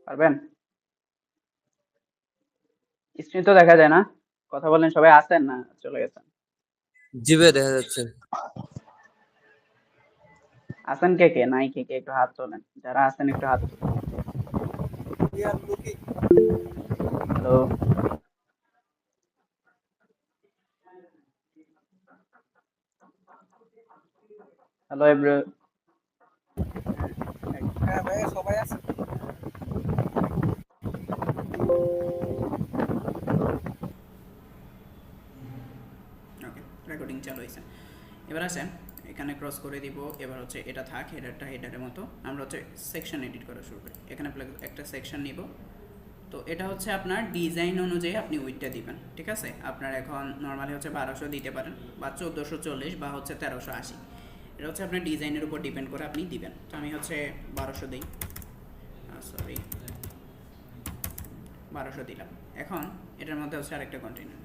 পারবেন? স্ক্রিন তো দেখা যায় না। কথা বলেন, সবাই আছেন না চলে গেছেন? জি ভাই, দেখা যাচ্ছে। আছেন কে কে, নাই কে কে, একটু হাত তোলেন। যারা আছেন একটু হাত তোলেন। Hello, hello every. হ্যাঁ ভাইয়া, সবাই আছে। ওকে, রেকর্ডিং চালু হয়েছে। এবার আসেন, এখানে ক্রস করে দিব। এবার হচ্ছে এটা থাক, হেডারটা হেডারের মতো। আমরা হচ্ছে সেকশন এডিট করা শুরু করি। এখানে একটা সেকশন নিব। তো এটা হচ্ছে আপনার ডিজাইন অনুযায়ী আপনি উইডটা দিবেন, ঠিক আছে? আপনার এখন নর্মালি হচ্ছে 1200 দিতে পারেন, বা 1440, বা হচ্ছে 1380। এটা হচ্ছে আপনার ডিজাইনের উপর ডিপেন্ড করে আপনি দিবেন। তো আমি হচ্ছে 1200 দিই, সরি 1200 দিলাম। এখন এটার মধ্যে হচ্ছে আরেকটা কন্টেনার,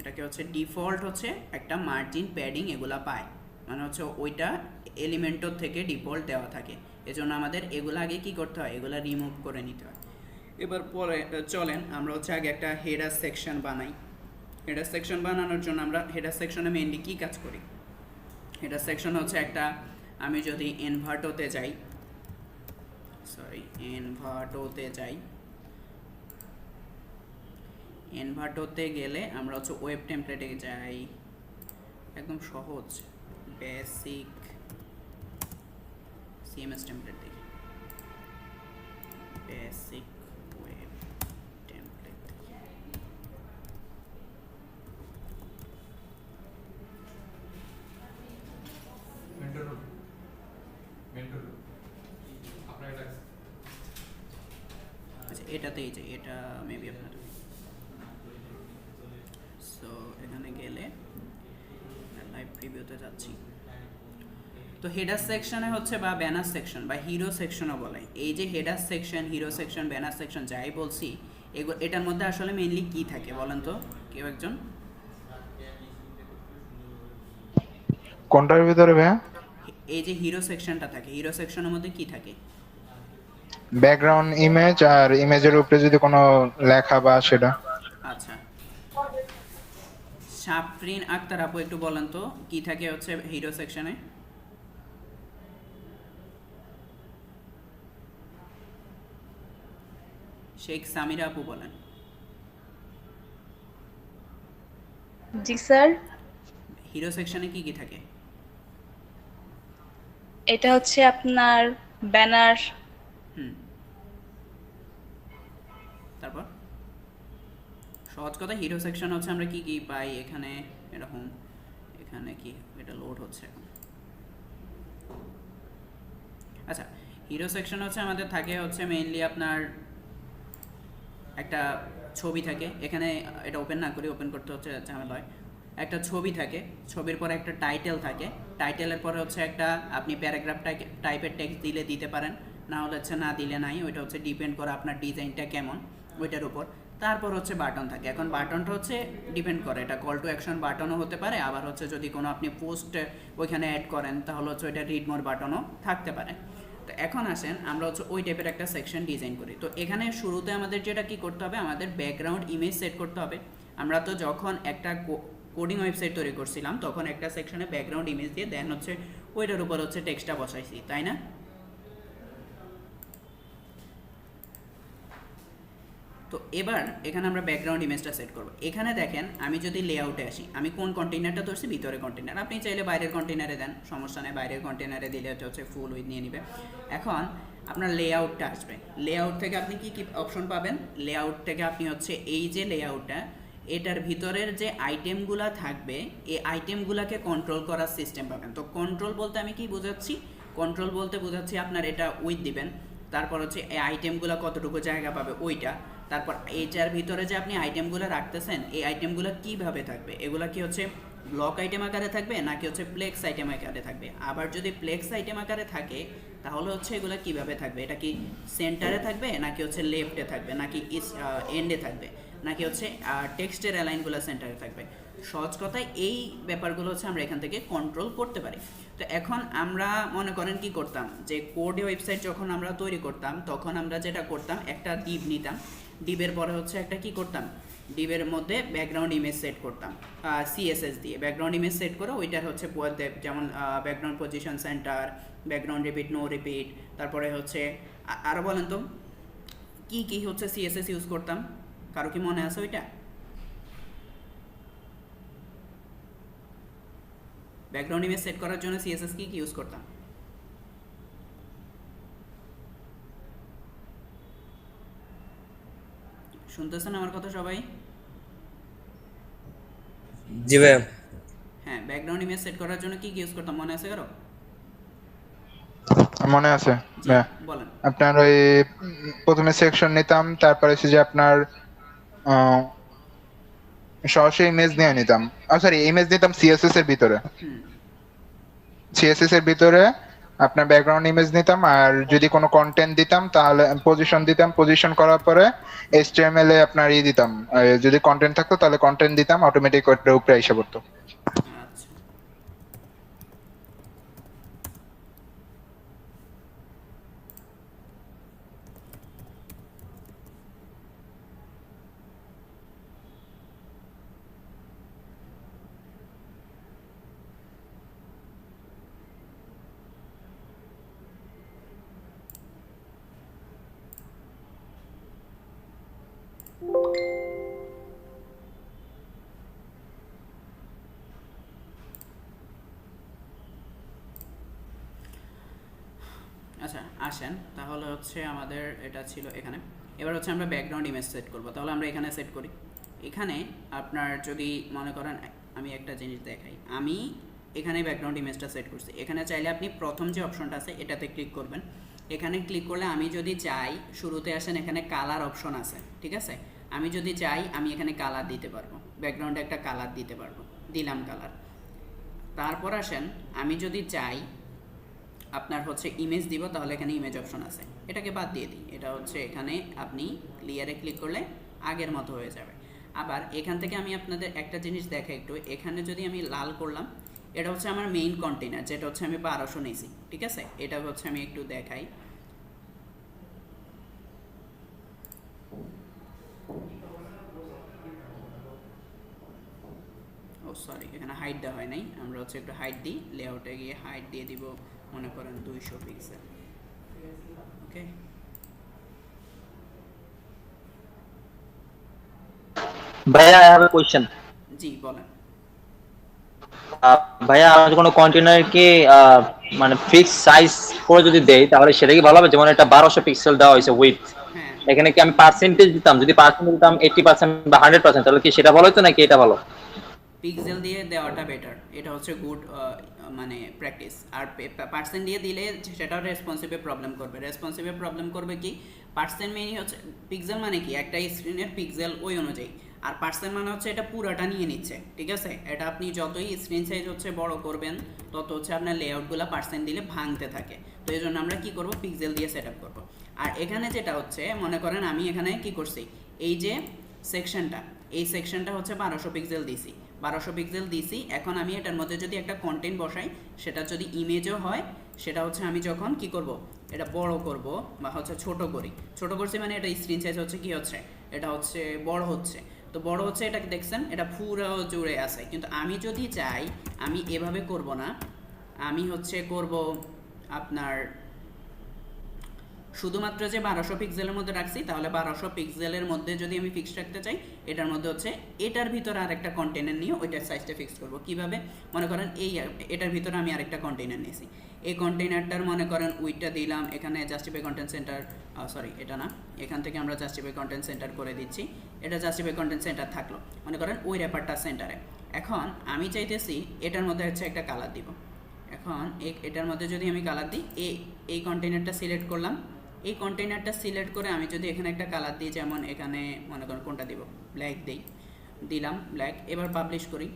এটাকে হচ্ছে ডিফল্ট হচ্ছে একটা মার্জিন প্যাডিং এগুলা পায়, মানে হচ্ছে ওইটা এলিমেন্টর থেকে ডিফল্ট দেওয়া থাকে। এজন্য আমাদের এগুলো আগে কি করতে হয়, এগুলা রিমুভ করে নিতে হয়। এবার পরে চলেন আমরা হচ্ছে আগে একটা হেডার সেকশন বানাই। হেডার সেকশন বানানোর জন্য আমরা হেডার সেকশনে মেইনলি কী কাজ করি? হেডার সেকশন হচ্ছে একটা, আমি যদি এনভার্টোতে যাই, এনভার্টোতে গেলে আমরা হচ্ছে ওয়েব টেমপ্লেটে যাই। একদম সহজ বেসিক সিএমএস টেমপ্লেট দেখি, বেসিক ওয়েব টেমপ্লেট। আচ্ছা, এটাতেই যাই, এটা মেবি আপনার। সো এখানে গেলে লাইভ প্রিভিউতে যাচ্ছি। তো হেডার সেকশনে হচ্ছে, বা ব্যানার সেকশন বা হিরো সেকশনও বলে, এই যে header section, hero section, banner section যাই বলছি, এটার মধ্যে আসলে মেইনলি কি থাকে বলেন তো কেউ একজন? কোনটার ভিতরে ভাইয়া? এই যে হিরো সেকশনটা থাকে, হিরো সেকশনের মধ্যে কি থাকে? ব্যাকগ্রাউন্ড ইমেজ, আর ইমেজের উপরে যদি কোনো লেখা বা সেটা। আচ্ছা, সাফরিন আক্তার আপু একটু বলেন তো কি থাকে হচ্ছে হিরো সেকশনে? শেখ সামিরা আপু বলেন। জি স্যার, হিরো সেকশনে কি কি থাকে? এটা হচ্ছে আপনার ব্যানার। হুম, তারপর সহজ কথা, হিরো সেকশন হচ্ছে আমরা কি কি পাই এখানে, এরকম। এখানে কি এটা লোড হচ্ছে এখন? আচ্ছা, হিরো সেকশন হচ্ছে আমাদের থাকে হচ্ছে মেইনলি আপনার একটা ছবি থাকে এখানে। এটা ওপেন না করি, ওপেন করতে হচ্ছে ঝামেলা হয়। একটা ছবি থাকে, ছবির পরে একটা টাইটেল থাকে, টাইটেলের পরে হচ্ছে একটা আপনি প্যারাগ্রাফ টাইপের টেক্সট দিলে দিতে পারেন, না হলে হচ্ছে না দিলে নাই। ওইটা হচ্ছে ডিপেন্ড করে আপনার ডিজাইনটা কেমন ওইটার উপর। তারপর হচ্ছে বাটন থাকে। এখন বাটনটা হচ্ছে ডিপেন্ড করে, এটা কল টু অ্যাকশন বাটনও হতে পারে, আবার হচ্ছে যদি কোনো আপনি পোস্ট ওইখানে অ্যাড করেন তাহলে হচ্ছে ওইটা রিড মোর বাটনও থাকতে পারে। তো এখন আসেন আমরা হচ্ছে ওই টাইপের একটা সেকশন ডিজাইন করি। তো এখানে শুরুতে আমাদের যেটা কি করতে হবে, আমাদের ব্যাকগ্রাউন্ড ইমেজ সেট করতে হবে। আমরা তো যখন একটা কোডিং ওয়েবসাইট তৈরি করছিলাম তখন একটা সেকশনে ব্যাকগ্রাউন্ড ইমেজ দিয়ে দেন হচ্ছে ওইটার উপর হচ্ছে টেক্সটটা বসাইছি, তাই না? তো এবার এখানে আমরা ব্যাকগ্রাউন্ড ইমেজটা সেট করব। এখানে দেখেন আমি যদি লেআউটে আসি, আমি কোন কন্টেইনারটা ধরছি, ভিতরে কন্টেইনার। আপনি চাইলে বাইরের কন্টেইনারে দেন, সমস্যা নেই, বাইরের কন্টেইনারে দিলে হচ্ছে ফুল উইথ নিয়ে নেবে। এখন আপনার লেআউটটা আসবে, লেআউট থেকে আপনি কি কি অপশন পাবেন? লেআউট থেকে আপনি হচ্ছে এই যে লেআউটটা, এটার ভিতরের যে আইটেমগুলো থাকবে এই আইটেমগুলোকে কন্ট্রোল করার সিস্টেম পাবেন। তো কন্ট্রোল বলতে আমি কি বোঝাচ্ছি? কন্ট্রোল বলতে বোঝাচ্ছি আপনার এটা উইথ দিবেন, তারপর হচ্ছে এই আইটেমগুলো কতটুকু জায়গা পাবে ওইটা, তারপর এইটার ভিতরে যে আপনি আইটেমগুলো রাখতেছেন এই আইটেমগুলো কীভাবে থাকবে, এগুলো কি হচ্ছে ব্লক আইটেম আকারে থাকবে নাকি হচ্ছে প্লেক্স আইটেম আকারে থাকবে। আবার যদি প্লেক্স আইটেম আকারে থাকে তাহলে হচ্ছে এগুলো কীভাবে থাকবে, এটা কি সেন্টারে থাকবে নাকি হচ্ছে লেফটে থাকবে নাকি এন্ডে থাকবে নাকি হচ্ছে টেক্সটের অ্যালাইনগুলো সেন্টারে থাকবে। সহজ কথায় এই ব্যাপারগুলো হচ্ছে আমরা এখান থেকে কন্ট্রোল করতে পারি। তো এখন আমরা মনে করেন কি করতাম, যে কোডে ওয়েবসাইট যখন আমরা তৈরি করতাম তখন আমরা যেটা করতাম, একটা ডিভ নিতাম, ডিভের পরে হচ্ছে একটা কি করতাম, ডিভের মধ্যে ব্যাকগ্রাউন্ড ইমেজ সেট করতাম সিএসএস দিয়ে। ব্যাকগ্রাউন্ড ইমেজ সেট করে ওইটার হচ্ছে যেমন background position center, background repeat, no repeat, তারপরে হচ্ছে আরও বলেন তো কি কি হচ্ছে সিএসএস ইউজ করতাম, কারো কি মনে আছে ওইটা? ব্যাকগ্রাউন্ড ইমেজ সেট করার জন্য সিএসএস কি ইউজ করতাম? শুনতেছেন আমার কথা সবাই? জি ভাইয়া। হ্যাঁ, ব্যাকগ্রাউন্ড ইমেজ সেট করার জন্য কি ইউজ করতাম, মনে আছে কারো? মনে আছে? জি, হ্যাঁ, বলেন। আপনার ওই প্রথমে সেকশন নিতাম, তারপরে হচ্ছে যে আপনার আহ, সরাসরি ইমেজ নিয়ে নিতাম, সরি ইমেজ নিতাম সিএসএস এর ভিতরে। হুম, সিএসএস এর ভিতরে আপনার ব্যাকগ্রাউন্ড ইমেজ নিতাম, আর যদি কোনো কন্টেন্ট দিতাম তাহলে পজিশন দিতাম, পজিশন করার পরে এইচটিএমএল এ আপনার দিতাম, যদি কন্টেন্ট থাকতো তাহলে কন্টেন্ট দিতাম, অটোমেটিক ওটার উপরে এসে পড়তো। আচ্ছা। আচ্ছা আসেন, তাহলে হচ্ছে আমাদের এটা ছিল এখানে। এবার হচ্ছে আমরা ব্যাকগ্রাউন্ড ইমেজ সেট করব, তাহলে আমরা এখানে সেট করি। এখানে আপনার যদি মনে করেন, আমি একটা জিনিস দেখাই, আমি এখানে ব্যাকগ্রাউন্ড ইমেজটা সেট করছি। এখানে চাইলে আপনি প্রথম যে অপশনটা আছে এটাতে ক্লিক করবেন। এখানে ক্লিক করলে আমি যদি চাই, শুরুতে আসেন এখানে কালার অপশন আছে, ঠিক আছে? আমি যদি চাই আমি এখানে কালার দিতে পারবো, ব্যাকগ্রাউন্ডে একটা কালার দিতে পারবো, দিলাম কালার। তারপর আসেন আমি যদি চাই আপনার হচ্ছে ইমেজ দিব, তাহলে এখানে ইমেজ অপশন আছে, এটাকে বাদ দিয়ে দিই। এটা হচ্ছে এখানে আপনি ক্লিয়ারে ক্লিক করলে আগের মতো হয়ে যাবে। আবার এখান থেকে আমি আপনাদের একটা জিনিস দেখাই একটু, এখানে যদি আমি লাল করলাম, এটা হচ্ছে আমার মেইন কন্টেনার, যেটা হচ্ছে আমি 1200 নিয়েছি, ঠিক আছে? এটা হচ্ছে আমি একটু দেখাই। ও সরি, এখানে হাইট দেওয়া হয় নাই, আমরা হচ্ছে একটু হাইট দিই, লেআউটে গিয়ে হাইট দিয়ে দিব, মনে করেন 200 পিক্সেল। ওকে, ভাইয়া, I have a question. জি বলেন। ভাইয়া, আমি কোনো কন্টেনারকে মানে ফিক্স সাইজ করে যদি দেই, তাহলে সেটা কি ভালো হবে? যেমন এটা 1200 পিক্সেল দেওয়া হয়েছে উইডথ, হ্যাঁ, এখানে কি আমি পার্সেন্টেজ দিতাম? যদি পার্সেন্টেজ দিতাম 80% বা 100%, তাহলে কি সেটা ভালো হতো নাকি এটা ভালো? পিক্সেল দিয়ে দেওয়াটা বেটার, এটা হচ্ছে গুড মানে প্র্যাকটিস। আর পার্সেন্ট দিয়ে দিলে সেটাও রেসপন্সিভে প্রবলেম করবে। রেসপন্সিভে প্রবলেম করবে কি, পার্সেন্ট মেনই হচ্ছে, পিক্সেল মানে কি একটা স্ক্রিনের পিক্সেল ওই অনুযায়ী, আর পার্সেন্ট মানে হচ্ছে এটা পুরোটা নিয়ে নিচ্ছে, ঠিক আছে? এটা আপনি যতই স্ক্রিন সাইজ হচ্ছে বড় করবেন, তত হচ্ছে আপনার লেআউটগুলো পার্সেন্ট দিলে ভাঙতে থাকে। তো এই জন্য আমরা কী করবো, পিক্সেল দিয়ে সেট আপ করবো। আর এখানে যেটা হচ্ছে, মনে করেন আমি এখানে কি করছি, এই যে সেকশনটা, এই সেকশনটা হচ্ছে 1200 পিক্সেল দিছি, 1200 পিক্সেল দিছি। এখন আমি এটার মধ্যে যদি একটা কন্টেন্ট বসাই, সেটা যদি ইমেজও হয়, সেটা হচ্ছে আমি যখন কি করব, এটা বড় করব বা হচ্ছে ছোট করি, ছোট করছি মানে এটা স্ক্রিন সাইজ হচ্ছে কি হচ্ছে, এটা হচ্ছে বড় হচ্ছে। তো বড় হচ্ছে, এটা দেখছেন এটা পুরো জুড়ে আছে। কিন্তু আমি যদি চাই, আমি এভাবে করব না, আমি হচ্ছে করব আপনার শুধুমাত্র যে 1200 পিক্সেলের মধ্যে রাখছি, তাহলে 1200 পিক্সেলের মধ্যে যদি আমি ফিক্স রাখতে চাই, এটার মধ্যে হচ্ছে এটার ভিতরে আরেকটা কন্টেনার নিয়ে ওইটার সাইজটা ফিক্স করব। কিভাবে, মনে করেন এই এটার ভিতরে আমি আরেকটা কন্টেনার নিয়েছি, এই কন্টেনারটার মনে করেন উইডটা দিলাম এখানে জাস্টিফাই কন্টেন্ট সেন্টার, সরি এটা না, এখান থেকে আমরা জাস্টিফাই কন্টেন্ট সেন্টার করে দিচ্ছি। এটা জাস্টিফাই কন্টেন্ট সেন্টার থাকলো, মনে করেন ওই র্যাপারটা সেন্টারে। এখন আমি চাইতেছি এটার মধ্যে হচ্ছে একটা কালার দিব। এখন এটার মধ্যে যদি আমি কালার দিই, এই কন্টেনারটা সিলেক্ট করলাম, এই কন্টেনারটা সিলেক্ট করে আমি যদি এখানে একটা কালার দিই, যেমন এখানে মনে করেন কোনটা দিব, ব্ল্যাক দিই, দিলাম ব্ল্যাক। এবার পাবলিশ করি,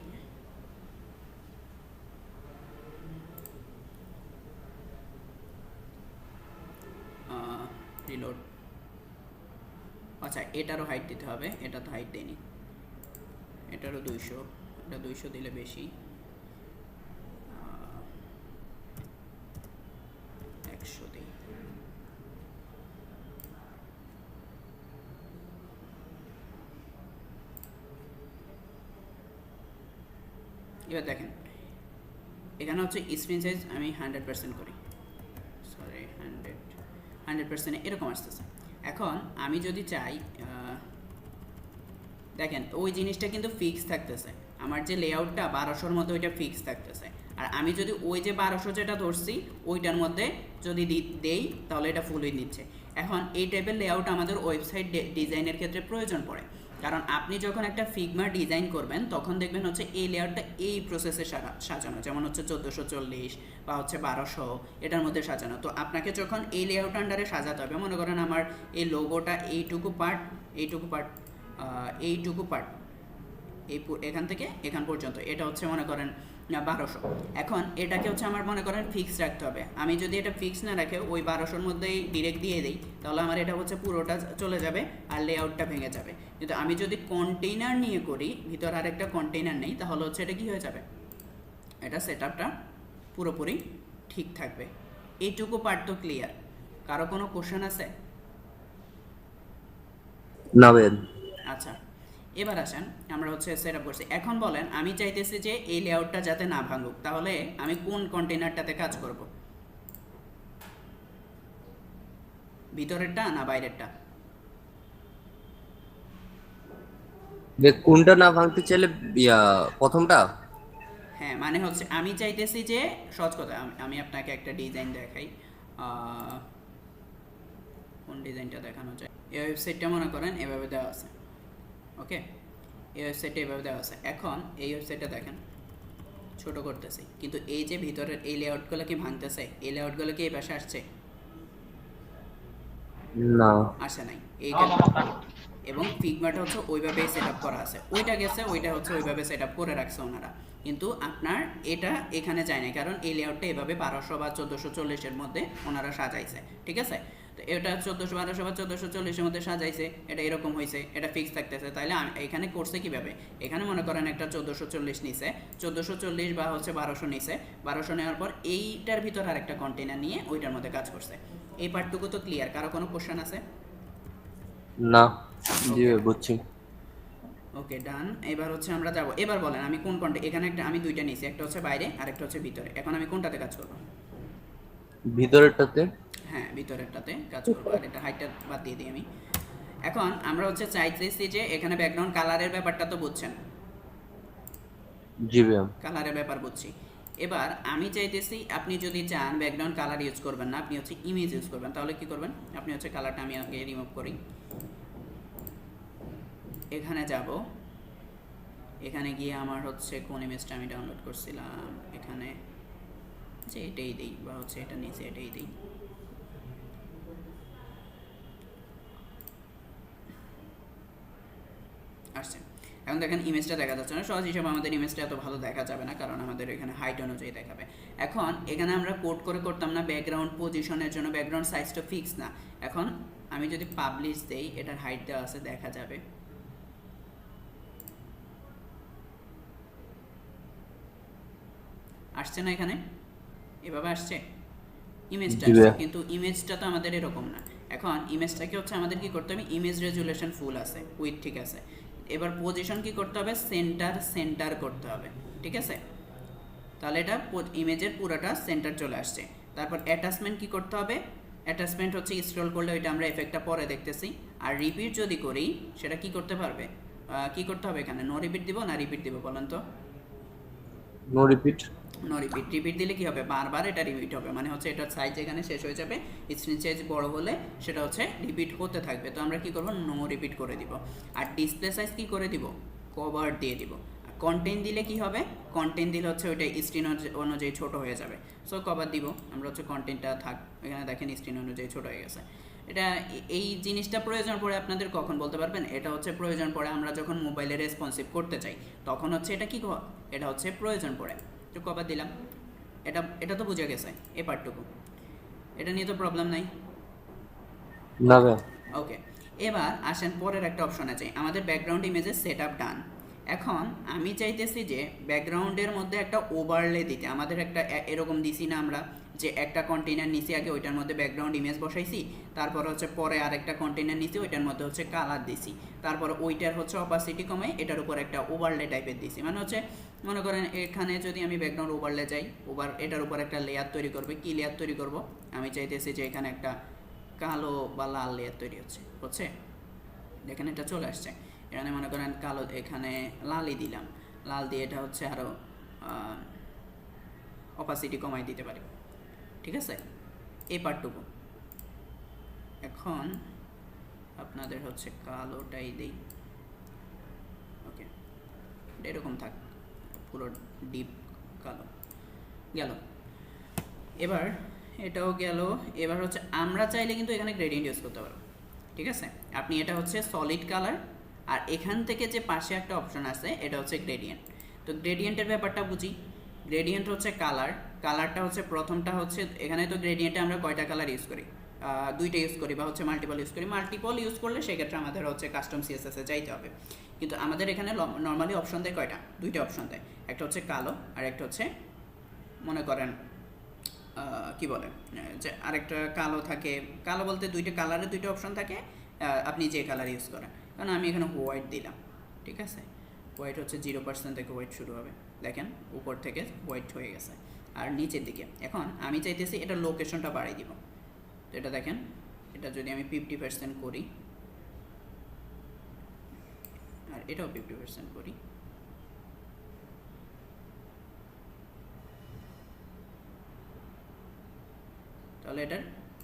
রিলোড। আচ্ছা, এটারও হাইট দিতে হবে, এটা তো হাইট দেয়নি, এটারও 200, এটা 200 দিলে বেশি, 100 দিই। এবার দেখেন এখানে হচ্ছে স্ক্রিন সাইজ আমি 100% করি, সরি 100% এরকম আসতেছে। এখন আমি যদি চাই দেখেন ওই জিনিসটা কিন্তু ফিক্স থাকতেছে, আমার যে লেআউটটা 1200-র মধ্যে ওইটা ফিক্স থাকতেছে। আর আমি যদি ওই যে 1200 যেটা ধরছি ওইটার মধ্যে যদি দেই তাহলে এটা ফুল উইথ নিচ্ছে। এখন এই টাইপের লেআউট আমাদের ওয়েবসাইট ডিজাইনের ক্ষেত্রে প্রয়োজন পড়ে, কারণ আপনি যখন একটা ফিগমা ডিজাইন করবেন তখন দেখবেন হচ্ছে এই লেআউটটা এই প্রসেসে সাজানো, যেমন হচ্ছে 1440 বা হচ্ছে 1200 এটার মধ্যে সাজানো। তো আপনাকে যখন এই লেআউট আন্ডারে সাজাতে হবে, মনে করেন আমার এই লোগোটা এইটুকু পার্ট এই এখান থেকে এখান পর্যন্ত এটা হচ্ছে মনে করেন 1200। এখন এটাকে হচ্ছে আমার মনে করেন ফিক্স রাখতে হবে। আমি যদি এটা ফিক্স না রাখে ওই 1200-র মধ্যেই ডিরেক্ট দিয়ে দিই তাহলে আমার এটা হচ্ছে পুরোটা চলে যাবে আর লেআউটটা ভেঙে যাবে। কিন্তু আমি যদি কন্টেইনার নিয়ে করি, ভিতর আর একটা কন্টেইনার নেই, তাহলে হচ্ছে এটা কি হয়ে যাবে, এটা সেটআপটা পুরোপুরি ঠিক থাকবে। এইটুকু পার্ট তো ক্লিয়ার? কারো কোনো কোশ্চেন আছে? না ভাই। আচ্ছা, এবার আসেন আমরা হচ্ছে সেটআপ করছি। এখন বলেন আমি চাইতেছি যে এই লেআউটটা যাতে না ভাঙুক, তাহলে আমি কোন কন্টেইনারটাতে কাজ করব, ভিতরেরটা না বাইরেরটা? কোনটা না ভাঙতে চাইলে প্রথমটা? হ্যাঁ, মানে হচ্ছে আমি চাইতেছি যে সহজ কথা, আমি আপনাকে একটা ডিজাইন দেখাই। কোন ডিজাইনটা দেখানো যায়? এই ওয়েবসাইটটা মনে করেন এভাবে দেওয়া আছে, ওকে? এই ওয়েবসাইটটা এভাবে দেওয়া আছে। এখন এই ওয়েবসাইটটা দেখেন ছোট করতেছি, কিন্তু এই যে ভিতরের এই লেআউটগুলো কি ভাঙতেছে? এই লেআউটগুলো কি এই পাশে আসছে? না, আসে নাই। এই এবং ফিগমাটা হচ্ছে ওইভাবেই সেট আপ করা আছে, ওইটা গেছে ওইটা হচ্ছে ওইভাবে সেট আপ করে রাখছে ওনারা, কিন্তু আপনার এটা এখানে যায় না, কারণ এই লেআউটটা এভাবে 1200 বা 1440-এর মধ্যে ওনারা সাজাইছে, ঠিক আছে? তো এটা 1200 বা 1440-এর মধ্যে সাজাইছে, এটা এরকম হয়েছে, এটা ফিক্স থাকতেছে। তাহলে এখানে করছে কিভাবে? এখানে মনে করেন একটা 1440 নিছে, 1440 বা হচ্ছে 1200 নিছে, 1200 নেওয়ার পর এইটার ভিতর আর একটা কন্টেইনার নিয়ে ওইটার মধ্যে কাজ করছে। এই পার্টটুকু তো ক্লিয়ার? কারো কোনো কোশ্চেন আছে? না জি ভাই বুঝছি। ওকে, ডান। এবার হচ্ছে আমরা যাব, এবার বলেন আমি কোন এখানে একটা আমি দুইটা নিয়েছি, একটা হচ্ছে বাইরে আর একটা হচ্ছে ভিতরে। এখন আমি কোনটাতে কাজ করব? ভিতরেরটাতে। হ্যাঁ, ভিতরেরটাতে কাজ করব। আর এটা হাইটটা বাদ দিয়ে দিই আমি। এখন আমরা হচ্ছে চাইতেছি যে এখানে ব্যাকগ্রাউন্ড কালারের ব্যাপারটা তো বুঝছেন? জি ভাই। কালারের ব্যাপার বুঝছি। এবার আমি চাইতেছি আপনি যদি চান ব্যাকগ্রাউন্ড কালার ইউজ করবেন না, আপনি হচ্ছে ইমেজ ইউজ করবেন, তাহলে কি করবেন? আপনি হচ্ছে কালারটা আমি আগে রিমুভ করি, এখানে যাব, এখানে গিয়ে আমার হচ্ছে কোন ইমেজটা আমি ডাউনলোড করছিলাম, এখানে যে এটাই দিই বা হচ্ছে এটা নিচে এটাই দিই। আসছে। এখন দেখেন ইমেজটা দেখা যাচ্ছে না, সহজ হিসাবে আমাদের ইমেজটা এত ভালো দেখা যাবে না, কারণ আমাদের এখানে হাইট অনুযায়ী দেখাবে। এখন এখানে আমরা কোড করে করতাম না ব্যাকগ্রাউন্ড পজিশনের জন্য, ব্যাকগ্রাউন্ড সাইজটা ফিক্স না। এখন আমি যদি পাবলিশ দেই, এটার হাইট দেওয়া আছে, দেখা যাবে। আসছে না? এখানে এভাবে আসছে ইমেজটা, কিন্তু ইমেজটা তো আমাদের এরকম না। এখন ইমেজটাকে হচ্ছে আমাদের কি করতে হবে? ইমেজ রেজুলেশন ফুল আছে, উইথ ঠিক আছে। এবার পজিশন কি করতে হবে? সেন্টার করতে হবে, ঠিক আছে? তাহলে এটা ইমেজের পুরোটা সেন্টার চলে আসছে। তারপর অ্যাটাচমেন্ট কি করতে হবে? অ্যাটাচমেন্ট হচ্ছে স্ক্রল করলে ওইটা আমরা এফেক্টটা পরে দেখতেছি। আর রিপিট যদি করি সেটা কি করতে পারবে? কি করতে হবে এখানে? নো রিপিট দিব না রিপিট দিব বলেন তো? No repeat. No repeat. Repeat দিলে কি হবে? বারবার এটা রিপিট হবে, মানে হচ্ছে এটার সাইজ এখানে শেষ হয়ে যাবে, স্ক্রিন সাইজ বড় হলে সেটা হচ্ছে রিপিট হতে থাকবে। তো আমরা কি করব? নো রিপিট করে দিব। আর ডিসপ্লে সাইজ কি করে দিব? কভার দিয়ে দিব। কন্টেন্ট দিলে কি হবে? কন্টেন্ট দিলে হচ্ছে ওইটা স্ক্রিন অনুযায়ী ছোট হয়ে যাবে, সো কভার দিব আমরা হচ্ছে কন্টেন্টটা থাক। এখানে দেখেন স্ক্রিন অনুযায়ী ছোট হয়ে গেছে। এটা এই জিনিসটা প্রয়োজন পড়ে আপনাদের কখন বলতে পারবেন? এটা হচ্ছে প্রয়োজন পড়ে আমরা যখন মোবাইলে রেসপন্সিভ করতে চাই, তখন হচ্ছে এটা কি, এটা হচ্ছে প্রয়োজন পড়ে। তো কভার দিলাম, এটা তো বুঝে গেছে এই পার্টটুকু, এটা নিয়ে তো প্রবলেম নাই। না ভাই। ওকে, এবার আসেন পরের একটা অপশন আছে, আমাদের ব্যাকগ্রাউন্ড ইমেজের সেটআপ ডান। এখন আমি চাইতেছি যে ব্যাকগ্রাউন্ডের মধ্যে একটা ওভারলে দিতে। আমাদের একটা এরকম দিছি না আমরা, যে একটা কন্টেইনার নিছি আগে, ওইটার মধ্যে ব্যাকগ্রাউন্ড ইমেজ বসাইছি, তারপর হচ্ছে পরে আরেকটা কন্টেইনার নিছি, ওইটার মধ্যে হচ্ছে কালার দিছি, তারপর ওইটার হচ্ছে অপাসিটি কমে এটার উপর একটা ওভারলে টাইপের দিছি। মানে হচ্ছে মনে করেন এখানে যদি আমি ব্যাকগ্রাউন্ড ওভারলে যাই, এটার উপর একটা লেয়ার তৈরি করবে। কি লেয়ার তৈরি করব? আমি চাইতেছি যে এখানে একটা কালো বা লাল লেয়ার তৈরি হচ্ছে দেখেন এটা চলে আসছে। এখানে মনে করেন কালো, এখানে লালই দিলাম, লাল দিয়ে এটা হচ্ছে আরও অপাসিটি কমাই দিতে পারি, ঠিক আছে, এই পার্টটুকু। এখন আপনাদের হচ্ছে কালোটাই দিই, ওকে, এরকম থাক, পুরো ডিপ কালো গেল। এবার এটাও গেল। এবার হচ্ছে আমরা চাইলে কিন্তু এখানে গ্রেডিয়েন্ট ইউজ করতে পারবো, ঠিক আছে। আপনি এটা হচ্ছে সলিড কালার, আর এখান থেকে যে পাশে একটা অপশন আছে এটা হচ্ছে গ্রেডিয়েন্ট। তো গ্রেডিয়েন্টের ব্যাপারটা বুঝি। গ্রেডিয়েন্ট হচ্ছে কালারটা হচ্ছে প্রথমটা হচ্ছে, এখানে তো গ্রেডিয়েন্টে আমরা কয়টা কালার ইউজ করি? দুইটা ইউজ করি বা হচ্ছে মাল্টিপল ইউজ করি। মাল্টিপল ইউজ করলে সেক্ষেত্রে আমাদের হচ্ছে কাস্টম সিএসএস এ যাইতে হবে, কিন্তু আমাদের এখানে নর্মালি অপশন দেয় কয়টা? দুইটা অপশন দেয়, একটা হচ্ছে কালো আর একটা হচ্ছে মনে করেন কি বলে যে আরেকটা কালো থাকে। কালো বলতে দুইটা কালারের দুইটা অপশন থাকে, আপনি যে কালার ইউজ করেন। কারণ আমি এখানে হোয়াইট দিলাম, ঠিক আছে। হোয়াইট হচ্ছে 0% থেকে হোয়াইট শুরু হবে, দেখেন উপর থেকে হোয়াইট হয়ে গেছে আর নিচের দিকে। এখন আমি চাইতেছি এটা লোকেশনটা বাড়াই দিব। তো এটা দেখেন, এটা যদি আমি 50% করি আর এটাও 50% করি, তাহলে এটার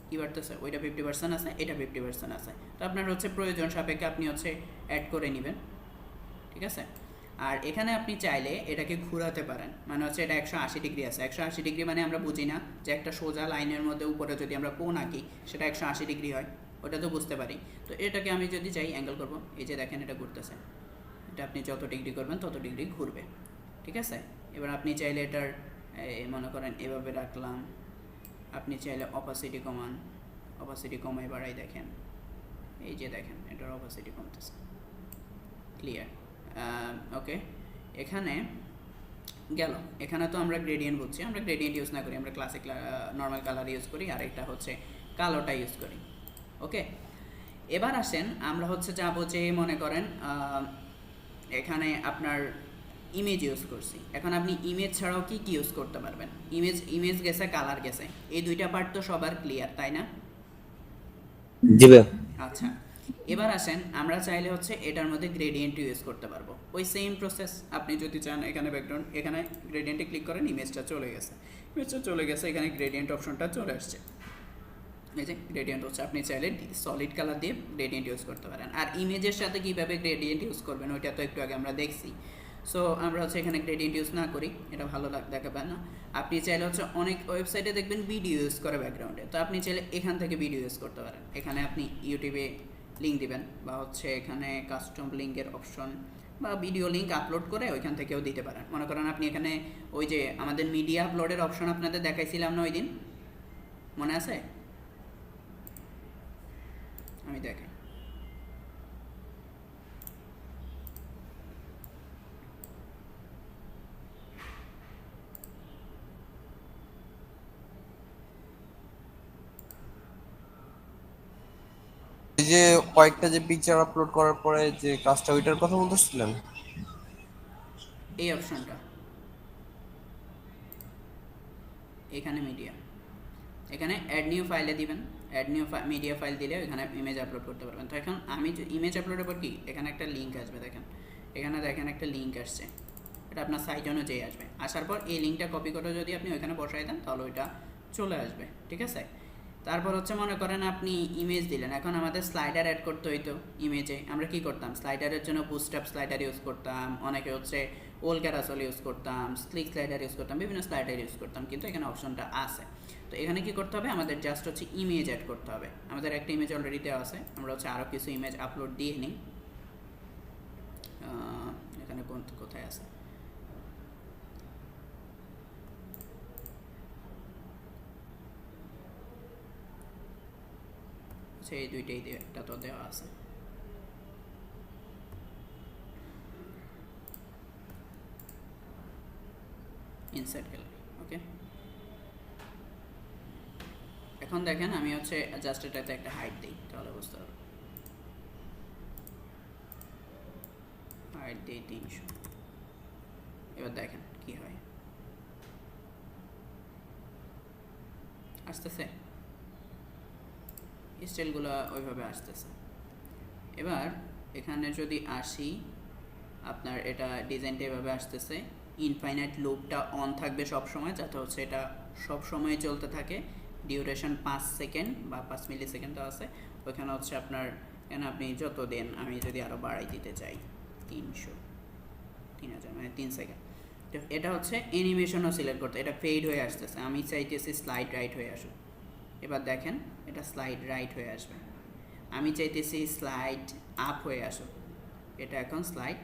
কী বাড়তেছে? ওইটা 50% আছে, এটা 50% আছে। তো আপনার হচ্ছে প্রয়োজন সাপেক্ষে আপনি হচ্ছে অ্যাড করে নেবেন, ঠিক আছে। আর এখানে আপনি চাইলে এটাকে ঘোরাতে পারেন, মানে হচ্ছে এটা 180 ডিগ্রি আছে। 180 ডিগ্রি মানে আমরা বুঝি না যে একটা সোজা লাইনের মধ্যে উপরে যদি আমরা কোণ আঁকি সেটা 180 ডিগ্রি হয়, ওটা তো বুঝতে পারি। তো এটাকে আমি যদি চাই অ্যাঙ্গেল করব, এই যে দেখেন এটা ঘুরতেছে, এটা আপনি যত ডিগ্রি করবেন তত ডিগ্রি ঘুরবে, ঠিক আছে। এবার আপনি চাইলে এটার মনে করেন এভাবে রাখলাম, আপনি চাইলে অপাসিটি কমান, অপাসিটি কমাই বাড়াই, দেখেন এই যে দেখেন এটার অপাসিটি কমতেছে, ক্লিয়ার। ওকে, এখানে গেল। এখানে তো আমরা গ্রেডিয়েন্ট বুঝছি, আমরা গ্রেডিয়েন্ট ইউজ না করি, আমরা ক্লাসিক নর্মাল কালার ইউজ করি, আর এটা হচ্ছে কালোটা ইউজ করি। ওকে, এবার আসেন আমরা হচ্ছে যাবো যে মনে করেন এখানে আপনার ইমেজ ইউজ করছি। এখন আপনি ইমেজ ছাড়াও কি কি ইউজ করতে পারবেন? ইমেজ গেছে, কালার গেছে, এই দুইটা পার্ট তো সবার ক্লিয়ার, তাই না? জি ভাই। আচ্ছা, এবার আসেন আমরা চাইলে হচ্ছে এটার মধ্যে গ্রেডিয়েন্ট ইউজ করতে পারবো। ওই সেম প্রসেস, আপনি যদি চান এখানে ব্যাকগ্রাউন্ড, এখানে গ্রেডিয়েন্টে ক্লিক করেন, ইমেজটা চলে গেছে, এখানে গ্রেডিয়েন্ট অপশনটা চলে আসছে। এই যে গ্রেডিয়েন্ট হচ্ছে, আপনি চাইলে সলিড কালার দিয়ে গ্রেডিয়েন্ট ইউজ করতে পারেন। আর ইমেজের সাথে কীভাবে গ্রেডিয়েন্ট ইউজ করবেন ওইটা তো একটু আগে আমরা দেখছি। সো আমরা হচ্ছে এখানে গ্রেডিয়েন্ট ইউজ না করি, এটা ভালো দেখাবে না। আপনি চাইলে হচ্ছে অনেক ওয়েবসাইটে দেখবেন ভিডিও ইউজ করে ব্যাকগ্রাউন্ডে, তো আপনি চাইলে এখান থেকে ভিডিও ইউজ করতে পারেন। এখানে আপনি ইউটিউবে লিঙ্ক দিবেন, বা হচ্ছে এখানে কাস্টম লিঙ্কের অপশন বা ভিডিও লিঙ্ক আপলোড করে ওইখান থেকেও দিতে পারেন। মনে করেন আপনি এখানে ওই যে আমাদের মিডিয়া আপলোডের অপশন আপনাদের দেখাইছিলাম না ওই দিন, মনে আছে? আমি দেখাই, এই যে কয়েকটা যে পিকচার আপলোড করার পরে যে কাজটা, ওইটার কথা বলতেছিলেন? এই অপশনটা এখানে মিডিয়া, এখানে অ্যাড নিউ ফাইলে দিবেন, অ্যাড নিউ মিডিয়া ফাইল দিলে এখানে ইমেজ আপলোড করতে পারবেন। তো এখন আমি ইমেজ আপলোডের পর কি এখানে একটা লিঙ্ক আসবে, দেখেন এখানে দেখেন একটা লিঙ্ক আসছে, এটা আপনার সাইট অনুযায়ী আসবে। আসার পর এই লিঙ্কটা কপি করে যদি আপনি ওইখানে বসাই দেন তাহলে ওইটা চলে আসবে, ঠিক আছে। তারপর হচ্ছে মনে করেন আপনি ইমেজ দিলেন, এখন আমাদের স্লাইডার অ্যাড করতে হইতো ইমেজে। আমরা কি করতাম? স্লাইডারের জন্য বুস্টআপ স্লাইডার ইউজ করতাম, অনেকে হচ্ছে ওল ক্যারাসল ইউজ করতাম, স্লিক স্লাইডার ইউজ করতাম, বিভিন্ন স্লাইডার ইউজ করতাম, কিন্তু এখানে অপশনটা আছে। তো এখানে কি করতে হবে? আমাদের জাস্ট হচ্ছে ইমেজ অ্যাড করতে হবে। আমাদের একটা ইমেজ অলরেডি দেওয়া আছে, আমরা হচ্ছে আরও কিছু ইমেজ আপলোড দিয়ে নিই। এখানে কোথায় আছে? এই দুইটাই একটা তো দেওয়া আছে। Insert gallery. ওকে, এখন দেখেন আমি হচ্ছে জাস্ট এটাতে একটা হাইট দিই, তাহলে বুঝতে পারবো। হাইট দিই 300। এবার দেখেন কি হয়, আসতেছে স্টাইলগুলো ওইভাবে আসতেছে। এবার এখানে যদি আসি, আপনার এটা ডিজাইনটা এভাবে আসতেছে। ইনফাইনাইট লুপটা অন থাকবে সব সময়, যাতে হচ্ছে এটা সব সময় চলতে থাকে। ডিউরেশন 5 সেকেন্ড বা 5 মিলি সেকেন্ডও আছে। ওইখানে হচ্ছে আপনার এখানে আপনি যত দেন, আমি যদি আরও বাড়াই দিতে চাই 3000 মানে 3 সেকেন্ড। তো এটা হচ্ছে অ্যানিমেশনও সিলেক্ট করতে, এটা ফেড হয়ে আসতেছে। আমি চাইতেছি স্লাইড রাইট হয়ে আসুক। এবার দেখেন এটা স্লাইড রাইট হয়ে আসবে। আমি চাইতেছি স্লাইড আপ হয়ে আসুক, এটা এখন স্লাইড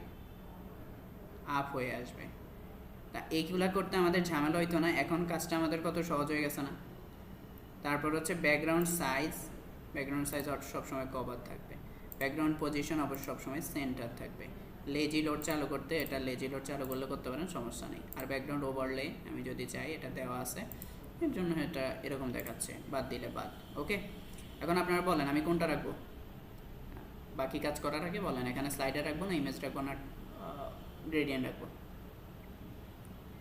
আপ হয়ে আসবে। তা এইগুলা করতে আমাদের ঝামেলা হইতো না, এখন কাজটা আমাদের কত সহজ হয়ে গেছে না। তারপর হচ্ছে ব্যাকগ্রাউন্ড সাইজ সবসময় কভার থাকবে। ব্যাকগ্রাউন্ড পজিশন অবশ্য সবসময় সেন্টার থাকবে। লেজি লোড চালু করতে, এটা লেজি লোড চালু করলে করতে পারেন, সমস্যা নেই। আর ব্যাকগ্রাউন্ড ওভারলে আমি যদি চাই, এটা দেওয়া আছে, এর জন্য এটা এরকম দেখাচ্ছে, বাদ দিলে বাদ। ওকে, এখন আপনারা বলেন আমি কোনটা রাখবো। বাকি কাজ করার আগে বলেন এখানে স্লাইডার রাখবো না ইমেজ রাখবো না গ্রেডিয়েন্ট রাখবো,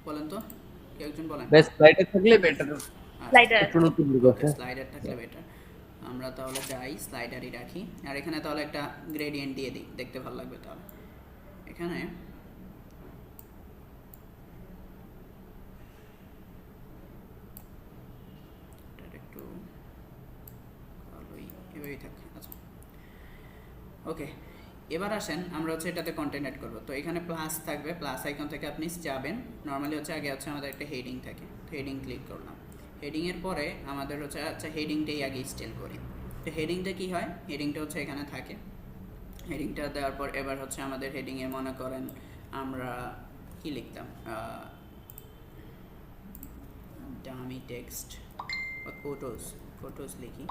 বলেন তো কেউ একজন বলেন। বেস্ট স্লাইডার থাকলে বেটার, স্লাইডার। একটু নতুন লুক আছে। স্লাইডার থাকলে বেটার। আমরা তাহলে যাই স্লাইডারই রাখি, আর এখানে তাহলে একটা গ্রেডিয়েন্ট দিয়ে দিই, দেখতে ভালো লাগবে। তাহলে এখানে একটু ভালোই এভাবেই থাক। আচ্ছা ওকে, এবার আসেন আমরা হচ্ছে এটাতে কন্টেন্ট অ্যাড করবো। তো এখানে প্লাস থাকবে, প্লাস আইকন থেকে আপনি যাবেন। নর্মালি হচ্ছে আগে হচ্ছে আমাদের একটা হেডিং থাকে, হেডিং ক্লিক করলাম। হেডিংয়ের পরে আমাদের হচ্ছে আচ্ছা হেডিংটাই আগে স্টাইল করি। তো হেডিংটা কী হয়, হেডিংটা হচ্ছে এখানে থাকে। হেডিংটা দেওয়ার পর এবার হচ্ছে আমাদের হেডিংয়ে মনে করেন আমরা কি লিখতাম, ডামি টেক্সট বা ফটোস লিখি।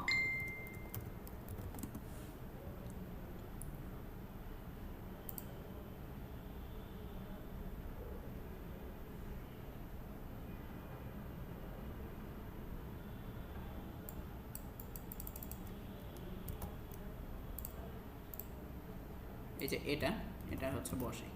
এই যে এটা হচ্ছে বসে।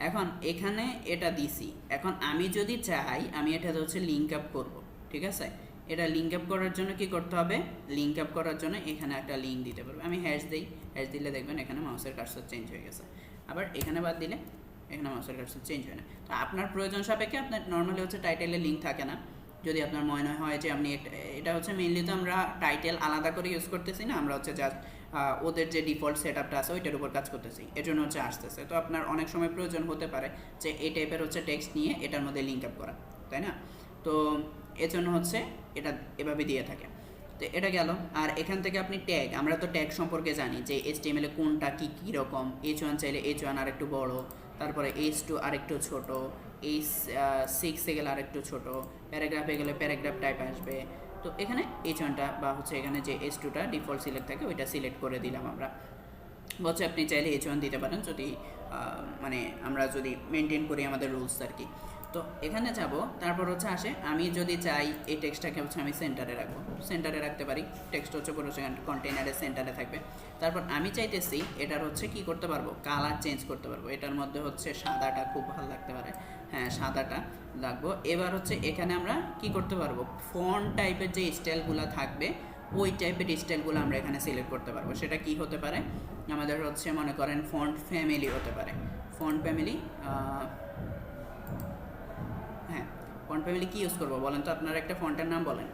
এখন এখানে এটা দিছি, এখন আমি যদি চাই আমি এটা হচ্ছে লিঙ্ক আপ করবো, ঠিক আছে। এটা লিঙ্ক আপ করার জন্য কি করতে হবে, লিঙ্ক আপ করার জন্য এখানে একটা লিঙ্ক দিতে পারবে। আমি হ্যাশ দিই, হ্যাশ দিলে দেখবেন এখানে মাউসের কার্সর চেঞ্জ হয়ে গেছে। আবার এখানে বাদ দিলে এখানে মাউসের কার্সর চেঞ্জ হয় না। তো আপনার প্রয়োজন সাপেক্ষে, আপনার নর্মালি হচ্ছে টাইটেলে লিঙ্ক থাকে না, যদি আপনার মনে হয় যে আপনি এটা হচ্ছে মেইনলি তো আমরা টাইটেল আলাদা করে ইউজ করতেছি না, আমরা হচ্ছে জাস্ট ওদের যে ডিফল্ট সেট আপটা আছে ওইটার উপর কাজ করতেছি, এর জন্য হচ্ছে আসতেছে। তো আপনার অনেক সময় প্রয়োজন হতে পারে যে এই টাইপের হচ্ছে টেক্সট নিয়ে এটার মধ্যে লিঙ্ক আপ করা, তাই না। তো এর জন্য হচ্ছে এটা এভাবে দিয়ে থাকে। তো এটা গেল। আর এখান থেকে আপনি ট্যাগ, আমরা তো ট্যাগ সম্পর্কে জানি যে HTML এ কোনটা কী রকম। H1 চাইলে H1 আর একটু বড়, তারপরে H2 আর একটু ছোটো, H6 এ গেলে আর একটু ছোটো, প্যারাগ্রাফে গেলে প্যারাগ্রাফ টাইপ আসবে। তো এখানে H1টা বা হচ্ছে এখানে যে H2টা ডিফল্ট সিলেক্ট থাকে ওইটা সিলেক্ট করে দিলাম আমরা। হচ্ছে আপনি চাইলে H1 দিতে পারেন, যদি মানে আমরা যদি মেনটেন করি আমাদের রুলস আর কি। তো এখানে যাব, তারপর হচ্ছে আসে আমি যদি চাই এই টেক্সটটাকে হচ্ছে আমি সেন্টারে রাখবো, সেন্টারে রাখতে পারি। টেক্সট হচ্ছে পুরো কন্টেইনারের সেন্টারে থাকবে। তারপর আমি চাইতেছি এটার হচ্ছে কি করতে পারবো, কালার চেঞ্জ করতে পারবো। এটার মধ্যে হচ্ছে সাদাটা খুব ভালো লাগতে পারে, হ্যাঁ সাদাটা লাগবো। এবার হচ্ছে এখানে আমরা কি করতে পারবো, ফন্ট টাইপের যে স্টাইলগুলো থাকবে ওই টাইপের স্টাইলগুলো আমরা এখানে সিলেক্ট করতে পারবো। সেটা কি হতে পারে, আমাদের হচ্ছে মনে করেন ফন্ট ফ্যামিলি হতে পারে। ফন্ট ফ্যামিলি, হ্যাঁ ফন্ট ফ্যামিলি কি ইউজ করবো বলেন তো, আপনার একটা ফন্টের নাম বলেন।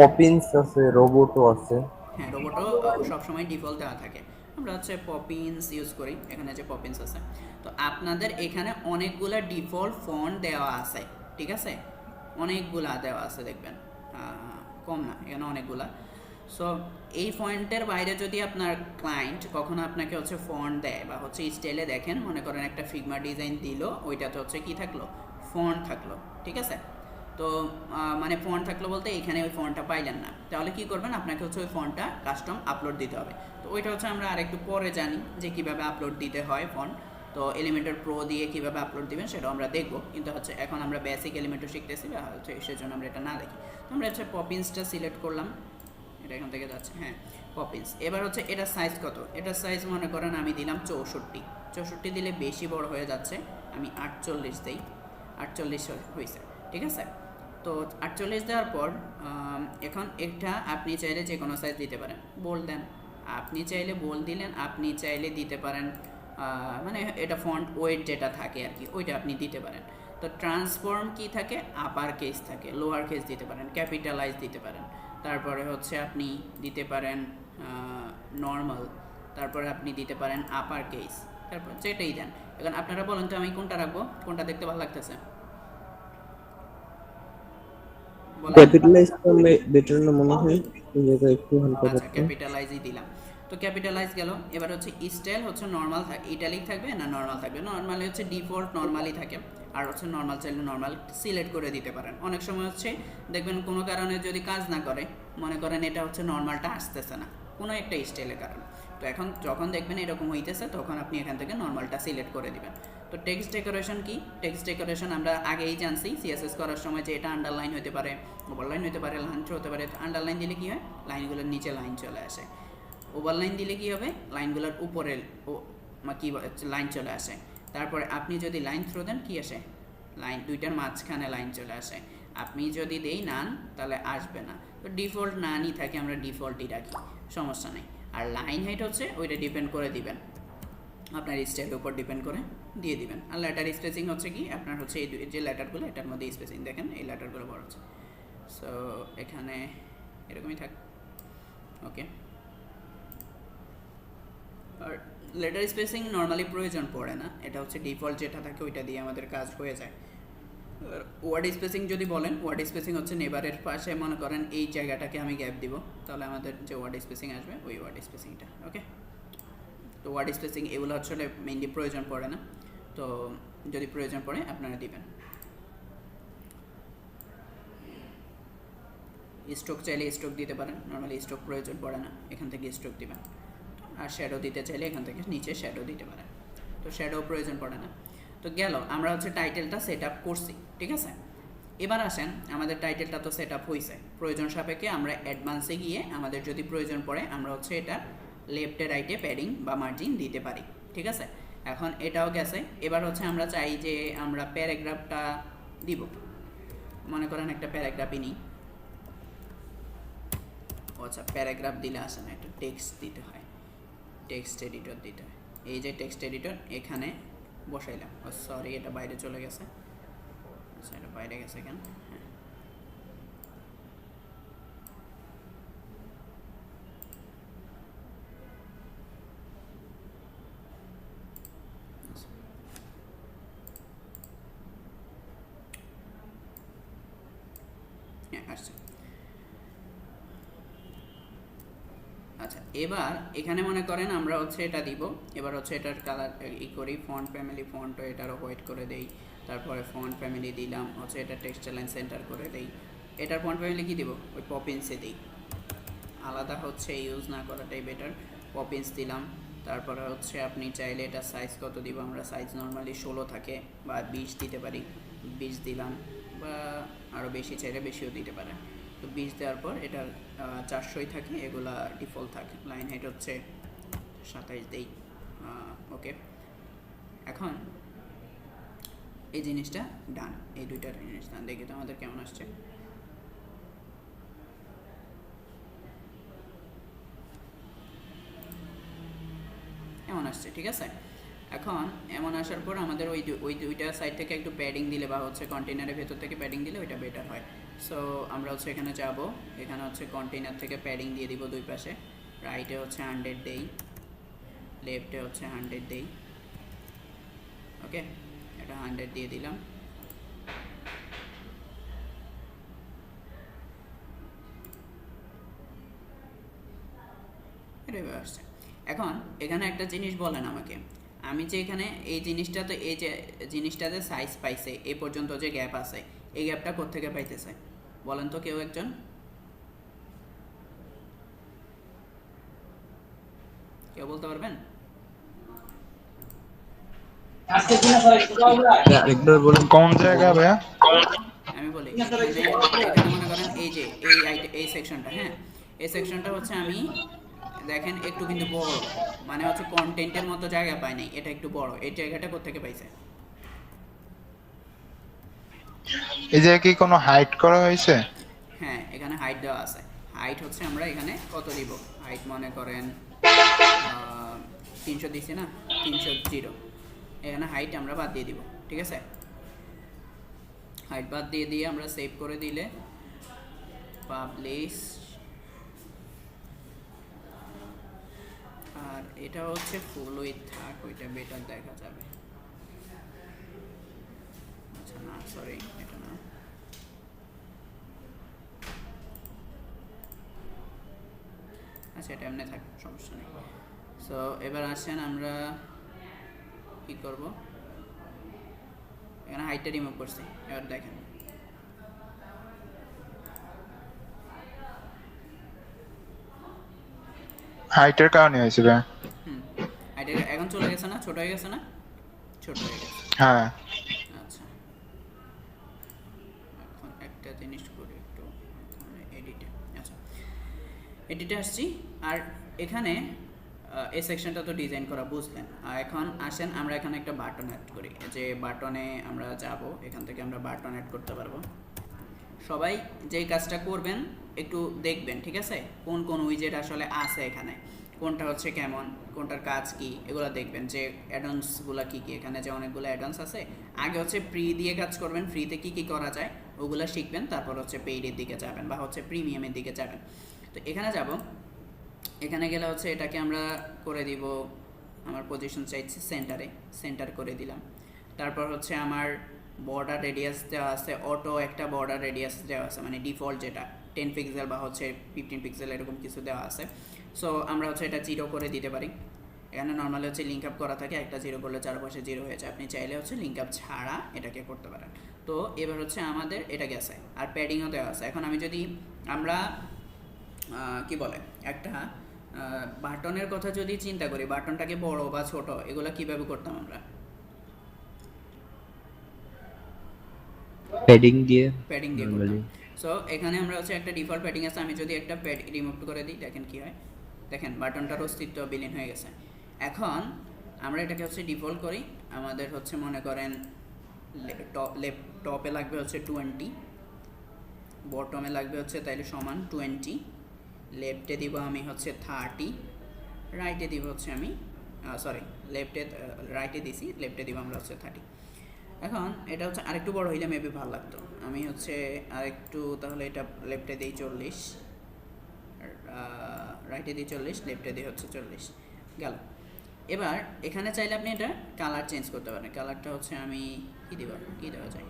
পপিন্স আছে, রোবটও আছে। হ্যাঁ রোবটও সবসময় ডিফল্ট দেওয়া থাকে, আমরা হচ্ছে পপিন্স ইউজ করি। এখানে যে পপিন্স আছে, তো আপনাদের এখানে অনেকগুলা ডিফল্ট ফন্ট দেওয়া আছে, ঠিক আছে, অনেকগুলা দেওয়া আছে দেখবেন, কম না, এখানে অনেকগুলা। সো এই ফন্টের বাইরে যদি আপনার ক্লায়েন্ট কখনো আপনাকে হচ্ছে ফন্ট দেয় বা হচ্ছে স্টাইলে দেখেন, মনে করেন একটা ফিগমা ডিজাইন দিল, ওইটাতে হচ্ছে কি থাকলো, ফন্ট থাকলো, ঠিক আছে। তো মানে ফন্ট থাকলো বলতে এখানে ওই ফন্টটা পাইলেন না, তাহলে কি করবেন, আপনাকে হচ্ছে ওই ফন্টটা কাস্টম আপলোড দিতে হবে। তো ওইটা হচ্ছে আমরা আরেকটু পরে জানি যে কিভাবে আপলোড দিতে হয় ফন্ট। তো এলিমেন্টর প্রো দিয়ে কীভাবে আপলোড দিবেন সেটাও আমরা দেখবো, কিন্তু হচ্ছে এখন আমরা বেসিক এলিমেন্টর শিখতেছি বা হচ্ছে সেজন্য আমরা এটা না দেখি। তো আমরা হচ্ছে পপিন্সটা সিলেক্ট করলাম, এটা এখান থেকে যাচ্ছে, হ্যাঁ পপিন্স। এবার হচ্ছে এটার সাইজ কত, এটার সাইজ মনে করেন আমি দিলাম 64 দিলে বেশি বড় হয়ে যাচ্ছে, আমি 48 দিই, 48 হয়েছে, ঠিক আছে। তো 48 দেওয়ার পর এখন এটা আপনি চাইলে যে কোনো সাইজ দিতে পারেন, বোল্ড দেন, আপনি চাইলে বোল্ড দিলেন, আপনি চাইলে দিতে পারেন মানে এটা ফন্ট ওয়েট যেটা থাকে আর কি ওইটা আপনি দিতে পারেন। তো ট্রান্সফর্ম কি থাকে, আপার কেস থাকে, লোয়ার কেস দিতে পারেন, ক্যাপিটালাইজ দিতে পারেন, তারপরে হচ্ছে আপনি দিতে পারেন নর্মাল, তারপরে আপনি দিতে পারেন আপার কেস, তারপর যেটাই দেন। এখন আপনারা বলেন তো আমি কোনটা রাখবো, কোনটা দেখতে ভালো লাগতেছে? ক্যাপিটালাইজ করলে বেটার না মনে হয়, এই জায়গায় একটু হালকা আচ্ছা করতে। ক্যাপিটালাইজই দিলাম। তো ক্যাপিটালাইজ গেল। এবার হচ্ছে স্টাইল হচ্ছে নর্মাল থাকে, ইটালিক থাকবে না নর্মাল থাকবে, নর্মালি হচ্ছে ডিফল্ট নর্মালি থাকে, আর হচ্ছে নর্মাল চাইলে নর্মাল সিলেক্ট করে দিতে পারেন। অনেক সময় হচ্ছে দেখবেন কোনো কারণে যদি কাজ না করে, মনে করেন এটা হচ্ছে নর্মালটা আসতেছে না কোনো একটা স্টাইলের কারণে, তো এখন যখন দেখবেন এরকম হইতেছে তখন আপনি এখান থেকে নর্মালটা সিলেক্ট করে দিবেন। তো টেক্সট ডেকোরেশন কি, টেক্সট ডেকোরেশন আমরা আগেই জানছি সিএসএস করার সময় যে এটা আন্ডারলাইন হতে পারে, ওভারলাইন হতে পারে, লাইন হতে পারে। আন্ডারলাইন দিলে কি হয়, লাইনগুলোর নিচে লাইন চলে আসে। ওভারলাইন দিলে কি হবে, লাইনগুলোর উপরে কি লাইন চলে আসে। তারপরে আপনি যদি লাইন থ্রো দেন কি আসে, লাইন দুইটার মাঝখানে লাইন চলে আসে। আপনি যদি দেই নান তাহলে আসবে না। তো ডিফল্ট নানই থাকে, আমরা ডিফল্টই রাখি, সমস্যা নেই। আর লাইন হাইট হচ্ছে ওইটা ডিপেন্ড করে দিবেন, আপনার স্টাইলের উপর ডিপেন্ড করে দিয়ে দিবেন। আর লেটার স্পেসিং হচ্ছে কি আপনার হচ্ছে এই যে লেটারগুলো এটার মধ্যে স্পেসিং দেখেন, এই লেটারগুলো বড় হচ্ছে, সো এখানে এরকমই থাক, ওকে। আর লেটার স্পেসিং নর্মালি প্রয়োজন পড়ে না, এটা হচ্ছে ডিফল্ট যেটা থাকে ওইটা দিয়ে আমাদের কাজ হয়ে যায়। ওয়ার্ড স্পেসিং যদি বলেন, ওয়ার্ড স্পেসিং হচ্ছে নেবারের পাশে মনে করেন এই জায়গাটাকে আমি গ্যাপ দিব, তাহলে আমাদের যে ওয়ার্ড স্পেসিং আসবে ওই ওয়ার্ড স্পেসিংটা, ওকে। তো ওয়ার্ড স্পেসিং এগুলো আসলে মেইনলি প্রয়োজন পড়ে না, তো যদি প্রয়োজন পড়ে আপনারা দিবেন। স্ট্রোক চাইলে স্ট্রোক দিতে পারেন, নর্মালি স্ট্রোক প্রয়োজন পড়ে না, এখান থেকে স্ট্রোক দিবেন। আর শ্যাডো দিতে চাইলে এখান থেকে নিচে শ্যাডো দিতে পারেন, তো শ্যাডো প্রয়োজন পড়ে না। তো গেল, আমরা হচ্ছে টাইটেলটা সেট আপ করছি, ঠিক আছে। এবার আসেন, আমাদের টাইটেলটা তো সেট আপ হয়েছে, প্রয়োজন সাপেক্ষে আমরা অ্যাডভান্সে গিয়ে আমাদের যদি প্রয়োজন পড়ে আমরা হচ্ছে এটা লেফটে রাইটে প্যাডিং বা মার্জিন দিতে পারি, ঠিক আছে। এখন এটাও গেছে, এবার হচ্ছে আমরা চাই যে আমরা প্যারাগ্রাফটা দিব, মনে করেন একটা প্যারাগ্রাফই নিই। আচ্ছা প্যারাগ্রাফ দিলে আসে না, একটা টেক্সট দিতে হয়, টেক্সট এডিটর দিতে হয়। এই যে টেক্সট এডিটর এখানে বসাইলাম, ও সরি এটা বাইরে চলে গেছে, আচ্ছা এটা বাইরে গেছে কেন, হ্যাঁ আসছে। আচ্ছা এবার এখানে মনে করেন আমরা হচ্ছে এটা দিব, এবার হচ্ছে এটার কালার ই করি, ফন্ট ফ্যামিলি ফন্টও এটারও হোয়াইট করে দেই, তারপরে ফন্ট ফ্যামিলি দিলাম হচ্ছে এটা টেক্সট লাইন সেন্টার করে দেই। এটার ফন্ট ফ্যামিলি কি দিব, ওই পপিন্সে দিই, আলাদা হচ্ছে ইউজ না করাটাই বেটার। পপিন্স দিলাম, তারপরে হচ্ছে আপনি চাইলে এটা সাইজ কত দিব, আমরা সাইজ নর্মালি 16 থাকে বা 20 দিতে পারি, 20 দিলাম, বা আরও বেশি চাইলে বেশিও দিতে পারেন। তো 20 দেওয়ার পর এটার 400ই থাকে, এগুলা ডিফল্ট থাকে। লাইন হাইট হচ্ছে 27 দেই, ওকে। এখন এই জিনিসটা ডান, এই দুইটার জিনিস ডান, দেখি তো আমাদের কেমন আসছে। এমন আসছে, ঠিক আছে। এখন এমন আসার পর আমাদের ওই দুইটা সাইড থেকে একটু প্যাডিং দিলে বা হচ্ছে কন্টেনারের ভেতর থেকে প্যাডিং দিলে ওইটা বেটার হয়। সো আমরা হচ্ছে এখানে যাব, এখানে হচ্ছে কন্টেনার থেকে প্যাডিং দিয়ে দিব দুই পাশে, রাইটে হচ্ছে 100 দেই, লেফটে হচ্ছে 100 দেই, ওকে। এটা 100 দিয়ে দিলাম, এটা আসছে। এখন এখানে একটা জিনিস বলেন আমাকে, আমি যে এখানে এই জিনিসটাতে, এই যে জিনিসটাতে সাইজ পাইছে এই পর্যন্ত যে গ্যাপ আছে, এই গ্যাপটা কোত্থেকে পাইতেছে বলেন তো কেউ একজন, কেউ বলতে পারবেন? আরেকবার বলুন। কোন জায়গা ভাইয়া? আমি বলি এখানে মনে করেন এই যে এই সেকশনটা, হ্যাঁ, এই সেকশনটা হচ্ছে আমি দেখেন একটু কিন্তু বড়, মানে হচ্ছে কন্টেন্টের মতো জায়গা পাই নাই, এটা একটু বড়। এই জায়গাটা কোত্থেকে পাইছে? এই জায়গায় কি কোনো হাইট করা হয়েছে? হ্যাঁ, এখানে হাইট দেওয়া আছে। হাইট হচ্ছে আমরা এখানে কত দিব, হাইট মনে করেন 300 দিছি না, 300 এখানে হাইট আমরা বাদ দিয়ে দিব, ঠিক আছে? হাইট বাদ দিয়ে আমরা সেভ করে দিলে পাবলিশ, আর এটা হচ্ছে ফুল উইথ থাক, ওইটা বেটার দেখা যাবে। আচ্ছা না, সরি, এটা না। আচ্ছা, এটা এমনি থাক, সমস্যা নেই। সো এবার আসেন আমরা কি করব, এখানে হাইটটা রিমুভ করছি। এবার দেখেন হাইটের কারণে হয়েছে ভাইয়া। হাইটটা এখন চলে গেছে না, ছোট হয়ে গেছে না, ছোট হয়ে গেছে। হ্যাঁ আচ্ছা, এখন একটা জিনিস করি একটু, এডিটে। আচ্ছা, এডিটে আসছি, আর এখানে এই সেকশনটা তো ডিজাইন করা বুঝলেন। আর এখন আসেন আমরা এখানে একটা বাটন অ্যাড করি, যে বাটনে আমরা যাব, এখান থেকে আমরা বাটন অ্যাড করতে পারবো। সবাই যেই কাজটা করবেন একটু দেখবেন, ঠিক আছে? কোন কোন উইজেট আসলে আছে এখানে, কোনটা হচ্ছে কেমন, কোনটার কাজ কি, এগুলো দেখবেন যে অ্যাডভান্সগুলো কী কী। এখানে যে অনেকগুলো অ্যাডভান্স আছে, আগে হচ্ছে ফ্রি দিয়ে কাজ করবেন, ফ্রিতে কী কী করা যায় ওগুলো শিখবেন, তারপর হচ্ছে পেইডের দিকে যাবেন বা হচ্ছে প্রিমিয়ামের দিকে যাবেন। তো এখানে যাব, এখানে গেলে হচ্ছে এটাকে আমরা করে দিব, আমার পজিশন চাইছি সেন্টারে, সেন্টার করে দিলাম। তারপর হচ্ছে আমার বর্ডার রেডিয়াস দেওয়া আছে, অটো একটা বর্ডার রেডিয়াস দেওয়া আছে, মানে ডিফল্ট যেটা 10 পিক্সেল বা হচ্ছে 15 পিক্সেল এরকম কিছু দেওয়া আছে। সো আমরা হচ্ছে এটা 0 করে দিতে পারি। এখানে নর্মালি হচ্ছে লিঙ্ক আপ করা থাকে, একটা 0 করলে চারপাশে 0 হয়ে যায়। আপনি চাইলে হচ্ছে লিঙ্ক আপ ছাড়া এটাকে করতে পারেন। তো এবার হচ্ছে আমাদের এটা গেছে, আর প্যাডিংও দেওয়া আছে। এখন আমি যদি আমরা কি বলে একটা বাটনের কথা যদি চিন্তা করি, বাটনটাকে বড় বা ছোট এগুলো কিভাবে করতাম আমরা? প্যাডিং দিয়ে করতাম। সো এখানে আমরা হচ্ছে একটা ডিফল্ট প্যাডিং আছে, আমি যদি একটা প্যাড রিমুভ করে দিই, দেখেন কি হয়, দেখেন বাটনটার অস্তিত্ব বিলীন হয়ে গেছে। এখন আমরা এটাকে হচ্ছে ডিফল্ট করি, আমাদের হচ্ছে মনে করেন টপে লাগবে হচ্ছে 20, বটমে লাগবে হচ্ছে তাইলে সমান 20, লেফটে দিব আমি হচ্ছে 30, রাইটে দিব হচ্ছে আমি সরি রাইটে দিছি, লেফটে দিব আমরা হচ্ছে 30। এখন এটা হচ্ছে আরেকটু বড় হইলে মেবি ভালো লাগতো। আমি হচ্ছে আরেকটু তাহলে এটা লেফটে দিই 40, রাইটে দিই 40, লেফটে দিই হচ্ছে 40, গেল। এবার এখানে চাইলে আপনি এটা কালার চেঞ্জ করতে পারেন। কালারটা হচ্ছে আমি কী দেওয়া যায়,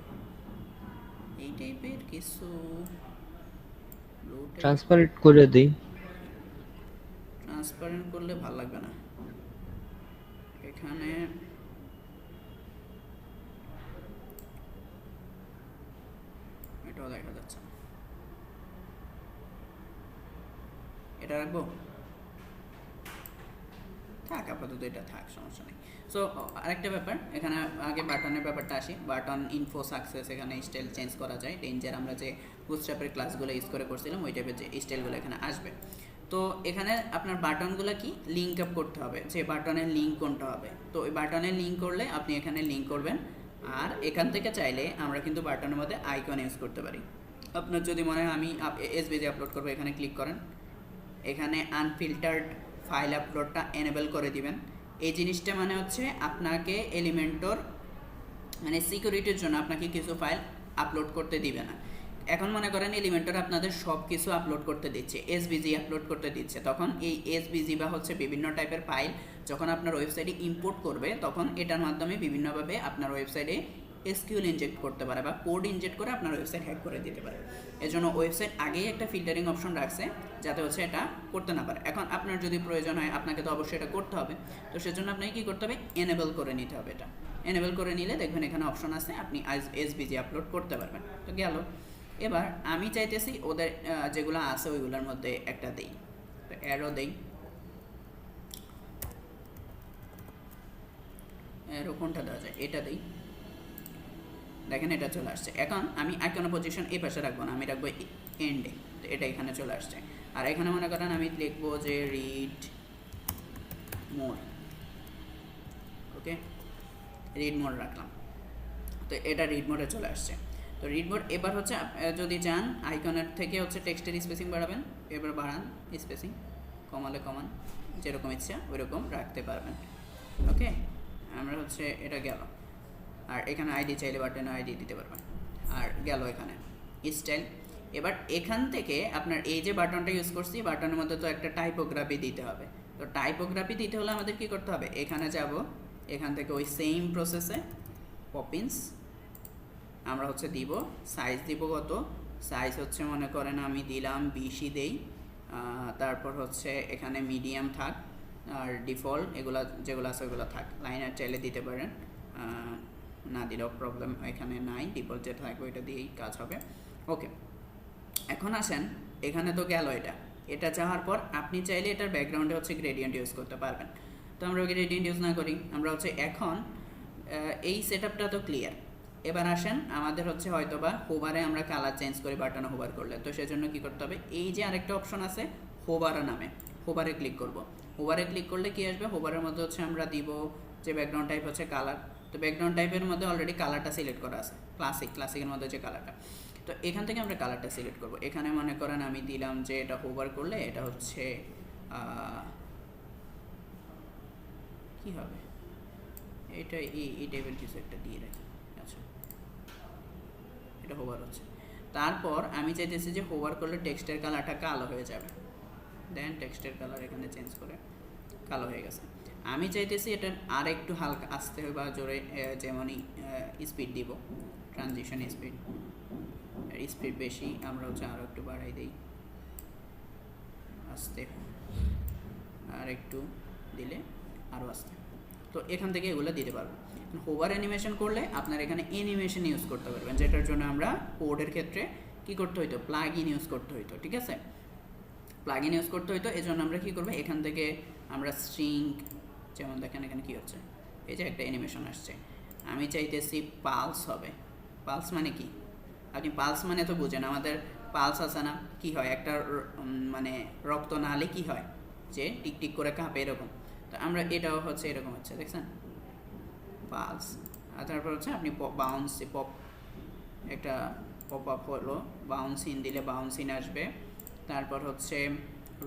এই টাইপের কিছু ট্রান্সপারেন্ট করে দেই। ট্রান্সপারেন্ট করলে ভালো লাগবে না, এখানে এটাও দেখা যাচ্ছে না, এটা রাখবো, থাক আপাতত এটা থাক, সমস্যা নেই। সো আরেকটা ব্যাপার, এখানে আগে বাটনের ব্যাপারটা আসি। বাটন ইনফো সাকসেস, এখানে স্টাইল চেঞ্জ করা যায়। রেঞ্জের আমরা যে বুটস্ট্র্যাপের ক্লাসগুলো ইউজ করে করছিলাম ওই টাইপের যে স্টাইলগুলো এখানে আসবে। তো এখানে আপনার বাটনগুলো কি লিঙ্ক আপ করতে হবে, যে বাটনের লিঙ্ক কোনটা হবে। তো ওই বাটনের লিঙ্ক করলে আপনি এখানে লিঙ্ক করবেন, আর এখান থেকে চাইলে আমরা কিন্তু বাটনের মধ্যে আইকন ইউজ করতে পারি। আপনার যদি মনে হয় আমি এসভিজি আপলোড করবো, এখানে ক্লিক করেন, এখানে আনফিল্টার্ড ফাইল আপলোডটা এনেবল করে দিবেন। এই জিনিসটা মানে হচ্ছে আপনাকে এলিমেন্টর মানে সিকিউরিটির জন্য আপনাকে কিছু ফাইল আপলোড করতে দিবে না। এখন মনে করেন এলিমেন্টর আপনাদের সব কিছু আপলোড করতে দিচ্ছে, এসভিজি আপলোড করতে দিচ্ছে, তখন এই এসভিজি বা হচ্ছে বিভিন্ন টাইপের ফাইল যখন আপনার ওয়েবসাইটে ইম্পোর্ট করবে, তখন এটার মাধ্যমে বিভিন্নভাবে আপনার ওয়েবসাইটে এসকিউএল ইনজেক্ট করতে পারে বা কোড ইনজেক্ট করে আপনার ওয়েবসাইট হ্যাক করে দিতে পারে। এজন্য ওয়েবসাইট আগেই একটা ফিল্টারিং অপশন রাখছে যাতে হচ্ছে এটা করতে না পারে। এখন আপনার যদি প্রয়োজন হয়, আপনাকে তো অবশ্যই এটা করতে হবে, তো সেজন্য আপনাকে কী করতে হবে, এনেবল করে নিতে হবে। এটা এনেবল করে নিলে দেখবেন এখানে অপশন আছে, আপনি এসভিজি আপলোড করতে পারবেন। তো গেল। এবার আমি চাইতেছি ওদের যেগুলো আছে ওইগুলোর মধ্যে একটা দেই, তো অ্যারো দেই। এরও কোনটা দেওয়া যায়, এটা দিই, দেখেন এটা চলে আসছে। এখন আমি আইকন পজিশন এই পাশে রাখবো না, আমি রাখবো এন্ডে, তো এটা এখানে চলে আসছে। আর এখানে মনে করেন আমি লিখবো যে রিড মোর, ওকে, রিড মোড রাখলাম, তো এটা রিড মোডে চলে আসছে। তো রিড মোড এবার হচ্ছে যদি চান আইকনের থেকে হচ্ছে টেক্সটের স্পেসিং বাড়াবেন, এবার বাড়ান স্পেসিং, কমালে কমান, যেরকম ইচ্ছা ওইরকম রাখতে পারবেন। ওকে, আমরা হচ্ছে এটা গেল। আর এখানে আইডি চাইলে বাটনে আইডি দিতে পারবেন। আর গেল এখানে স্টাইল। এবার এখান থেকে আপনার এই যে বাটনটা ইউজ করছি, বাটনের মধ্যে তো একটা টাইপোগ্রাফি দিতে হবে। তো টাইপোগ্রাফি দিতে হলে আমাদের কি করতে হবে, এখানে যাব, এখান থেকে ওই সেম প্রসেসে পপিন্স আমরা হচ্ছে দিব, সাইজ দিব কত, সাইজ হচ্ছে মনে করেন আমি দিলাম 20ই দেই, তারপর হচ্ছে এখানে মিডিয়াম থাক, আর ডিফল্ট এগুলা যেগুলো আছে ওগুলো থাক, লাইনার চাইলে দিতে পারেন, না দিলেও প্রবলেম এখানে নাই, ডিফল্ট যেটা থাকবে ওইটা দিয়েই কাজ হবে। ওকে, এখন আসেন এখানে তো গেল এটা চাওয়ার পর আপনি চাইলে এটার ব্যাকগ্রাউন্ডে হচ্ছে গ্রেডিয়েন্ট ইউজ করতে পারবেন। তো আমরা গ্রেডিয়েন্ট ইউজ না করি, আমরা হচ্ছে এখন এই সেটআপটা তো ক্লিয়ার। এবার আসেন আমাদের হচ্ছে হয়তো বা হোভারে আমরা কালার চেঞ্জ করি বাটনে হোভার করলে, তো সেজন্য কি করতে হবে, এই যে আরেকটা অপশন আছে হোভার নামে, হোভারে ক্লিক করব। হোভারে ক্লিক করলে কি আসবে, হোভারের মধ্যে হচ্ছে আমরা দিব যে ব্যাকগ্রাউন্ড টাইপ হচ্ছে কালার। তো ব্যাকগ্রাউন্ড টাইপের মধ্যে অলরেডি কালারটা সিলেক্ট করা আছে, ক্লাসিকের মধ্যে যে কালারটা, তো এখান থেকে আমরা কালারটা সিলেক্ট করব। এখানে মনে করেন আমি দিলাম যে এটা হোভার করলে এটা হচ্ছে কি হবে, এটা এই টাইপের কিছু একটা দিয়ে রাখি। আচ্ছা, এটা হোভার হচ্ছে, তারপর আমি চাইতেছি যে হোভার করলে টেক্সটের কালারটা কালো হয়ে যাবে, দেন টেক্সটের কালার এখানে চেঞ্জ করে কালো হয়ে গেছে। আমি চাইতেছি এটা আর একটু হালকা আস্তে বা জোরে, যেমনই স্পিড দিব, ট্রানজিশন স্পিড বেশি, আমরা হচ্ছে আরও একটু বাড়াই দিই, আস্তে আর একটু দিলে আরও আস্তে। তো এখান থেকে এগুলো দিতে পারবো। হোভার অ্যানিমেশন করলে আপনার এখানে অ্যানিমেশন ইউজ করতে পারবেন, যেটার জন্য আমরা কোডের ক্ষেত্রে কি করতে হইতো, প্লাগ ইন ইউজ করতে হইতো। ঠিক আছে, প্লাগ ইন ইউজ করতে হইতো, এই জন্য আমরা কী করবো, এখান থেকে আমরা স্ট্রিং, যেমন দেখেন এখানে কী হচ্ছে, এই যে একটা অ্যানিমেশন আসছে, আমি চাইতেছি পালস হবে। পালস মানে কি, আপনি পালস মানে তো বুঝেন, আমাদের পালস আছে না, কি হয় একটা মানে রক্ত নালে কি হয়, যে টিকটিক করে কাঁপে এরকম, তো আমরা এটাও হচ্ছে এরকম হচ্ছে, দেখছেন পালস। আর তারপর হচ্ছে আপনি বাউন্স পপ, একটা পপ আপ হলো, বাউন্স ইন দিলে বাউন্স ইন আসবে, তারপর হচ্ছে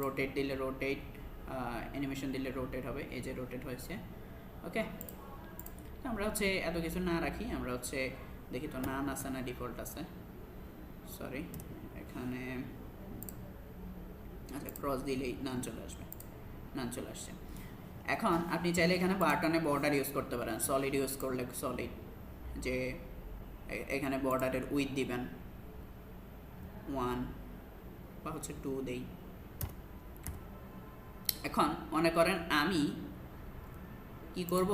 রোটেট দিলে রোটেট, অ্যানিমেশন দিলে রোটেট হবে, এই যে রোটেট হয়েছে। ওকে, আমরা হচ্ছে এত কিছু না রাখি, আমরা হচ্ছে দেখি তো নান আছে না ডিফল্ট আছে, সরি এখানে, আচ্ছা ক্রস দিলেই নান চলে আসবে, নান চলে আসছে। এখন আপনি চাইলে এখানে বাটনে বর্ডার ইউজ করতে পারেন, সলিড ইউজ করলে সলিড, যে এখানে বর্ডারের উইথ দিবেন 1 বা হচ্ছে 2 দেই। এখন মনে করেন আমি কি করব,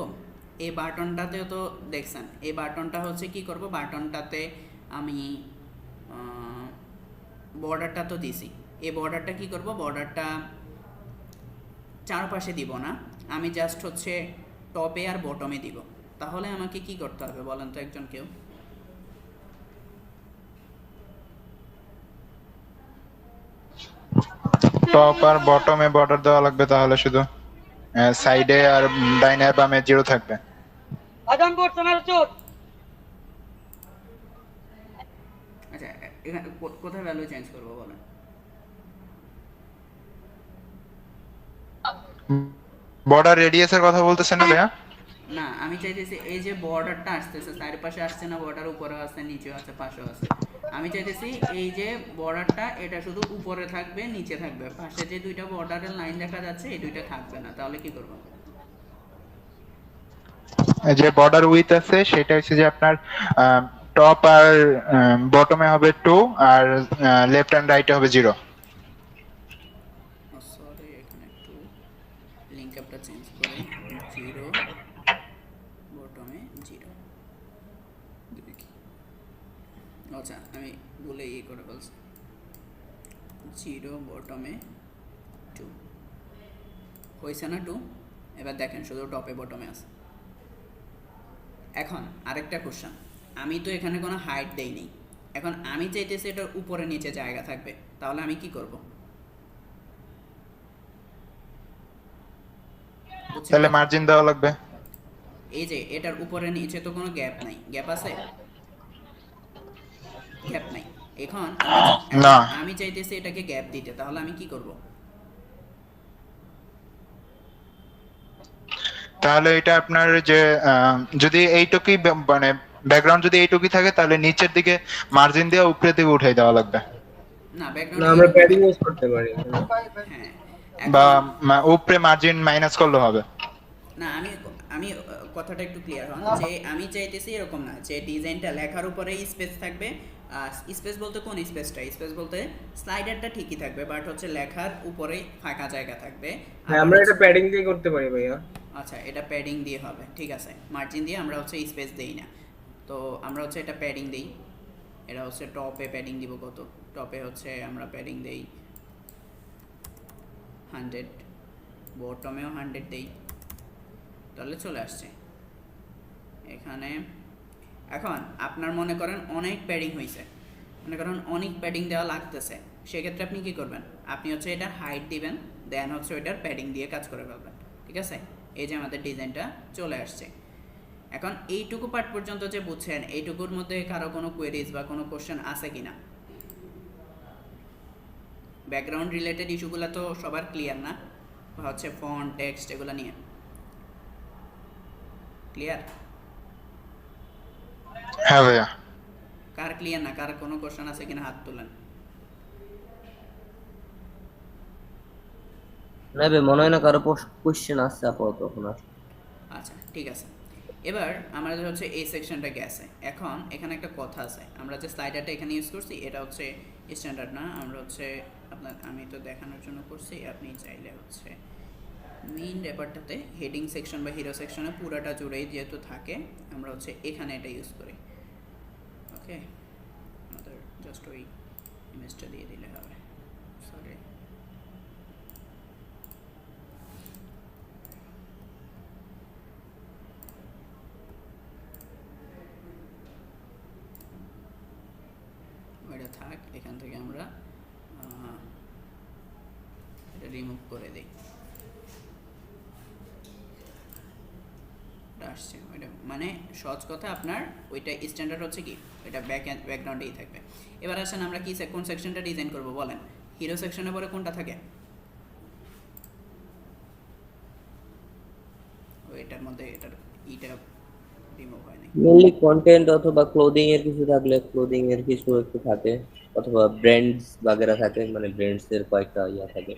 এই বাটনটাতেও তো দেখছেন, এই বাটনটা হচ্ছে কি করব, বাটনটাতে আমি বর্ডারটা তো দিছি, এই বর্ডারটা কি করব, বর্ডারটা চারপাশে দিব না, আমি জাস্ট হচ্ছে টপে আর বটমে দিব। তাহলে আমাকে কি করতে হবে বলেন তো একজন কেউ, টপ আর বটমে বর্ডার দেওয়া লাগবে, তাহলে শুধু সাইডে আর ডাইনে আর বামে জিরো থাকবে। আচ্ছা এখানে কোথায় ভ্যালু চেঞ্জ করবো বলেন, বর্ডার রেডিয়াসের কথা বলতেছেন না ভাইয়া? না আমি চাইতেছি এই যে বর্ডারটা আসতেছে, চারিপাশে আসছে না, বর্ডার উপরে আছে, নিচেও আছে, পাশেও আছে, আমি চাইতেছি এই যে বর্ডারটা এটা শুধু উপরে থাকবে, নিচে থাকবে, পাশে যে দুইটা বর্ডারের লাইন দেখা যাচ্ছে এই দুইটা থাকবে না, তাহলে কি করব, যে বর্ডার উইথ আছে সেটা হচ্ছে যে আপনার টপ আর বটমে হবে 2 আর লেফট এন্ড রাইটে হবে 0। সরি এখানে একটু লিঙ্ক আপটা চেঞ্জ করে 0 বটমে 0, আচ্ছা আমি বলে ইয়ে করে বলছি 0 বটমে 2 হয়েছে না 2, এবার দেখেন শুধু টপে বটমে আছে, এখন আরেকটা কোশ্চেন, আমি তো এখানে কোনো হাইট দেই নেই, এখন আমি চাইতেছি এটার উপরে নিচে জায়গা থাকবে, তাহলে আমি কি করব? বুঝছেন তাহলে তো? মার্জিন দেওয়া লাগবে। এই যে এটার উপরে নিচে তো কোনো গ্যাপ নাই, গ্যাপ আছে? গ্যাপ নাই। এখন না। আমি চাইতেছি এটাকে গ্যাপ দিতে, তাহলে আমি কি করব? তাহলে এটা আপনার যে যদি এইটুকুই মানে ব্যাকগ্রাউন্ড যদি এইটুকুই থাকে তাহলে নিচের দিকে মার্জিন দিয়ে উপরের দিকে উঠাই দেওয়া লাগবে। না, না ব্যাকগ্রাউন্ড আমরা প্যাডিং ইউজ করতে পারি। হ্যাঁ। বা এখন উপরে মার্জিন মাইনাস করলে হবে। না, আমি আমি কথাটা একটু ক্লিয়ার হন, যে আমি চাইতেছি এরকম না যে ডিজাইনটা লেখার উপরে স্পেস থাকবে। স্পেস বলতে কোন স্পেসটা? স্পেস বলতে স্লাইডারটা ঠিকই থাকবে, বাট হচ্ছে লেখার উপরে ফাঁকা জায়গা থাকবে। হ্যাঁ আমরা এটা প্যাডিং দিয়ে করতে পারি ভাইয়া। আচ্ছা, এটা প্যাডিং দিয়ে হবে, ঠিক আছে। মার্জিন দিয়ে আমরা হচ্ছে স্পেস দেই না, তো আমরা হচ্ছে এটা প্যাডিং দেই। এটা হচ্ছে টপে প্যাডিং দিব কত? টপে হচ্ছে আমরা প্যাডিং দেই 100, বটমেও 100 দেই, তাহলে চলে আসছে এখানে। এখন আপনার মনে করেন অনেক প্যাডিং হয়েছে, মনে করেন অনেক প্যাডিং দেওয়া লাগতেছে, সেক্ষেত্রে আপনি কি করবেন? আপনি হচ্ছে এটার হাইট দিবেন, দেন হচ্ছে ওইটার প্যাডিং দিয়ে কাজ করে ফেলবেন, ঠিক আছে? এই যে আমাদের ডিজাইনটা চলে আসছে। এখন এইটুকু পার্ট পর্যন্ত যে বুঝছেন, এইটুকুর মধ্যে কারো কোনো কোয়েরিজ বা কোনো কোশ্চেন আছে কিনা? ব্যাকগ্রাউন্ড রিলেটেড ইস্যুগুলো তো সবার ক্লিয়ার না, বা হচ্ছে ফন্ট টেক্সট এগুলো নিয়ে ক্লিয়ার? হ্যাঁ ভাইয়া। কার ক্লিয়ার না? কার কোনো কোশ্চেন আছে কিনা হাত তোলেন। না ভাই, মনে হয় না কারো কোশ্চেন আছে আপাতত এখন আর। আচ্ছা, ঠিক আছে। এবার আমাদের হচ্ছে এই সেকশনটা গেছে। এখন এখানে একটা কথা আছে, আমরা যে স্লাইডারটা এখানে ইউজ করছি এটা হচ্ছে স্ট্যান্ডার্ড না, আমরা হচ্ছে আমি তো দেখানোর জন্য করছি, আপনি চাইলে হচ্ছে মেইন ব্যাপারটাতে হেডিং সেকশন বা হিরো সেকশনে পুরাটা জুড়েই যেহেতু থাকে, আমরা হচ্ছে এখানে এটা ইউজ করি। ওকে, আমাদের জাস্ট ওই ইমেজটা দিয়ে দিলে হবে। সরি, ওইটা থাক, এখান থেকে আমরা এটা রিমুভ করে দিই। আসছে ওইটা, মানে সহজ কথা আপনার ওইটা স্ট্যান্ডার্ড হচ্ছে কি, ওইটা ব্যাকগ্রাউন্ডেই থাকবে। এবার আসেন আমরা কি কোন সেকশনটা ডিজাইন করব বলেন? হিরো সেকশনের পরে কোনটা থাকে? ওইটার মধ্যে এটার ইটা রিমুভ হয় নাই। মেইনলি কন্টেন্ট অথবা ক্লোদিং এর কিছু থাকলে ক্লোদিং এর কিছু একটু থাকে, অথবা ব্র্যান্ডস বাগেরা থাকে, মানে ব্র্যান্ডস এর কয়েকটা ইয়া থাকে,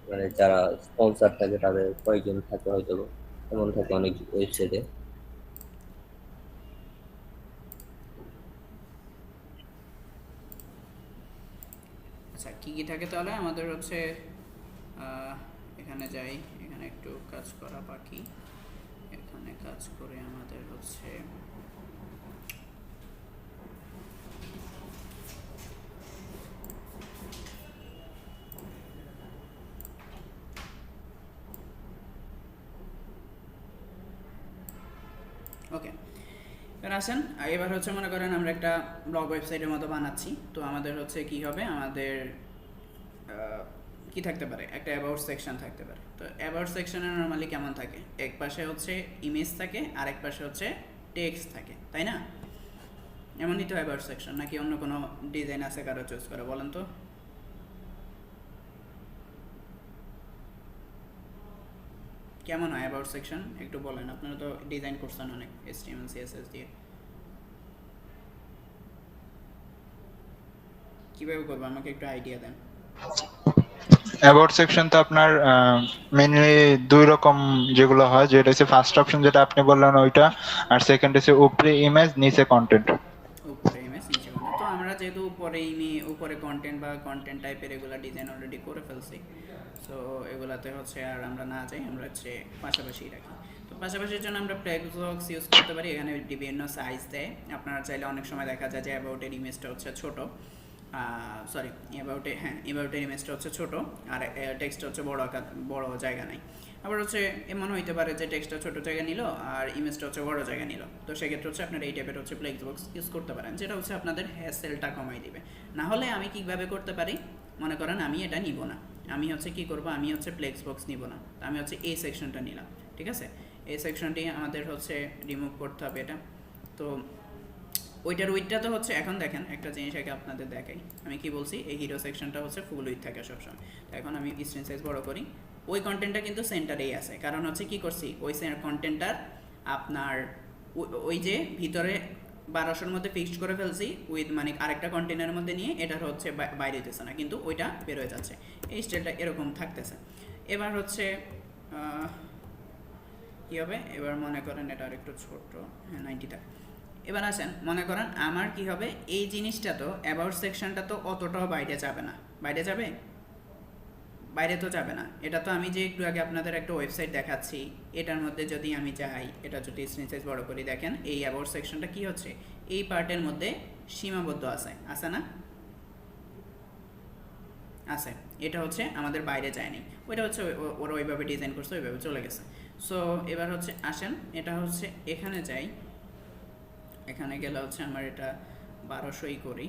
মানে যারা স্পন্সর থাকে তাদের কয়েকজন থাকে হয়তো, এমন থাকে অনেক ওয়েবসাইটে। আচ্ছা, কি কি থাকে তাহলে? আমাদের হচ্ছে এখানে যাই, এখানে একটু কাজ করা বাকি, এখানে কাজ করে আমাদের হচ্ছে ওকে। এবার আসেন, এবার হচ্ছে মনে করেন আমরা একটা ব্লগ ওয়েবসাইটের মতো বানাচ্ছি, তো আমাদের হচ্ছে কি হবে, আমাদের কি থাকতে পারে, একটা অ্যাবাউট সেকশন থাকতে পারে। তো অ্যাবাউট সেকশনে নরমালি কেমন থাকে? এক পাশে হচ্ছে ইমেজ থাকে আর এক পাশে হচ্ছে টেক্সট থাকে, তাই না? এমনই তো অ্যাবাউট সেকশন, নাকি অন্য কোনো ডিজাইন আছে কারো চুজ করে বলেন তো? কেমন হয় অ্যাবাউট সেকশন একটু বলেন, আপনারা তো ডিজাইন করছেন অনেক HTML CSS দিয়ে। কিভাবে করবো আমাকে একটু আইডিয়া দেন। অ্যাবাউট সেকশন তো আপনার মেইনলি দুই রকম যেগুলো হয়, যেটা হচ্ছে ফার্স্ট অপশন যেটা আপনি বললেন ওইটা, আর সেকেন্ড হচ্ছে উপরে ইমেজ নিচে কন্টেন্ট। উপরে ইমেজ নিচে কন্টেন্ট, তো আমরা যেহেতু উপরে কন্টেন্ট বা কন্টেন্ট টাইপের এগুলা ডিজাইন অলরেডি করে ফেলছি, সো এগুলাতে হচ্ছে আর আমরা না যাই, আমরা হচ্ছে পাশাপাশি রাখি। তো পাশাপাশির জন্য আমরা টেক্সট বক্স ইউজ করতে পারি, এখানে বিভিন্ন সাইজ দেয়। আপনারা চাইলে অনেক সময় দেখা যায় যে অ্যাবাউটের ইমেজটা হচ্ছে ছোট, সরি অ্যাবাউটে, হ্যাঁ অ্যাবাউটের ইমেজটা হচ্ছে ছোট আর টেক্সটটা হচ্ছে বড় আকার, বড় জায়গা নাই। আবার হচ্ছে এমন হইতে পারে যে টেক্সটটা ছোট জায়গা নিল আর ইমেজটা হচ্ছে বড় জায়গা নিল, তো সেক্ষেত্রে হচ্ছে আপনারা এই টাইপের হচ্ছে ফ্লেক্স বক্স ইউজ করতে পারেন, যেটা হচ্ছে আপনাদের হ্যাসেলটা কমাই দিবে। না হলে আমি কীভাবে করতে পারি, মনে করেন আমি এটা নিব না, আমি হচ্ছে কি করব, আমি হচ্ছে ফ্লেক্স বক্স নিব না, তো আমি হচ্ছে এই সেকশনটা নিলাম, ঠিক আছে। এই সেকশনটি আমাদের হচ্ছে রিমুভ করতে হবে এটা। তো ওইটার উইথটা তো হচ্ছে, এখন দেখেন একটা জিনিস আগে আপনাদের দেখাই, আমি কি বলছি, এই হিরো সেকশনটা হচ্ছে ফুল উইথ থাকে সবসময়। তো এখন আমি স্ক্রিন সাইজ বড় করি, ওই কন্টেন্টটা কিন্তু সেন্টারেই আছে, কারণ হচ্ছে কি করছি, ওই কন্টেন্টটার আপনার ওই যে ভিতরে 1200-র মধ্যে ফিক্সড করে ফেলছি উইথ মানে আরেকটা কন্টেনারের মধ্যে নিয়ে, এটার হচ্ছে বাইরে হইতেছে না, কিন্তু ওইটা বের হয়ে যাচ্ছে, এই স্টাইলটা এরকম থাকতেছে। এবার হচ্ছে কী হবে, এবার মনে করেন এটা আর একটু ছোট, হ্যাঁ 90টা। এবার আসেন, মনে করেন আমার কি হবে, এই জিনিসটা তো অ্যাবাউট সেকশনটা তো অতটাও বাইরে যাবে না, বাইরে যাবে, বাইরে তো যাবে না। এটা তো আমি যে একটু আগে আপনাদের একটা ওয়েবসাইট দেখাচ্ছি, এটার মধ্যে যদি আমি যাই, এটা যদি স্ক্রিন সাইজ বড় করি, দেখেন এই অ্যাবাউট সেকশনটা কি হচ্ছে, এই পার্টের মধ্যে সীমাবদ্ধ আছে না, আছে, এটা হচ্ছে আমাদের বাইরে যায়নি, ওইটা হচ্ছে ওরা ওইভাবে ডিজাইন করছে, ওইভাবে চলে গেছে। সো এবার হচ্ছে আসেন, এটা হচ্ছে এখানে যাই, এখানে গেলে হচ্ছে আমার এটা 1200ই করি,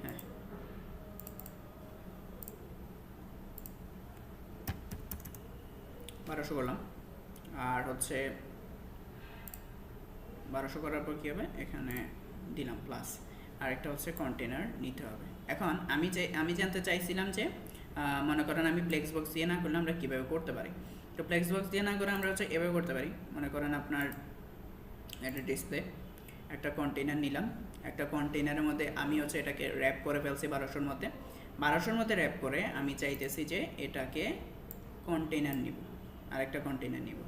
হ্যাঁ 1200 করলাম। আর হচ্ছে 1200 করার পর কী হবে, এখানে দিলাম প্লাস, আর একটা হচ্ছে কন্টেনার নিতে হবে। এখন আমি জানতে চাইছিলাম যে মনে করেন আমি ফ্লেক্স বক্স দিয়ে না করলে আমরা কীভাবে করতে পারি। তো ফ্লেক্স বক্স দিয়ে না করে আমরা হচ্ছে এভাবে করতে পারি, মনে করেন আপনার একটা ডিসপ্লে, একটা কন্টেনার নিলাম, একটা কন্টেনারের মধ্যে আমি হচ্ছে এটাকে র্যাপ করে ফেলছি 1200-র মধ্যে, 1200-র মধ্যে র্যাপ করে আমি চাইতেছি যে এটাকে কন্টেনার নিব, আরেকটা কন্টেনার নিব।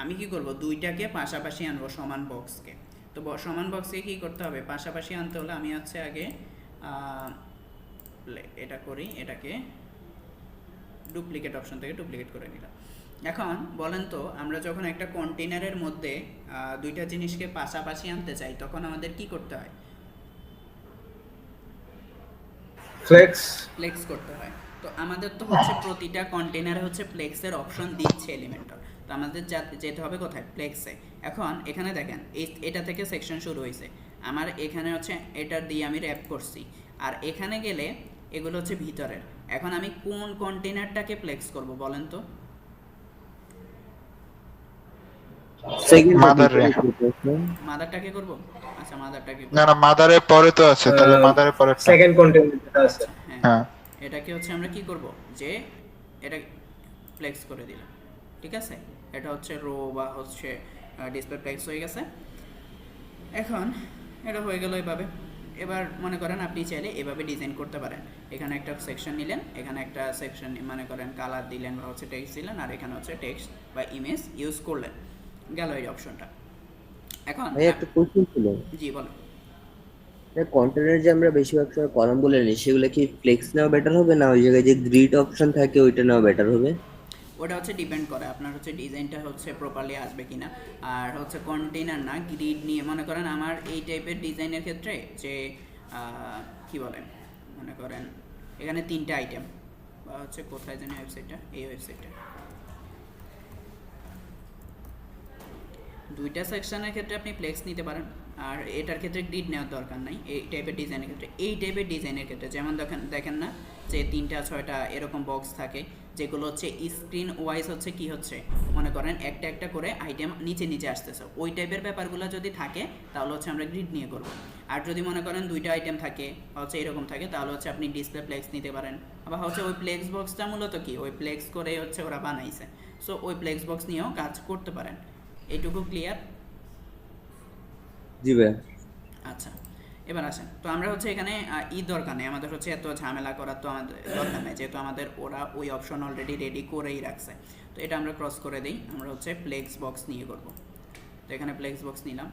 আমি কি করব, দুইটাকে পাশাপাশি আনবো সমান বক্সকে। তো সমান বক্সকে কী করতে হবে, পাশাপাশি আনতে হলে আমি হচ্ছে আগে এটা করি, এটাকে ডুপ্লিকেট অপশন থেকে ডুপ্লিকেট করে নিলাম। এখন বলেন তো, আমরা যখন একটা কন্টেনারের মধ্যে দুইটা জিনিসকে পাশাপাশি আনতে চাই, তখন আমাদের কি করতে হয়, ফ্লেক্স করতে হয়। তো আমাদের তো হচ্ছে প্রতিটা কন্টেনারে হচ্ছে ফ্লেক্সের অপশন দিচ্ছে এলিমেন্টর, তো আমাদের যেতে হবে কোথায়, ফ্লেক্সে। এখন এখানে দেখেন এটা থেকে সেকশন শুরু হয়েছে, আমার এখানে হচ্ছে এটা দিয়ে আমি র্যাপ করছি, আর এখানে গেলে এগুলো হচ্ছে ভিতরের। এখন আমি কোন কন্টেনারটাকে ফ্লেক্স করব বলেন তো, মাদারটাকে করব, আচ্ছা মাদারটাকে, না না, মাদারের পরে তো আছে, তাহলে মাদারের পরে সেকেন্ড কন্টেন্ট যেটা আছে, হ্যাঁ এটাকে হচ্ছে আমরা কি করব, যে এটা ফ্লেক্স করে দিলাম, ঠিক আছে। এটা হচ্ছে রো বা হচ্ছে ডিসপ্লে ফ্লেক্স হয়ে গেছে। এখন এটা হয়ে গেল এভাবে। এবার মনে করেন আপনি চাইলে এভাবে ডিজাইন করতে পারেন, এখানে একটা সেকশন নিলেন, এখানে একটা সেকশন মনে করেন কালার দিলেন বা হচ্ছে টেক্সট দিলেন, আর এখানে হচ্ছে টেক্সট বা ইমেজ ইউজ করলেন, গেল এই অপশনটা। এখন একটা কোশ্চেন ছিল, জি বলেন। কন্টেনার যে আমরা বেশিরভাগ সময় কলাম বলে নিই, সেগুলো কি ফ্লেক্স নেওয়া বেটার হবে, না ওই জায়গায় যে গ্রিড অপশন থাকে ওইটা নেওয়া বেটার হবে? ওটা হচ্ছে ডিপেন্ড করে আপনার হচ্ছে ডিজাইনটা হচ্ছে প্রপারলি আসবে কিনা। আর হচ্ছে কন্টেনার না, গ্রিড নিয়ে মনে করেন আমার এই টাইপের ডিজাইনের ক্ষেত্রে যে কি বলেন, মনে করেন এখানে 3টা আইটেম বা হচ্ছে কোথায় জানি ওয়েবসাইটটা, এই ওয়েবসাইটটা, 2টা সেকশনের ক্ষেত্রে আপনি ফ্লেক্স নিতে পারেন, আর এটার ক্ষেত্রে গ্রিড নেওয়ার দরকার নাই। এই টাইপের ডিজাইনের ক্ষেত্রে, এই টাইপের ডিজাইনের ক্ষেত্রে যেমন দেখেন না যে 3টা 6টা এরকম বক্স থাকে, যেগুলো হচ্ছে স্ক্রিন ওয়াইজ হচ্ছে কি হচ্ছে, মনে করেন একটা একটা করে আইটেম নিচে আসতেছে, ওই টাইপের ব্যাপারগুলো যদি থাকে তাহলে হচ্ছে আমরা গ্রিড নিয়ে করব। আর যদি মনে করেন 2টা আইটেম থাকে হচ্ছে এরকম থাকে, তাহলে হচ্ছে আপনি ডিসপ্লে ফ্লেক্স নিতে পারেন। আবার হচ্ছে ওই ফ্লেক্স বক্সটা মূলত কি, ওই ফ্লেক্স করে হচ্ছে ওরা বানাইছে, সো ওই ফ্লেক্স বক্স নিয়েও কাজ করতে পারেন। এইটুকু ক্লিয়ার? জি ভাই। আচ্ছা, এবার আসেন। তো আমরা হচ্ছে এখানে দরকার নেই, আমাদের হচ্ছে এত ঝামেলা করার তো আমাদের দরকার নেই, যেহেতু আমাদের ওরা ওই অপশন অলরেডি রেডি করেই রাখছে। তো এটা আমরা ক্রস করে দিই, আমরা হচ্ছে ফ্লেক্স বক্স নিয়ে করব। তো এখানে ফ্লেক্স বক্স নিলাম,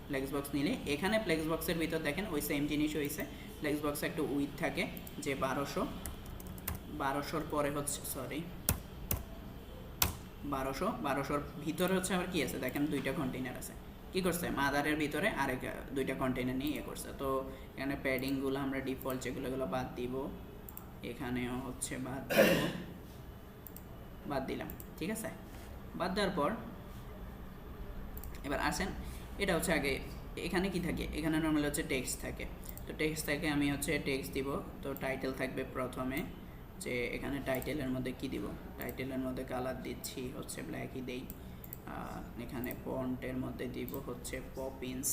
ফ্লেক্স বক্স নিলে এখানে ফ্লেক্স বক্সের ভিতর দেখেন ওই সেম জিনিস হয়েছে, ফ্লেক্স বক্সে একটু উইথ থাকে যে 1200-র পরে হচ্ছে সরি 1200-র ভিতরে হচ্ছে আবার কি আছে দেখেন, 2টা কন্টেনার আছে, কি করছে মাদারের ভিতরে আরেক দুইটা কন্টেনার নিয়ে ইয়ে করছে। তো এখানে প্যাডিংগুলো আমরা ডিফল্ট যেগুলো বাদ দিব, এখানেও হচ্ছে বাদ দিলাম, ঠিক আছে। বাদ দেওয়ার পর এবার আসেন, এটা হচ্ছে আগে এখানে কি থাকে, এখানে নর্মালি হচ্ছে টেক্সট থাকে। তো টেক্সট থাকে, আমি হচ্ছে টেক্সট দিব। তো টাইটেল থাকবে প্রথমে, যে এখানে টাইটেলের মধ্যে কি দিব, টাইটেলের মধ্যে কালার দিচ্ছি হচ্ছে ব্ল্যাকই দেই। এখানে ফন্টের মধ্যে দিব হচ্ছে পপিন্স।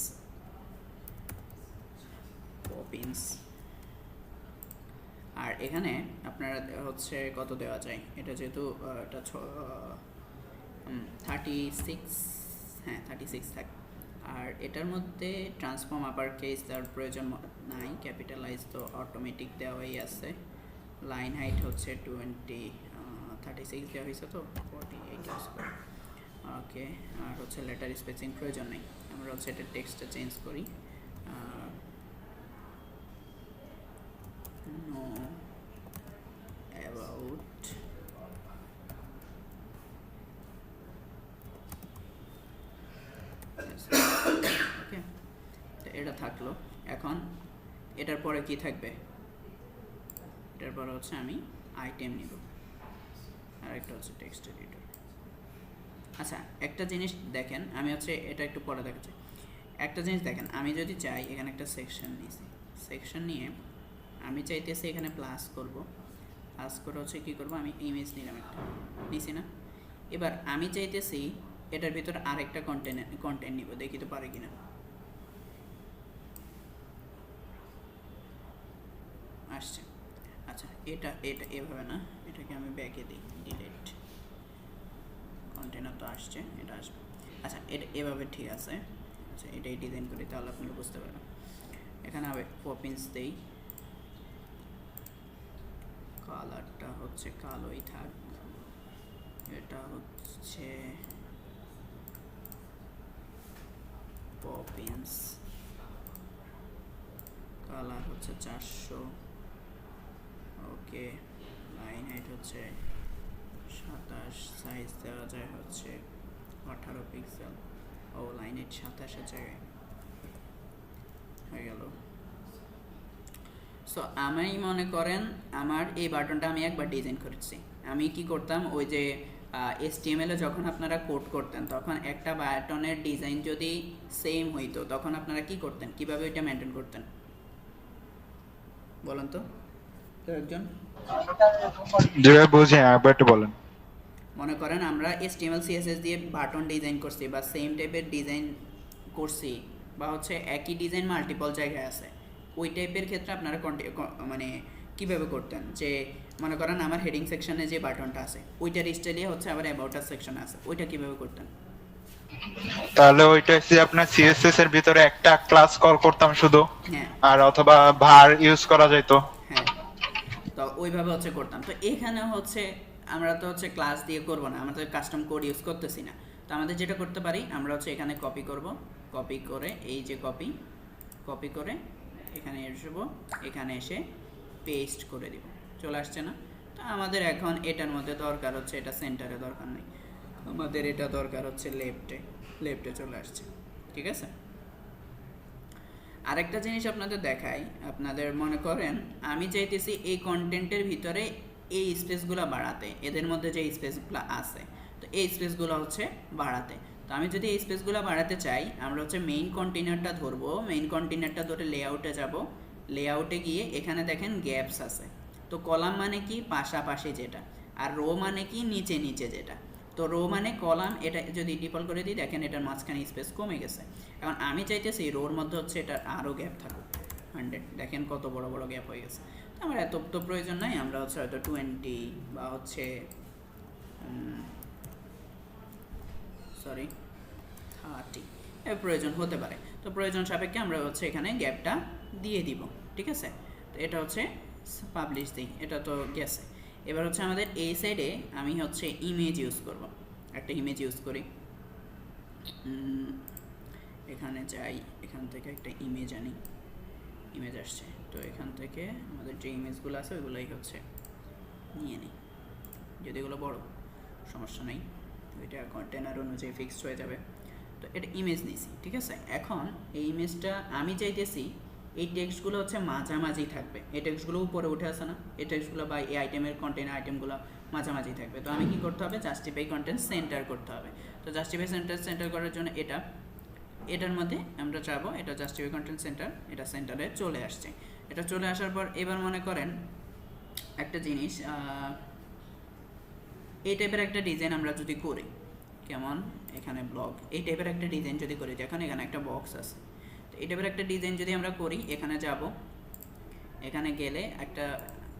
আর এখানে আপনারা হচ্ছে কত দেওয়া যায়, এটা যেহেতু এটা 36, হ্যাঁ 36 থাকে। আর এটার মধ্যে ট্রান্সফর্ম আপার কেস দেওয়ার প্রয়োজন নাই, ক্যাপিটালাইজ তো অটোমেটিক দেওয়াই আছে। লাইন হাইট হচ্ছে 36 দেওয়া হয়েছে, তো 48 ওকে। আর হচ্ছে লেটার স্পেসিং প্রয়োজন নেই, আমরা হচ্ছে এটা টেক্সটটা চেঞ্জ করি। নো অ্যাবাউট ওকে, তো এটা থাকলো। এখন এটার পরে কি থাকবে, এটার পরে হচ্ছে আমি আইটেম নিব, আর একটা হচ্ছে টেক্সট এডিটর। আচ্ছা একটা জিনিস দেখেন, আমি হচ্ছে এটা একটু পরে দেখাচ্ছি। একটা জিনিস দেখেন, আমি যদি চাই এখানে একটা সেকশন নিয়েছি, সেকশন নিয়ে আমি চাইতেছি এখানে প্লাস করে হচ্ছে কী করবো, আমি ইমেজ নিলাম, একটা নিছি না। এবার আমি চাইতেছি এটার ভিতরে আরেকটা কন্টেন্ট নিব, দেখি তো পারে কিনা। আসছে, আচ্ছা এটা এভাবে না, এটাকে আমি ব্যাকে দিই, ডিলিট কন্টেনার তো আসছে, এটা আসবে। আচ্ছা এটা এভাবে ঠিক আছে। আচ্ছা এটাই ডিজাইন করি, তাহলে আপনারা বুঝতে পারবেন। এখানে আমি পপিন্স দেই, কালারটা হচ্ছে কালোই থাক, এটা হচ্ছে পপিন্স, কালার হচ্ছে 400, ওকে। লাইন হাইট হচ্ছে 27, সাইজ দেওয়া যায় হচ্ছে 18 পিক্সেল। ও লাইন হাইট 27 জায়গায় হয়ে গেল। সো আমি মনে করেন আমার এই বাটনটা আমি একবার ডিজাইন করেছি। আমি কি করতাম, ওই যে HTML এ যখন আপনারা কোড করতেন, তখন একটা বাটনের ডিজাইন যদি সেম হইতো, তখন আপনারা কি করতেন, কিভাবে এটা মেনটেন করতেন বলেন তো একজন? যেভাবে বুঝি একবার একটু বলেন। মনে করেন আমরা HTML CSS দিয়ে বাটন ডিজাইন করছি, বা সেম টাইপের ডিজাইন করছি, বা হচ্ছে একই ডিজাইন মাল্টিপল জায়গায় আছে, ওই টাইপের ক্ষেত্রে আপনারা মানে কীভাবে করতেন, যে মনে করেন আমার হেডিং সেকশনে যে বাটনটা আছে ওইটার স্টাইলে হচ্ছে আবার অ্যাবাউট আস সেকশন আছে, ওইটা কীভাবে করতেন? তাহলে ওইটা হচ্ছে আপনার সিএসএস এর ভিতরে একটা ক্লাস কল করতাম শুধু, হ্যাঁ আর অথবা var ইউজ করা যেত। হ্যাঁ, তো ওইভাবে হচ্ছে করতাম। তো এখানে হচ্ছে আমরা তো হচ্ছে ক্লাস দিয়ে করব না, আমরা তো কাস্টম কোড ইউজ করতেছি না। তো আমাদের যেটা করতে পারি, আমরা হচ্ছে এখানে কপি করব, কপি করে এই যে কপি করে এখানে আসবো, এখানে এসে পেস্ট করে দিব, চলে আসছে না? তো আমাদের এখন এটার মধ্যে দরকার হচ্ছে, এটা সেন্টারে দরকার নেই, আমাদের এটা দরকার হচ্ছে লেফটে চলে আসছে, ঠিক আছে। আরেকটা জিনিস আপনাদের দেখাই, আপনাদের মনে করেন আমি চাইতেছি এই কন্টেন্টের ভিতরে এই স্পেসগুলো বাড়াতে, এদের মধ্যে যে স্পেসগুলো আছে, তো এই স্পেসগুলো হচ্ছে বাড়াতে। তো আমি যদি এই স্পেসগুলো বাড়াতে চাই, আমরা হচ্ছে মেইন কন্টেনারটা ধরবো, মেইন কন্টেনারটা ধরে লেআউটে যাব, লেআউটে গিয়ে এখানে দেখেন গ্যাপস আছে। তো কলাম মানে কি, পাশাপাশি যেটা, আর রো মানে কি, নিচে যেটা। তো রো মানে কলাম, এটা যদি ডিফল্ট করে দিই, দেখেন এটার মাঝখানে স্পেস কমে গেছে। এখন আমি চাইতেছি রোর মধ্যে হচ্ছে এটা আরও গ্যাপ থাকুক 100, দেখেন কত বড় গ্যাপ হয়ে গেছে। তো আমার এত তো প্রয়োজন নাই, আমরা হচ্ছে হয়তো 20 বা হচ্ছে 30 এর প্রয়োজন হতে পারে। তো প্রয়োজন সাপেক্ষে আমরা হচ্ছে এখানে গ্যাপটা দিয়ে দিব, ঠিক আছে। তো এটা হচ্ছে পাবলিশ দিই, এটা তো গেছে। এবার হচ্ছে আমাদের এই সাইডে আমি হচ্ছে ইমেজ ইউজ করব, একটা ইমেজ ইউজ করি, এখানে যাই, এখান থেকে একটা ইমেজ আনি, ইমেজ আসছে। তো এখান থেকে আমাদের যে ইমেজগুলো আছে ওইগুলোই হচ্ছে নিয়ে নিই, যদি এগুলো বড় সমস্যা নেই, ওইটা কন্টেনার অনুযায়ী ফিক্সড হয়ে যাবে। তো এটা ইমেজ নিছি, ঠিক আছে। এখন এই ইমেজটা আমি চাইতেছি এই টেক্সটগুলো হচ্ছে মাঝামাঝি থাকবে, এই টেক্সটগুলো উপরে উঠে আসে না, এই টেক্সটগুলো বা এই আইটেমের কন্টেন্ট আইটেমগুলো মাঝামাঝি থাকবে। তো আমি কি করতে হবে, জাস্টিফাই কন্টেন্ট সেন্টার করতে হবে। তো জাস্টিফাই সেন্টার করার জন্য এটার মধ্যে আমরা চাবো এটা জাস্টিফাই কন্টেন্ট সেন্টার, এটা সেন্টারে চলে আসছে। এটা চলে আসার পর এবার মনে করেন একটা জিনিস, এই টাইপের একটা ডিজাইন আমরা যদি করি, কেমন এখানে ব্লক, এই টাইপের একটা ডিজাইন যদি করি, যেখানে এখানে একটা বক্স আছে, তো এই টাইপের একটা ডিজাইন যদি আমরা করি, এখানে যাব, এখানে গেলে একটা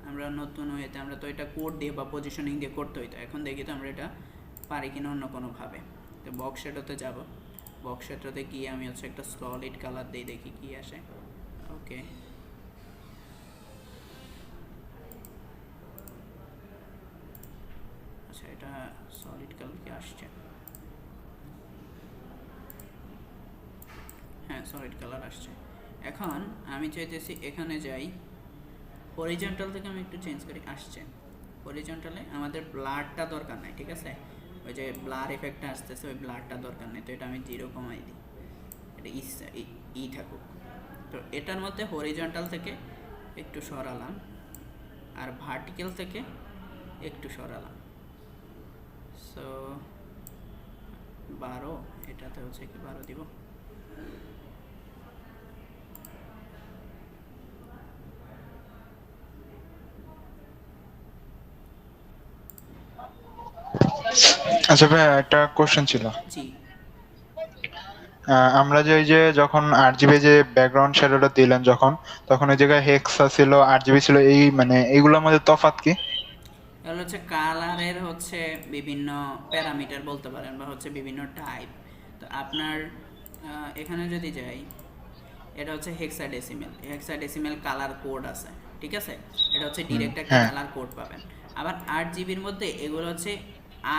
আমরা নতুন ওয়েতে আমরা তো এটা কোড দিয়ে বা পজিশনিং দিয়ে করতে হইতো, এখন দেখি তো আমরা এটা পারি কিনা অন্য কোনোভাবে। তো বক্স শেডোতে যাব, বক্স শেডোতে গিয়ে আমি হচ্ছে একটা সলিড কালার দিয়ে দেখি কি আসে। ওকে, আচ্ছা এটা সলিড কালার কি আসছে, হ্যাঁ সলিড কালার আসছে। এখন আমি চাইতেছি এখানে যাই, হরিজন্টাল থেকে আমি একটু চেঞ্জ করি, আসছে হরিজন্টালে, আমাদের ব্লারটা দরকার নাই, ঠিক আছে, ওই যে ব্লার এফেক্টটা আসতেছে ওই ব্লারটা দরকার নেই। তো এটা আমি 0 কমাই দিই, এটা ই থাকুক। তো এটার মধ্যে হরিজন্টাল থেকে একটু সরালাম আর ভার্টিক্যাল থেকে একটু সরালাম। সো 12, এটাতে হচ্ছে কি 12 দিব। আচ্ছা ভাই, একটা কোশ্চেন ছিল। জি, আমরা যে ওই যে যখন আরজিবি যে ব্যাকগ্রাউন্ড শ্যাডোটা দিলেন যখন, তখন ওই জায়গায় হেক্সা ছিল, আরজিবি ছিল, এই মানে এইগুলোর মধ্যে তফাৎ কি? তাহলে হচ্ছে কালারের হচ্ছে বিভিন্ন প্যারামিটার বলতে পারেন বা হচ্ছে বিভিন্ন টাইপ। তো আপনার এখানে যদি যাই, এটা হচ্ছে হেক্সাডেসিমেল কালার কোড আছে, ঠিক আছে, এটা হচ্ছে ডিরেক্ট একটা কালার কোড পাবেন। আবার 8 জিবির মধ্যে এগুলো হচ্ছে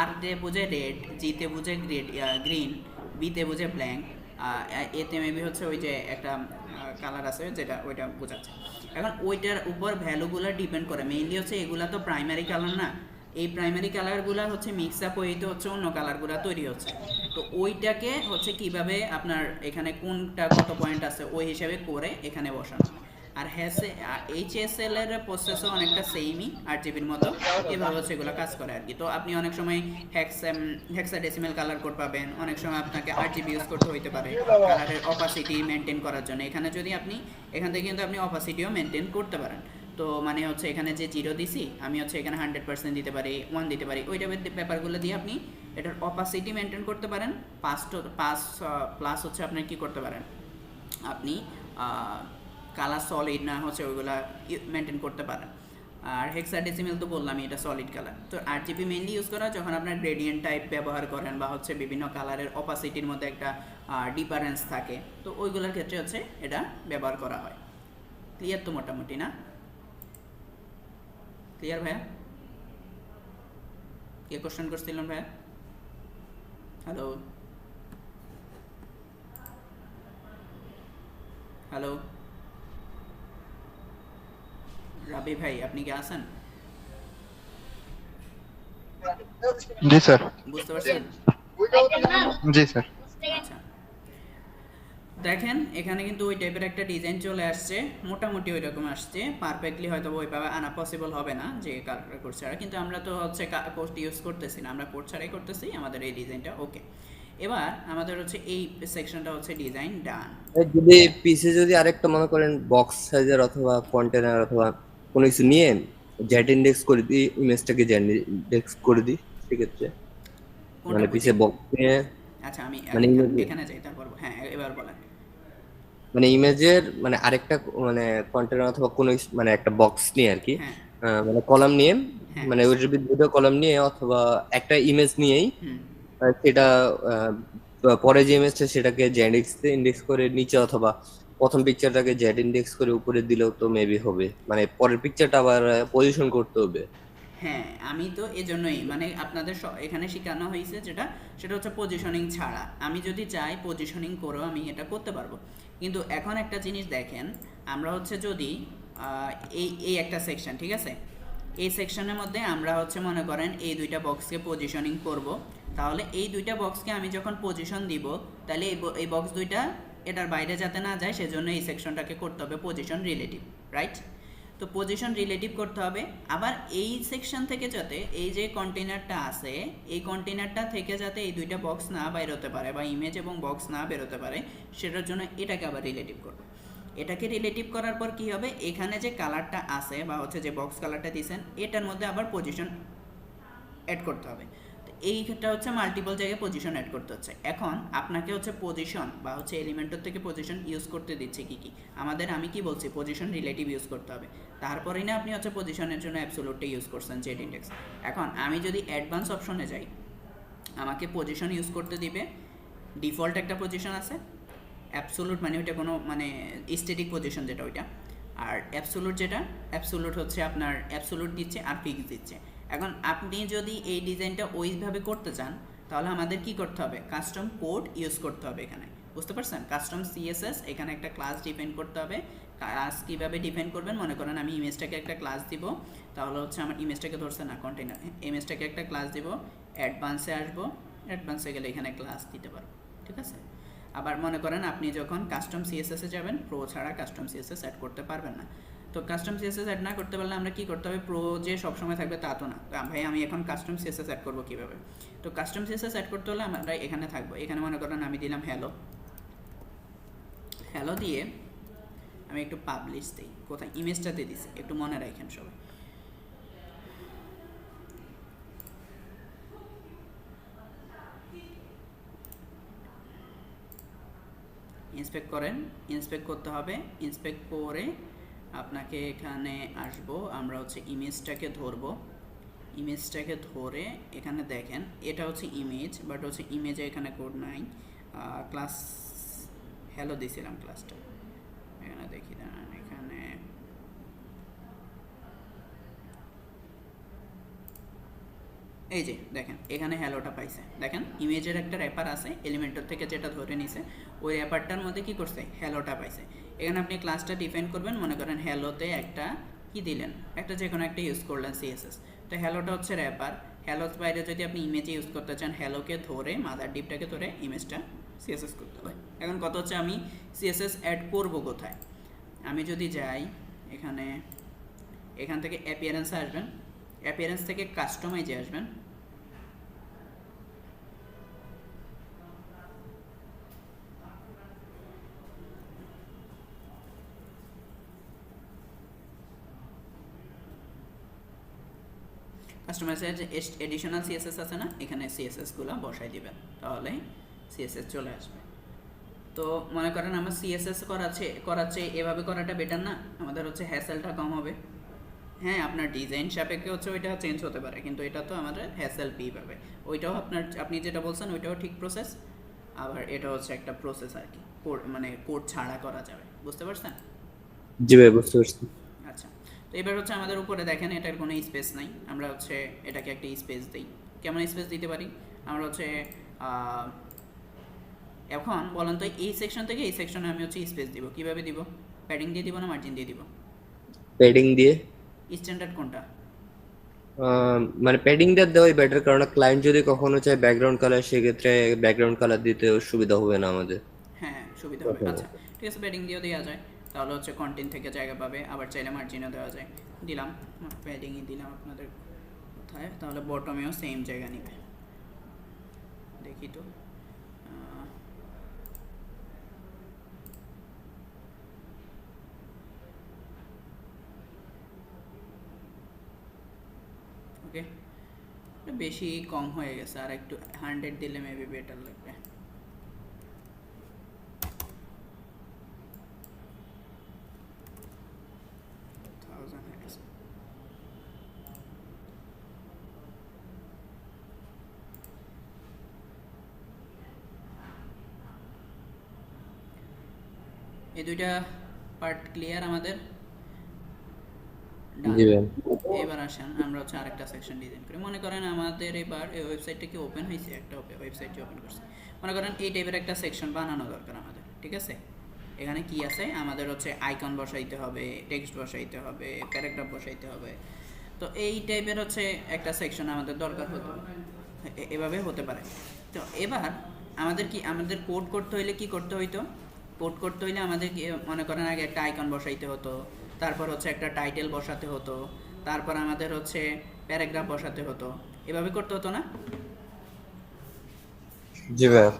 আর তে বুঝে রেড, জিতে বুঝে গ্রিন, বিতে বুঝে ব্ল্যাঙ্ক, এতে মেবি হচ্ছে ওই যে একটা কালার আছে যেটা ওইটা বোঝাচ্ছে। এখন ওইটার উপর ভ্যালুগুলো ডিপেন্ড করে, মেইনলি হচ্ছে এগুলা তো প্রাইমারি কালার না, এই প্রাইমারি কালারগুলো হচ্ছে মিক্স আপ হইতে হচ্ছে অন্য কালারগুলো তৈরি হচ্ছে। তো ওইটাকে হচ্ছে কিভাবে আপনার এখানে কোনটা কত পয়েন্ট আছে ওই হিসাবে করে এখানে বসানো। আর HSL এর প্রসেসও অনেকটা সেমই 8 জিবির মতো, এভাবে হচ্ছে এগুলো কাজ করে আর কি। তো আপনি অনেক সময় হেক্সাডেসিমেল কালার কোড পাবেন, অনেক সময় আপনাকে 8 জিবি ইউজ করতে হইতে পারে কালারের অপাসিটি মেনটেন করার জন্য। এখানে যদি আপনি এখান থেকে কিন্তু আপনি অপাসিটিও মেনটেন করতে পারেন। তো মানে হচ্ছে এখানে যে 0 দিছি, আমি হচ্ছে এখানে 100% দিতে পারি, 1 দিতে পারি, ওই টাইপের ব্যাপারগুলো দিয়ে আপনি এটার অপাসিটি মেনটেন করতে পারেন। প্লাস হচ্ছে আপনি কি করতে পারেন, আপনি কালার সলিড না হচ্ছে ওইগুলা মেনটেন করতে পারেন। আর হেক্সাডেসিমেল তো বললামই এটা সলিড কালার। তো 8 জিবি মেইনলি ইউজ করা যখন আপনার গ্রেডিয়েন্ট টাইপ ব্যবহার করেন বা হচ্ছে বিভিন্ন কালারের অপাসিটির মধ্যে একটা ডিফারেন্স থাকে, তো ওইগুলোর ক্ষেত্রে হচ্ছে এটা ব্যবহার করা হয়। ক্লিয়ার তো মোটামুটি, না? ক্লিয়ার ভাইয়া? কে কোশ্চেন করছিলেন ভাইয়া? হ্যালো হ্যালো রাবি ভাই, আপনি কি আছেন? জি স্যার। বুঝতে পারছেন? জি স্যার। আচ্ছা, দেখেন এখানে কিন্তু ওই টাইপের একটা ডিজাইন চলে আসছে, মোটামুটি ওই রকম আসছে। পারফেক্টলি হয়তো ওইভাবে আনা পসিবল হবে না যে কালার কোড ছাড়া, কিন্তু আমরা তো হচ্ছে কোড ইউজ করতেছি না, আমরা কোড ছাড়াই করতেছি, আমাদের এই ডিজাইনটা ওকে। এবার আমাদের হচ্ছে এই সেকশনটা হচ্ছে ডিজাইন ডান। যদি পিসে যদি আরেকটা মনে করেন বক্স সাইজের অথবা কন্টেনার অথবা কোনো কিছু নিয়ে জেড ইন্ডেক্স করে দিই, ইমেজটাকে জেড ইন্ডেক্স করে দিই, সেক্ষেত্রে মানে পিসে বক্স নিয়ে, আচ্ছা আমি মানে এখানে যাই, তারপর হ্যাঁ এবার বলেন। মানে ইমেজের মানে আরেকটা মানে কন্টেনার অথবা কোনো মানে একটা বক্স নিয়ে আর কি, মানে কলাম নিয়ে, মানে ওই দুটো কলাম নিয়ে অথবা একটা ইমেজ নিয়েই সেটা পরে যে ইমেজটা সেটাকে জেড ইন্ডেক্স করে নিচে অথবা প্রথম পিকচারটাকে জেড ইন্ডেক্স করে উপরে দিলেও তো মেবি হবে, মানে পরের পিকচারটা আবার পজিশন করতে হবে। হ্যাঁ, আমি তো এজন্যই মানে আপনাদের এখানে শেখানো হয়েছে সেটা হচ্ছে পজিশনিং ছাড়া। আমি যদি চাই পজিশনিং করেও আমি এটা করতে পারবো। কিন্তু এখন একটা জিনিস দেখেন, আমরা হচ্ছে যদি এই একটা সেকশন, ঠিক আছে, এই সেকশনের মধ্যে আমরা হচ্ছে মনে করেন এই দুইটা বক্সকে পজিশনিং করব। তাহলে এই দুইটা বক্সকে আমি যখন পজিশন দিব, তাহলে এই বক্স দুইটা এটার বাইরে যাতে না যায়, সেজন্য এই সেকশনটাকে করতে হবে পজিশন রিলেটিভ, রাইট? তো পজিশন রিলেটিভ করতে হবে। আবার এই সেকশন থেকে যাতে এই যে কন্টেনারটা আছে, এই কন্টেনারটা থেকে যাতে এই দুইটা বক্স না বাইর হতে পারে বা ইমেজ এবং বক্স না বেরোতে পারে, সেটার জন্য এটাকে আবার রিলেটিভ করব। এটাকে রিলেটিভ করার পর কি হবে, এখানে যে কালারটা আছে বা হচ্ছে যে বক্স কালারটা দিয়েছেন, এটার মধ্যে আবার পজিশন অ্যাড করতে হবে। তো এইটা হচ্ছে মাল্টিপল জায়গায় পজিশন অ্যাড করতে হচ্ছে। এখন আপনাকে হচ্ছে পজিশন বা হচ্ছে এলিমেন্টের থেকে পজিশন ইউজ করতে দিচ্ছে কি কি আমি কি বলছি, পজিশন রিলেটিভ ইউজ করতে হবে। তারপরেই না আপনি হচ্ছে পজিশনের জন্য অ্যাবসোলুটটা ইউজ করছেন, জেড ইন্ডেক্স। এখন আমি যদি অ্যাডভান্স অপশনে যাই, আমাকে পজিশন ইউজ করতে দিবে। ডিফল্ট একটা পজিশন আছে, অ্যাবসোলুট মানে ওইটা কোনো মানে স্ট্যাটিক পজিশন যেটা ওইটা, আর অ্যাবসোলুট যেটা, অ্যাবসোলুট হচ্ছে আপনার অ্যাবসোলুট দিচ্ছে আর ফিক্স দিচ্ছে। এখন আপনি যদি এই ডিজাইনটা ওইভাবে করতে চান, তাহলে আমাদের কি করতে হবে, কাস্টম কোড ইউজ করতে হবে এখানে, বুঝতে পারছেন? কাস্টম সিএসএস, এখানে একটা ক্লাস ডিফাইন করতে হবে। ক্লাস কীভাবে ডিফাইন করবেন, মনে করেন আমি ইমেজটাকে একটা ক্লাস দিব, তাহলে হচ্ছে আমার ইমেজটাকে ধরছে না কন্টেনার, ইমেজটাকে একটা ক্লাস দিব, অ্যাডভান্সে আসবো, অ্যাডভান্সে গেলে এখানে ক্লাস দিতে পারবো, ঠিক আছে? আবার মনে করেন আপনি যখন কাস্টম সিএসএসে যাবেন, প্রো ছাড়া কাস্টম সিএসএস অ্যাড করতে পারবেন না। তো কাস্টম সিএসএস অ্যাড না করতে পারলে আমরা কি করতে হবে, প্রো যে সবসময় থাকবে তা তো না। তো ভাই আমি এখন কাস্টম সিএসএস অ্যাড করবো কীভাবে? তো কাস্টম সিএসএস অ্যাড করতে হলে আমরা এখানে থাকবো। এখানে মনে করেন আমি দিলাম হ্যালো, হ্যালো দিয়ে আমি একটু পাবলিশ দিই, কোথায় ইমেজটাতে দিছি, একটু মনে রাখেন সবাই। ইন্সপেক্ট করেন, ইন্সপেক্ট করতে হবে। ইন্সপেক্ট করে আপনাকে এখানে আসবো, আমরা হচ্ছে ইমেজটাকে ধরবো, ইমেজটাকে ধরে এখানে দেখেন এটা হচ্ছে ইমেজ, বাট হচ্ছে ইমেজে এখানে কোড নাই। ক্লাস হ্যালো দিয়েছিলাম ক্লাসটা, এখানে দেখি দাঁড়ান, এখানে এই যে দেখেন এখানে হ্যালোটা পাইছে, দেখেন ইমেজের একটা র্যাপার আছে, এলিমেন্টের থেকে যেটা ধরে নিছে, ওই র্যাপারটার মধ্যে কি করছে, হ্যালোটা পাইছে। এখানে আপনি ক্লাসটা ডিফাইন করবেন, মনে করেন হ্যালোতে একটা কি দিলেন, একটা যে কোনো একটা ইউজ করলেন সিএসএস। তো হ্যালোটা হচ্ছে র্যাপার, হ্যালোর বাইরে যদি আপনি ইমেজে ইউজ করতে চান, হ্যালোকে ধরে মাদার ডিপটাকে ধরে ইমেজটা সিএসএস করতে হবে। এখন কত হচ্ছে আমি সিএসএস অ্যাড করব কোথায়, আমি যদি যাই এখানে, এখান থেকে অ্যাপিয়ারেন্সে আসবেন, অ্যাপিয়ারেন্স থেকে কাস্টমাইজে আসবেন, কাস্টমাইজের যে এডিশনাল সিএসএস আছে না, এখানে সিএসএসগুলো বসাই দিবেন, তাহলে সিএসএস চলে আসবে। তো মনে করেন আমার সিএসএস করাচ্ছে এভাবে করাটা বেটার না, আমাদের হচ্ছে হ্যাসেলটা কম হবে। হ্যাঁ, আপনার ডিজাইন সাপেক্ষে হচ্ছে ওইটা চেঞ্জ হতে পারে, কিন্তু এটা তো আমাদের হ্যাসেল ফ্রি পাবে। ওইটাও আপনি যেটা বলছেন ওইটাও ঠিক প্রসেস, আবার এটা হচ্ছে একটা প্রসেস আর কি, কোড মানে কোড ছাড়া করা যাবে, বুঝতে পারছেন? জি ভাই, বুঝতে পারছি। আচ্ছা, তো এবার হচ্ছে আমাদের উপরে দেখেন এটার কোনো স্পেস নাই, আমরা হচ্ছে এটাকে একটা স্পেস দিই। কেমন স্পেস দিতে পারি, আমরা হচ্ছে এখন বলেন তো এই সেকশন থেকে এই সেকশনে আমি হচ্ছে স্পেস দিব, কিভাবে দিব, প্যাডিং দিয়ে দিব না মার্জিন দিয়ে দিব? প্যাডিং দিয়ে। স্ট্যান্ডার্ড কোনটা? মানে প্যাডিং দিয়ে দেওয়াই বেটার, কারণ ক্লায়েন্ট যদি কখনো চায় ব্যাকগ্রাউন্ড কালার, সেক্ষেত্রে ব্যাকগ্রাউন্ড কালার দিতে সুবিধা হবে না আমাদের। হ্যাঁ, সুবিধা হবে। আচ্ছা ঠিক আছে, প্যাডিং দিয়েও দেওয়া যায়, তাহলে হচ্ছে কন্টেন্ট থেকে জায়গা পাবে, আবার চাইলে মার্জিনও দেওয়া যায়। দিলাম, প্যাডিংই দিলাম আপনাদের কোথায়, তাহলে বটমেও সেম জায়গা নিবে, দেখি তো। ওকে, বেশি কম হয়ে গেছে, আর একটু 100 দিলে মেবি বেটার লাগবে। এই দুইটা পার্ট ক্লিয়ার আমাদের? জি ভাই। এবার আসেন আমরা হচ্ছে আরেকটা সেকশন ডিজাইন করি। মনে করেন আমাদের এবার এই ওয়েবসাইটটা কি ওপেন হয়েছে, একটা ওয়েবসাইটটি ওপেন করছে, মনে করেন এই টাইপের একটা সেকশন বানানো দরকার আমাদের, ঠিক আছে? এখানে কি আছে, আমাদের হচ্ছে আইকন বসাইতে হবে, টেক্সট বসাইতে হবে, প্যারাগ্রাফ বসাইতে হবে, তো এই টাইপের হচ্ছে একটা সেকশন আমাদের দরকার হতো, এভাবে হতে পারে। তো এবার আমাদের কোড করতে হইলে কি করতে হইতো, কোড করতে হইলে আমাদের মনে করেন আগে একটা আইকন বসাইতে হতো, তারপর হচ্ছে একটা টাইটেল বসাতে হতো, তারপর আমাদের হচ্ছে প্যারাগ্রাফ বসাতে হতো, এভাবে করতে হতো না? জি ভাইয়া।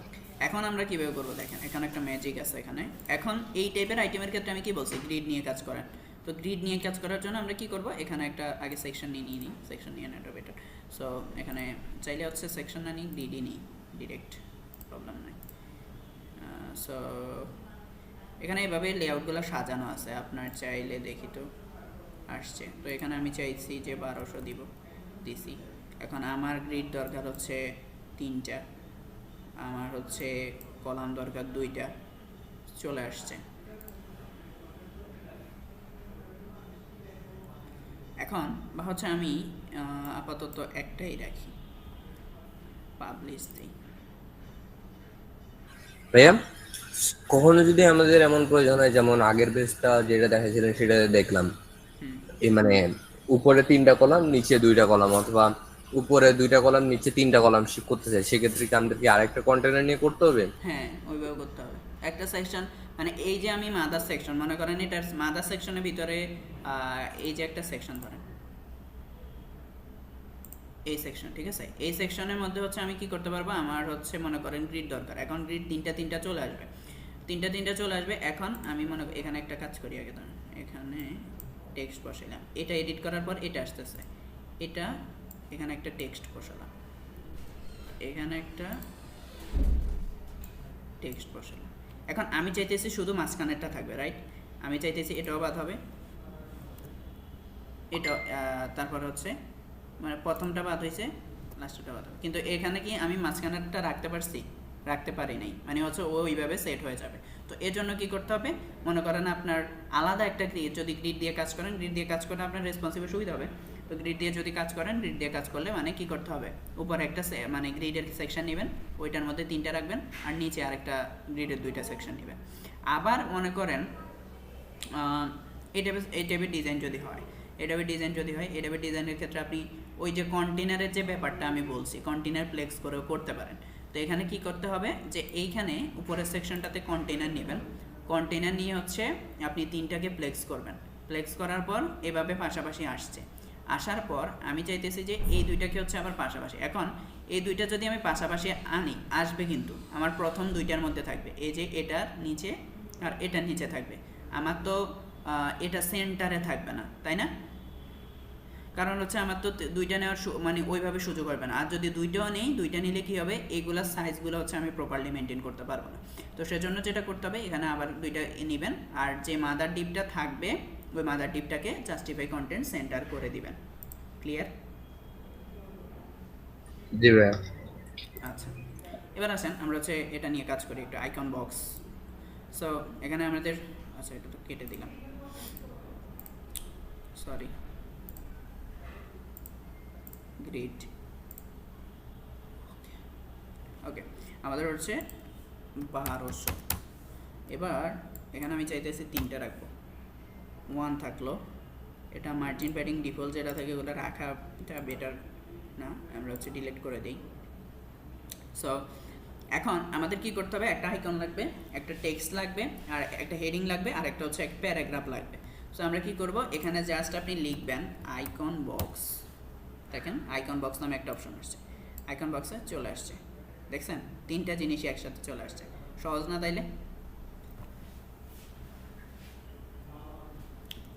এখন আমরা কিভাবে করবো দেখেন, এখানে একটা ম্যাজিক আছে। এখানে এখন এই টাইপের আইটেমের ক্ষেত্রে আমি কি বলছি, গ্রিড নিয়ে কাজ করেন। তো গ্রিড নিয়ে কাজ করার জন্য আমরা কি করব, এখানে একটা আগে সেকশন নিয়ে নিই, সেকশন নিয়ে নেওয়াটা বেটার। সো এখানে চাইলে হচ্ছে সেকশন না নিই, গ্রিডই নিই ডিরেক্ট, প্রবলেম নাই। সো এখানে এভাবে লেআউটগুলো সাজানো আছে, আপনার চাইলে দেখি তো আসছে। তো এখানে আমি চাইছি যে 1200 দিব, দিছি। এখন আমার গ্রিড দরকার হচ্ছে 3টা, আমার হচ্ছে কলাম দরকার 2টা, চলে আসছে। এখন বা হচ্ছে আমি আপাতত একটাই রাখি, পাবলিশ দিই। ভাইয়া কখনো যদি আমাদের এমন প্রয়োজন হয়, যেমন আগের পেজটা যেটা দেখাচ্ছিলেন সেটা দেখলাম, এই মানে উপরে 3টা কলাম নিচে 2টা কলাম, অথবা উপরে 2টা কলাম নিচে 3টা কলাম করতে চাই, সেক্ষেত্রে কি আমাদের কি আরেকটা কন্টেনার নিয়ে করতে হবে? হ্যাঁ, ওইভাবে করতে হবে। একটা সেকশন মানে এই যে আমি মাদার সেকশন মনে করেন, এটার মাদার সেকশনের ভিতরে এই যে একটা সেকশন ধরেন, এই সেকশন, ঠিক আছে? এই সেকশনের মধ্যে হচ্ছে আমি কি করতে পারবো, আমার হচ্ছে মনে করেন গ্রিড দরকার। এখন গ্রিড 3টা চলে আসবে, 3টা চলে আসবে। এখন আমি মনে করি এখানে একটা কাজ করি আগে, ধরেন এখানে টেক্সট বসাইলাম, এটা এডিট করার পর এটা আসতেছে, এটা এখানে একটা টেক্সট বসালাম, এখানে একটা টেক্সট বসালাম। এখন আমি চাইতেছি শুধু মাঝখানেরটা থাকবে, রাইট? আমি চাইতেছি এটাও বাদ হবে, এটা তারপর হচ্ছে মানে প্রথমটা বাদ হয়েছে, লাস্টটা বাদ হবে। কিন্তু এখানে কি আমি মাঝখানেরটা রাখতে পারছি? রাখতে পারি নাই, মানে হচ্ছে ও ওইভাবে সেট হয়ে যাবে। তো এর জন্য কি করতে হবে, মনে করেন আপনার আলাদা একটা গ্রিড, যদি গ্রিড দিয়ে কাজ করেন, গ্রিড দিয়ে কাজ করলে আপনার রেসপন্সিবল সুবিধা হবে। তো গ্রিড দিয়ে যদি কাজ করেন, গ্রিড দিয়ে কাজ করলে মানে কি করতে হবে, উপরে একটা মানে গ্রিডের সেকশন নেবেন, ওইটার মধ্যে 3টা রাখবেন, আর নিচে আরেকটা গ্রিডের 2টা সেকশন নেবেন। আবার মনে করেন এই টাইপের ডিজাইন যদি হয়, এই টাইপের ডিজাইনের ক্ষেত্রে আপনি ওই যে কন্টেনারের যে ব্যাপারটা আমি বলছি, কন্টেনার প্লেক্স করেও করতে পারেন। তো এখানে কি করতে হবে, যে এইখানে উপরের সেকশনটাতে কন্টেনার নেবেন, কন্টেনার নিয়ে হচ্ছে আপনি 3টাকে প্লেক্স করবেন, প্লেক্স করার পর এভাবে পাশাপাশি আসছে, আসার পর আমি চাইতেছি যে এই 2টাকে হচ্ছে আবার পাশাপাশি। এখন এই 2টা যদি আমি পাশাপাশি আনি, আসবে কিন্তু আমার প্রথম 2টার মধ্যে থাকবে, এই যে এটার নিচে আর এটার নিচে থাকবে। আমার তো এটা সেন্টারে থাকবে না, তাই না? কারণ হচ্ছে আমার তো 2টা নেওয়ার মানে ওইভাবে সুযোগ হবে না। আর যদি 2টাও নেই, 2টা নিলে কি হবে, এইগুলোর সাইজগুলো হচ্ছে আমি প্রপারলি মেনটেন করতে পারবো না। তো সেজন্য যেটা করতে হবে, এখানে আবার 2টা নেবেন, আর যে মাদার ডিপটা থাকবে ওই মাদার ডিপটাকে জাস্টিফাই কন্টেন্ট সেন্টার করে দিবেন। ক্লিয়ার? জি ভাইয়া। আচ্ছা, এবার আসেন আমরা হচ্ছে এটা নিয়ে কাজ করি, একটা আইকন বক্স। সো এখানে আমাদের, আচ্ছা এটা তো কেটে দিলাম, সরি, গ্রিড। ওকে, আমাদের হচ্ছে 1200। এবার এখানে আমি চাইতেছি 3টা রাখবো, 1 থাকলো। এটা মার্জিন প্যাডিং ডিফল্ট যেটা থাকে ওটা রাখাটা বেটার না, আমরা হচ্ছে ডিলিট করে দিই। সো এখন আমাদের কি করতে হবে, একটা আইকন লাগবে, একটা টেক্সট লাগবে, আর একটা হেডিং লাগবে, আর একটা হচ্ছে এক প্যারাগ্রাফ লাগবে। সো আমরা কি করব, এখানে জাস্ট আপনি লিখবেন আইকন বক্স, দেখেন আইকন বক্স নামে একটা অপশন আসছে, আইকন বক্সে চলে আসছে, দেখছেন 3টা জিনিসই একসাথে চলে আসছে। সহজ না তাইলে?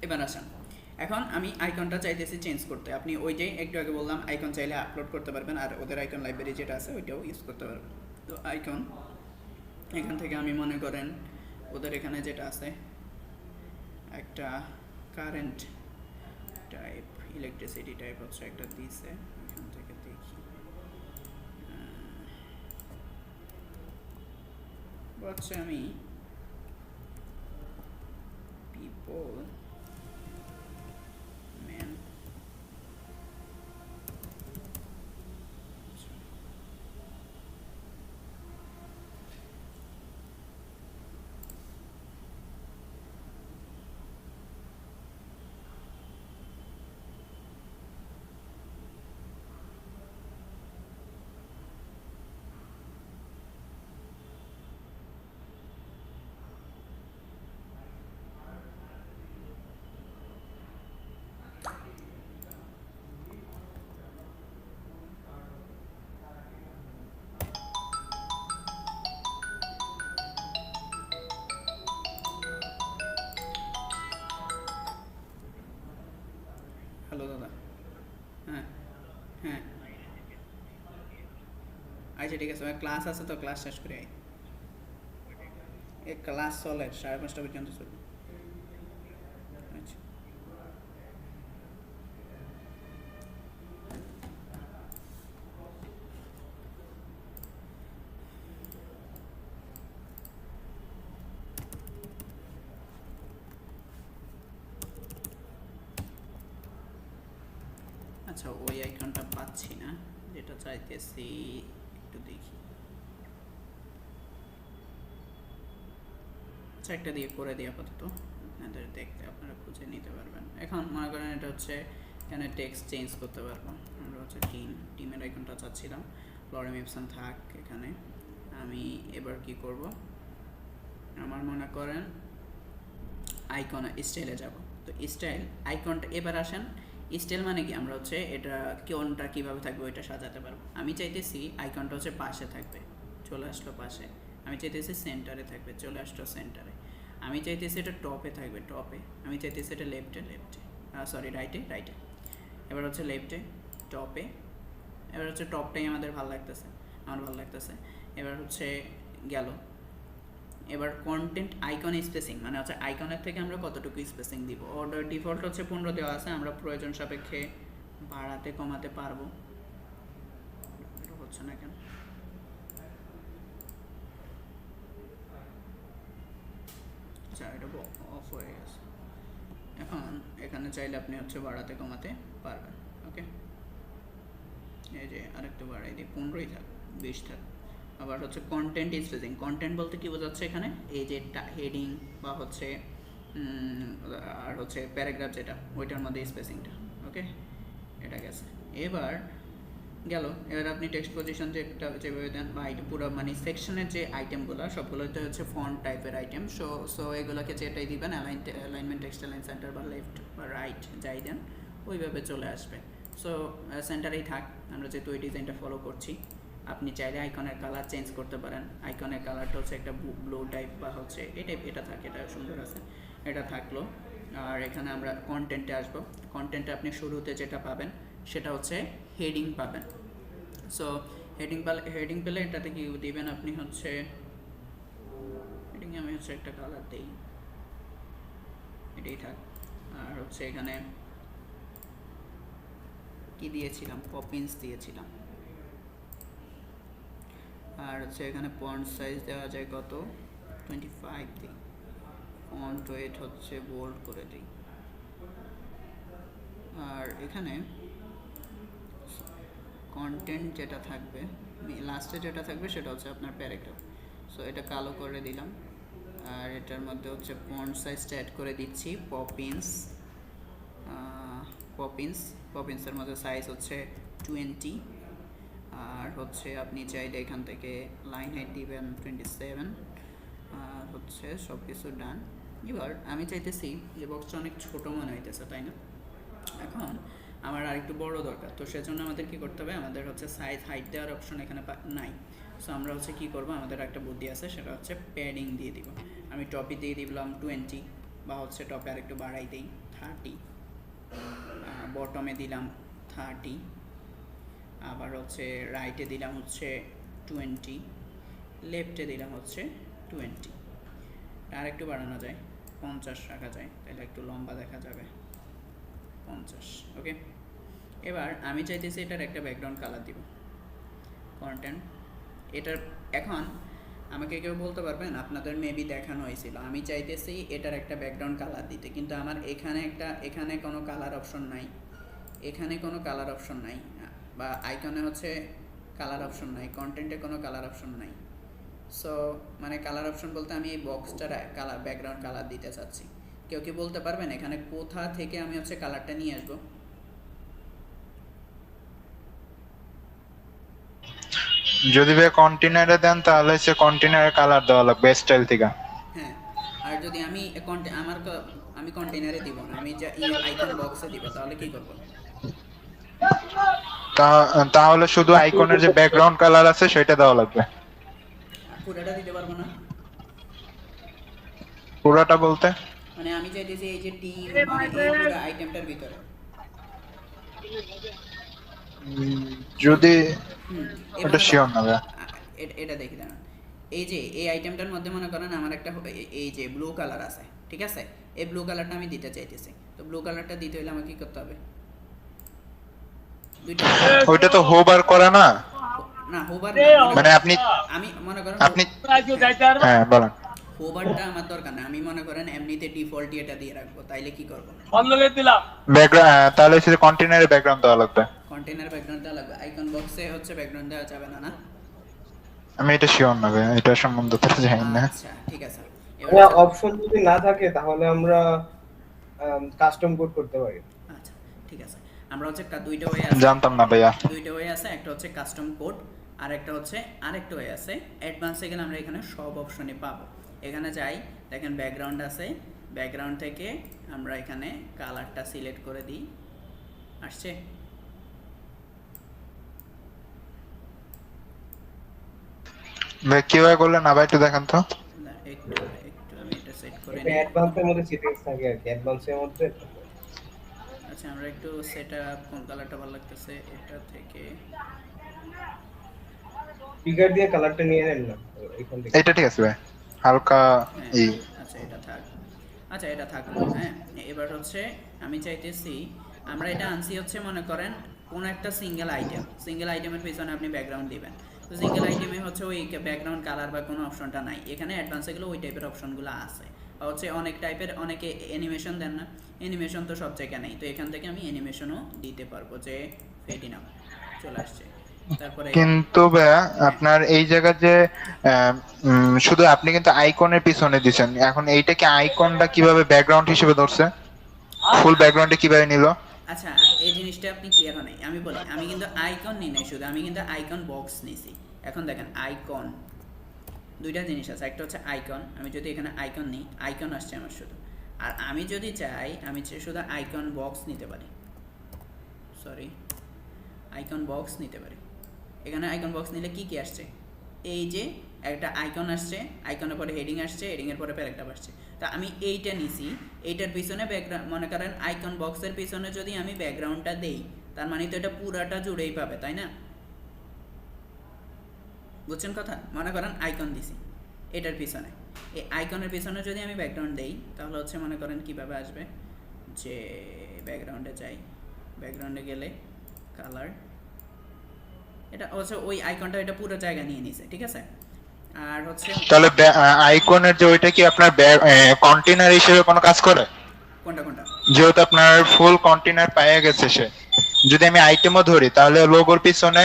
এবার আসেন, এখন আমি আইকনটা চাইতেছি চেঞ্জ করতে। আপনি ওই যে একটু আগে বললাম আইকন চাইলে আপলোড করতে পারবেন, আর ওদের আইকন লাইব্রেরি যেটা আছে ওইটাও ইউজ করতে পারবেন। তো আইকন এখান থেকে আমি মনে করেন ওদের এখানে যেটা আছে একটা কারেন্ট টাইপ, ইলেকট্রিসিটি টাইপ হচ্ছে একটা দিছে, এখান থেকে দেখি হচ্ছে আমি পিপল ম্যান, হ্যাঁ হ্যাঁ আচ্ছা ঠিক আছে, ক্লাস আছে তো ক্লাস শেষ করে আই। এই ক্লাস চলে 5:30 পর্যন্ত চলবে। আচ্ছা আচ্ছা ওই আইকনটা পাচ্ছি না, যেটা চাইতেছি একটু দেখি। আচ্ছা একটা দিয়ে করে দিই আপাতত, আপনাদের দেখতে আপনারা খুঁজে নিতে পারবেন। এখন মনে করেন এটা হচ্ছে এখানে টেক্সট চেঞ্জ করতে পারবো। আমরা হচ্ছে টিমের আইকনটা চাচ্ছিলাম, লরেম ইপসন থাক এখানে। আমি এবার কি করব, আমার মনে করেন আইকন স্টাইলে যাব। তো স্টাইল আইকনটা এবার আসেন। স্টাইল মানে কি, আমরা হচ্ছে এটা কোনটা কীভাবে থাকবে ওইটা সাজাতে পারবো। আমি চাইতেছি আইকনটা হচ্ছে পাশে থাকবে, চলে আসলো পাশে। আমি চাইতেছি সেন্টারে থাকবে, চলে আসলো সেন্টারে। আমি চাইতেছি এটা টপে থাকবে, টপে। আমি চাইতেছি এটা লেফটে, সরি রাইটে। এবার হচ্ছে লেফটে, টপে। এবার হচ্ছে টপটাই আমার ভালো লাগতেছে। এবার হচ্ছে গেল। এবার কন্টেন্ট আইকন স্পেসিং মানে হচ্ছে আইকনের থেকে আমরা কতটুকু স্পেসিং দিব। অর্ডার ডিফল্ট হচ্ছে 15 দেওয়া আছে, আমরা প্রয়োজন সাপেক্ষে বাড়াতে কমাতে পারবো। এটা হচ্ছে না কেন, আচ্ছা এটা অফ হয়ে গেছে। এখন এখানে চাইলে আপনি হচ্ছে বাড়াতে কমাতে পারবেন। ওকে, এই যে আরেকটু বাড়াই দিই, 15ই থাক, 20 থাক। আবার হচ্ছে কন্টেন্ট স্পেসিং। কন্টেন্ট বলতে কি বোঝাচ্ছে এখানে, এই যে হেডিং বা হচ্ছে আর হচ্ছে প্যারাগ্রাফ যেটা, ওইটার মধ্যে স্পেসিংটা। ওকে, এটা গেছে। এবার আপনি টেক্সট পজিশন যেভাবে দেন বা পুরো মানে সেকশনের যে আইটেমগুলো সবগুলোতে হচ্ছে ফন্ট টাইপের আইটেম। সো এগুলোকে যেটাই দিবেন, অ্যালাইনমেন্ট, টেক্সট অ্যালাইন, সেন্টার বা লেফট বা রাইট যাই দেন ওইভাবে চলে আসবে। সো সেন্টারেই থাক, আমরা যেহেতু ওই ডিজাইনটা ফলো করছি। আপনি চাইলে আইকনের কালার চেঞ্জ করতে পারেন। আইকনের কালারটা হচ্ছে একটা ব্লু টাইপ বা হচ্ছে এই টাইপ, এটা থাকে, এটা সুন্দর আছে, এটা থাকলো। আর এখানে আমরা কন্টেন্টে আসবো। কন্টেন্টে আপনি শুরুতে যেটা পাবেন সেটা হচ্ছে হেডিং পাবেন। সো হেডিং পেলে এটাতে কি দিবেন আপনি হচ্ছে হেডিংয়ে আমি হচ্ছে একটা কালার দিই, এটাই থাক। আর হচ্ছে এখানে কি দিয়েছিলাম, পপিন্স দিয়েছিলাম। আর হচ্ছে এখানে ফন্ট সাইজ দেওয়া যায় কত, 25 দিই। ফন্ট ওয়েট হচ্ছে বোল্ড করে দিই। আর এখানে কন্টেন্ট যেটা থাকবে, লাস্টে যেটা থাকবে সেটা হচ্ছে আপনার প্যারাগ্রাফ। সো এটা কালো করে দিলাম। আর এটার মধ্যে হচ্ছে ফন্ট সাইজটা অ্যাড করে দিচ্ছি পপিন্সের মধ্যে সাইজ হচ্ছে 20। আর হচ্ছে আপনি চাইলে এখান থেকে লাইন হাইট দিবেন 27। আর হচ্ছে সব কিছু ডান। এবার আমি চাইতেছি যে বক্সটা অনেক ছোটো মনে হইতেছে, তাই না? এখন আমার আর একটু বড় দরকার, তো সেজন্য আমাদের কি করতে হবে, আমাদের হচ্ছে সাইজ হাইট দেওয়ার অপশন এখানে নাই। সো আমরা হচ্ছে কি করব, আমাদের একটা বুদ্ধি আছে, সেটা হচ্ছে প্যাডিং দিয়ে দিব। আমি টপে দিয়ে দিলাম 20 বা হচ্ছে টপে আর একটু বাড়াই দিই 30, বটমে দিলাম 30, আবার হচ্ছে রাইটে দিলাম হচ্ছে 20, লেফটে দিলাম হচ্ছে 20। আর একটু বাড়ানো যায়, 50 রাখা যায়, তাহলে একটু লম্বা দেখা যাবে, 50। ওকে, এবার আমি চাইতেছি এটার একটা ব্যাকগ্রাউন্ড কালার দিব। কন্টেন্ট এটার এখন আমাকে কেউ বলতে পারবেন, আপনাদের মেবি দেখানো হয়েছিল, আমি চাইতেছি এটার একটা ব্যাকগ্রাউন্ড কালার দিতে, কিন্তু আমার এখানে কোনো কালার অপশন নাই, এখানে কোনো কালার অপশন নাই, বা আইকনে হচ্ছে কালার অপশন নাই, কন্টেন্টে কোনো কালার অপশন নাই। সো মানে কালার অপশন বলতে আমি এই বক্সটার কালার ব্যাকগ্রাউন্ড কালার দিতে চাচ্ছি। কেউ কি বলতে পারবেন এখানে কোথা থেকে আমি হচ্ছে কালারটা নিয়ে আসবো? যদি ভাই কন্টেনারে দেন তাহলে হচ্ছে কন্টেনারের কালার দেওয়া লাগবে স্টাইল থেকে। হ্যাঁ, আর যদি আমি আমি কন্টেনারে দিব না, আমি যা আইকন বক্সে দিব, তাহলে কি করব? তাহলে শুধু আইকনের যে ব্যাকগ্রাউন্ড কালার আছে সেটা দেওয়া লাগবে। পুরোটা দিতে পারবো না? পুরোটা বলতে মানে আমি চাইতেছি এই যে টিম মানে এই পুরো আইটেমটার ভিতরে যদি হুম ওটা এভাবে শিওর না ভাইয়া। এটা দেখি দাঁড়ান। এই যে এই আইটেমটার মধ্যে মনে করেন আমার একটা এই যে ব্লু কালার আছে, ঠিক আছে? এই ব্লু কালারটা আমি দিতে চাইতেছি, তো ব্লু কালারটা দিতে হলে আমাকে কি করতে হবে? দুইটা ওইটা তো হোবার করা না, না হোবার মানে আপনি আমি মনে করেন আপনি হ্যাঁ বলেন। হোভারটা আমার দরকার না, আমি মনে করেন এমনিতে ডিফল্টই এটা দিয়ে রাখবো, তাইলে কি করব? ব্যাকগ্রাউন্ড তাহলে সেটা কন্টেইনারে ব্যাকগ্রাউন্ড দেওয়া লাগবে। কন্টেইনার ব্যাকগ্রাউন্ড দেওয়া লাগবে, আইকন বক্সে হচ্ছে ব্যাকগ্রাউন্ড দেওয়া যাবে না, না? আমি এটা শিওর না ভাইয়া, এটা সম্বন্ধে তো জানি না। আচ্ছা ঠিক আছে। এবার অপশন যদি না থাকে তাহলে আমরা কাস্টম কোড করতে পারি। আচ্ছা ঠিক আছে, আমরা হচ্ছে দুইটা ওয়ে আছে, জানতাম না ভাইয়া। দুইটা ওয়ে আছে, একটা হচ্ছে কাস্টম কোড আর একটা হচ্ছে আরেকটা ওয়ে আছে অ্যাডভান্সে গেলে আমরা এখানে সব অপশনই পাবো। এখানে যাই, দেখেন ব্যাকগ্রাউন্ড আছে, ব্যাকগ্রাউন্ড থেকে আমরা এখানে কালারটা সিলেক্ট করে দিই, আসছে? ভাই কিভাবে করলেন না ভাই একটু দেখান তো। না, একটু একটু আমি এটা সেট করে এটা নিই। অ্যাডভান্সের মধ্যে সেটিংস থাকে আর কি, অ্যাডভান্সের মধ্যে আচ্ছা আমরা একটু সেটা কোন কালারটা ভালো লাগতেছে এটা থেকে ফিগার দিয়ে কালারটা নিয়ে নেন না এখান থেকে। এটা ঠিক আছে ভাই, হালকা হ্যাঁ, এই আচ্ছা এটা থাক, আচ্ছা এটা থাকলো। হ্যাঁ এবার হচ্ছে আমি চাইতেছি আমরা এটা আনছি হচ্ছে মনে করেন কোন একটা সিঙ্গেল আইটেমের পিছনে আপনি ব্যাকগ্রাউন্ড দিবেন, তো সিঙ্গেল আইটেমে হচ্ছে ওই ব্যাকগ্রাউন্ড কালার বা কোনো অপশনটা নাই, এখানে অ্যাডভান্সে গেলে ওই টাইপের অপশনগুলো আছে। আর হচ্ছে অনেক টাইপের অনেকে অ্যানিমেশন দেন না, অ্যানিমেশন তো সব জায়গায় নেই, তো এখান থেকে আমি অ্যানিমেশনও দিতে পারবো, যে ফেড ইন চলে আসছে। তারপরে কিন্তু ভাইয়া আপনার এই জায়গা যে শুধু আপনি কিন্তু আইকনের পিছনে দিছেন, এখন এইটা কি আইকনটা কিভাবে ব্যাকগ্রাউন্ড হিসেবে ধরছে, ফুল ব্যাকগ্রাউন্ডে কিভাবে নিল? আচ্ছা এই জিনিসটা আপনি ক্লিয়ার হন নাই, আমি বলি আমি কিন্তু আইকন নিই নাই, শুধু আমি কিন্তু আইকন বক্স নিছি। এখন দেখেন আইকন দুইটা জিনিস আছে, একটা হচ্ছে আইকন, আমি যদি এখানে আইকন নিই আইকন আসছে আমার শুধু, আর আমি যদি চাই আমি শুধু আইকন বক্স নিতে পারি, সরি আইকন বক্স নিতে পারি। এখানে আইকন বক্স নিলে কি কি আসছে, এই যে একটা আইকন আসছে, আইকনের পরে হেডিং আসছে, হেডিংয়ের পরে প্যারাগ্রাফ আসছে, তা আমি এইটা নিছি, এইটার পিছনে ব্যাকগ্রাউন্ড মনে করেন আইকন বক্সের পিছনে যদি আমি ব্যাকগ্রাউন্ডটা দেই, তার মানে তো এটা পুরাটা জুড়েই পাবে, তাই না? বুঝছেন কথা? মনে করেন আইকন দিছি এটার পিছনে, এই আইকনের পিছনে যদি আমি ব্যাকগ্রাউন্ড দেই তাহলে হচ্ছে মনে করেন কীভাবে আসবে, যে ব্যাকগ্রাউন্ডে যাই, ব্যাকগ্রাউন্ডে গেলে কালার, এটা হচ্ছে ওই আইকনটা এটা পুরো জায়গা নিয়ে নিছে, ঠিক আছে? আর হচ্ছে তাহলে আইকনের যে ওইটা কি আপনার কন্টেইনার হিসেবে কোনো কাজ করে? কোনটা কোনটা? যেহেতু আপনার ফুল কন্টেইনার পেয়ে গেছে সে, যদি আমি আইটেমও ধরি তাহলে লোগোর পিছনে,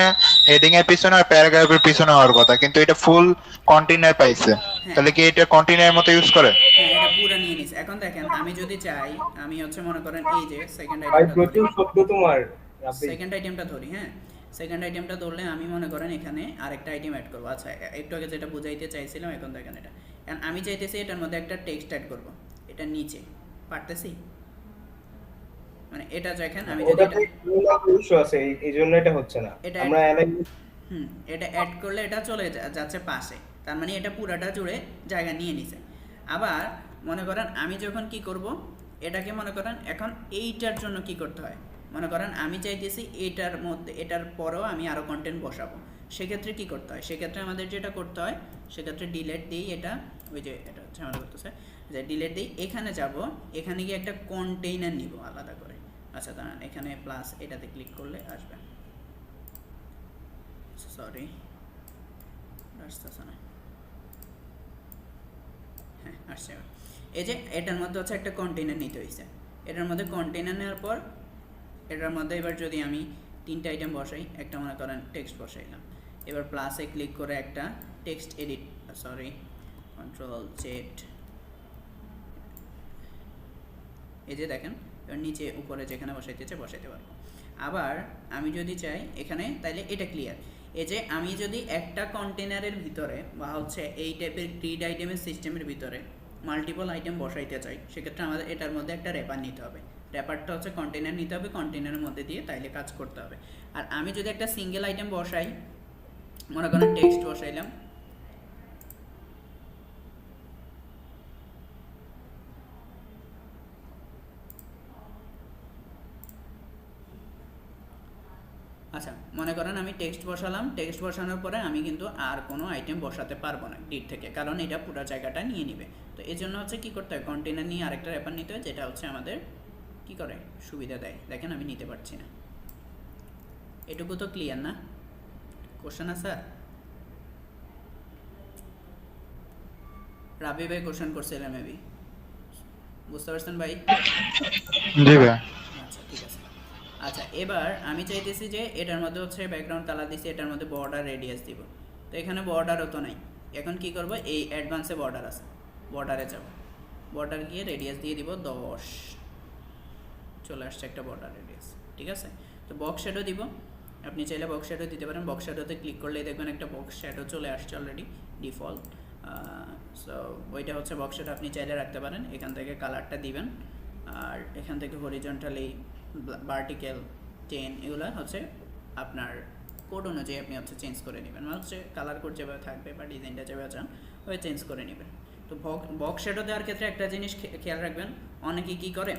হেডিং এর পিছনে আর প্যারাগ্রাফের পিছনে হওয়ার কথা, কিন্তু এটা ফুল কন্টেইনার পাইছে, তাহলে কি এটা কন্টেইনারের মতো ইউজ করে? হ্যাঁ এটা পুরো নিয়ে নিছে। এখন দেখেন আমি যদি চাই, আমি হচ্ছে মনে করেন এই যে সেকেন্ড ভাই আইটেমটা প্রচুর শব্দ তোমার রাব্বি। সেকেন্ড আইটেমটা ধরি, হ্যাঁ সেকেন্ড আইটেমটা ধরলে আমি মনে করেন এখানে আরেকটা আইটেম অ্যাড করবো। আচ্ছা একটু আগে যেটা বুঝাইতে চাইছিলাম এখন দেখেন এটা, এখন আমি চাইতেছি এটার মধ্যে একটা টেক্সট অ্যাড করবো, এটা নিচে পারতেছি, মানে এটা দেখেন আমি যদি ওটাতে ইস্যু আছে এই জন্য এটা হচ্ছে না। এটা আমরা এটা অ্যাড করলে এটা চলে যাচ্ছে পাশে, তার মানে এটা পুরাটা জুড়ে জায়গা নিয়ে নিছে। আবার মনে করেন আমি যখন কি করব, এটাকে মনে করেন এখন এইটার জন্য কি করতে হয়, মনে করেন আমি চাইতেছি এটার মধ্যে এটার পরেও আমি আরও কন্টেন্ট বসাবো, সেক্ষেত্রে কি করতে হয়, সেক্ষেত্রে আমাদের যেটা করতে হয় সেক্ষেত্রে ডিলেট দিই, এটা ওই যে এটা হচ্ছে আমাদের করতেছে যে ডিলেট দিই, এখানে যাব, এখানে গিয়ে একটা কন্টেইনার নিব আলাদা করে। আচ্ছা দাঁড়ান এখানে প্লাস এটাতে ক্লিক করলে আসবে, সরি আসতেছে না, হ্যাঁ আসছে। এই যে এটার মধ্যে হচ্ছে একটা কন্টেইনার নিতে হয়েছে, এটার মধ্যে কন্টেইনার নেওয়ার পর এটার মধ্যে এবার যদি আমি তিনটা আইটেম বসাই, একটা মনে করেন টেক্সট বসাইলাম, এবার প্লাসে ক্লিক করে একটা text edit, sorry control Z, এই যে দেখেন এবার নিচে উপরে যেখানে বসাইতেছে বসাইতে পারবো। আবার আমি যদি চাই এখানে, তাইলে এটা ক্লিয়ার, এই যে আমি যদি একটা কন্টেনারের ভিতরে বা হচ্ছে এই টাইপের গ্রিড আইটেমের সিস্টেমের ভিতরে মাল্টিপল আইটেম বসাইতে চাই, সেক্ষেত্রে আমাদের এটার মধ্যে একটা র্যাপার নিতে হবে, র্যাপারটা হচ্ছে কন্টেনার নিতে হবে, কন্টেনারের মধ্যে দিয়ে তাইলে কাজ করতে হবে। আর আমি যদি একটা সিঙ্গেল আইটেম বসাই, মনে করেন টেক্সট বসাইলাম, আচ্ছা, মনে করেন আমি টেক্সট বসালাম, টেক্সট বসানোর পরে আমি কিন্তু আর কোনো আইটেম বসাতে পারবো না ডিট থেকে, কারণ এটা পুরো জায়গাটা নিয়ে নিবে। তো এই জন্য হচ্ছে কী করতে হয়, কন্টেনার নিয়ে আরেকটা র্যাপার নিতে হয়, যেটা হচ্ছে আমাদের কী করে সুবিধা দেয়। দেখেন আমি নিতে পারছি না। এটুকু তো ক্লিয়ার না? কোশ্চেন আছে? রাবি ভাই কোশ্চেন করছিলেন মেবি, বুঝতে পারছেন ভাই? জি ভাই। আচ্ছা ঠিক আছে। আচ্ছা, এবার আমি চাইতেছি যে এটার মধ্যে হচ্ছে ব্যাকগ্রাউন্ড কালার দিছি, এটার মধ্যে বর্ডার রেডিয়াস দিব। তো এখানে বর্ডারও তো নাই, এখন কি করব, এই অ্যাডভান্সে বর্ডার আছে, বর্ডারে যাব, বর্ডার গিয়ে রেডিয়াস দিয়ে দিব 10, চলে আসছে একটা বর্ডার রেডিয়াস। ঠিক আছে, তো বক্স শ্যাডো দিব, আপনি চাইলে বক্স শ্যাডো দিতে পারেন। বক্স শ্যাডোতে ক্লিক করলেই দেখবেন একটা বক্স শ্যাডো চলে আসছে অলরেডি ডিফল্ট। সো ওইটা হচ্ছে বক্স শ্যাডো, আপনি চাইলে রাখতে পারেন। এখান থেকে কালারটা দিবেন, আর এখান থেকে হরিজন্টালি, ভার্টিক্যাল, 10 এগুলো হচ্ছে আপনার কোড অনুযায়ী আপনি হচ্ছে চেঞ্জ করে নেবেন, মানে হচ্ছে কালার কোড যেভাবে থাকবে বা ডিজাইনটা যেভাবে চান ওই চেঞ্জ করে নেবেন। তো বক্স শ্যাডো দেওয়ার ক্ষেত্রে একটা জিনিস খেয়াল রাখবেন, অনেকে কী করে,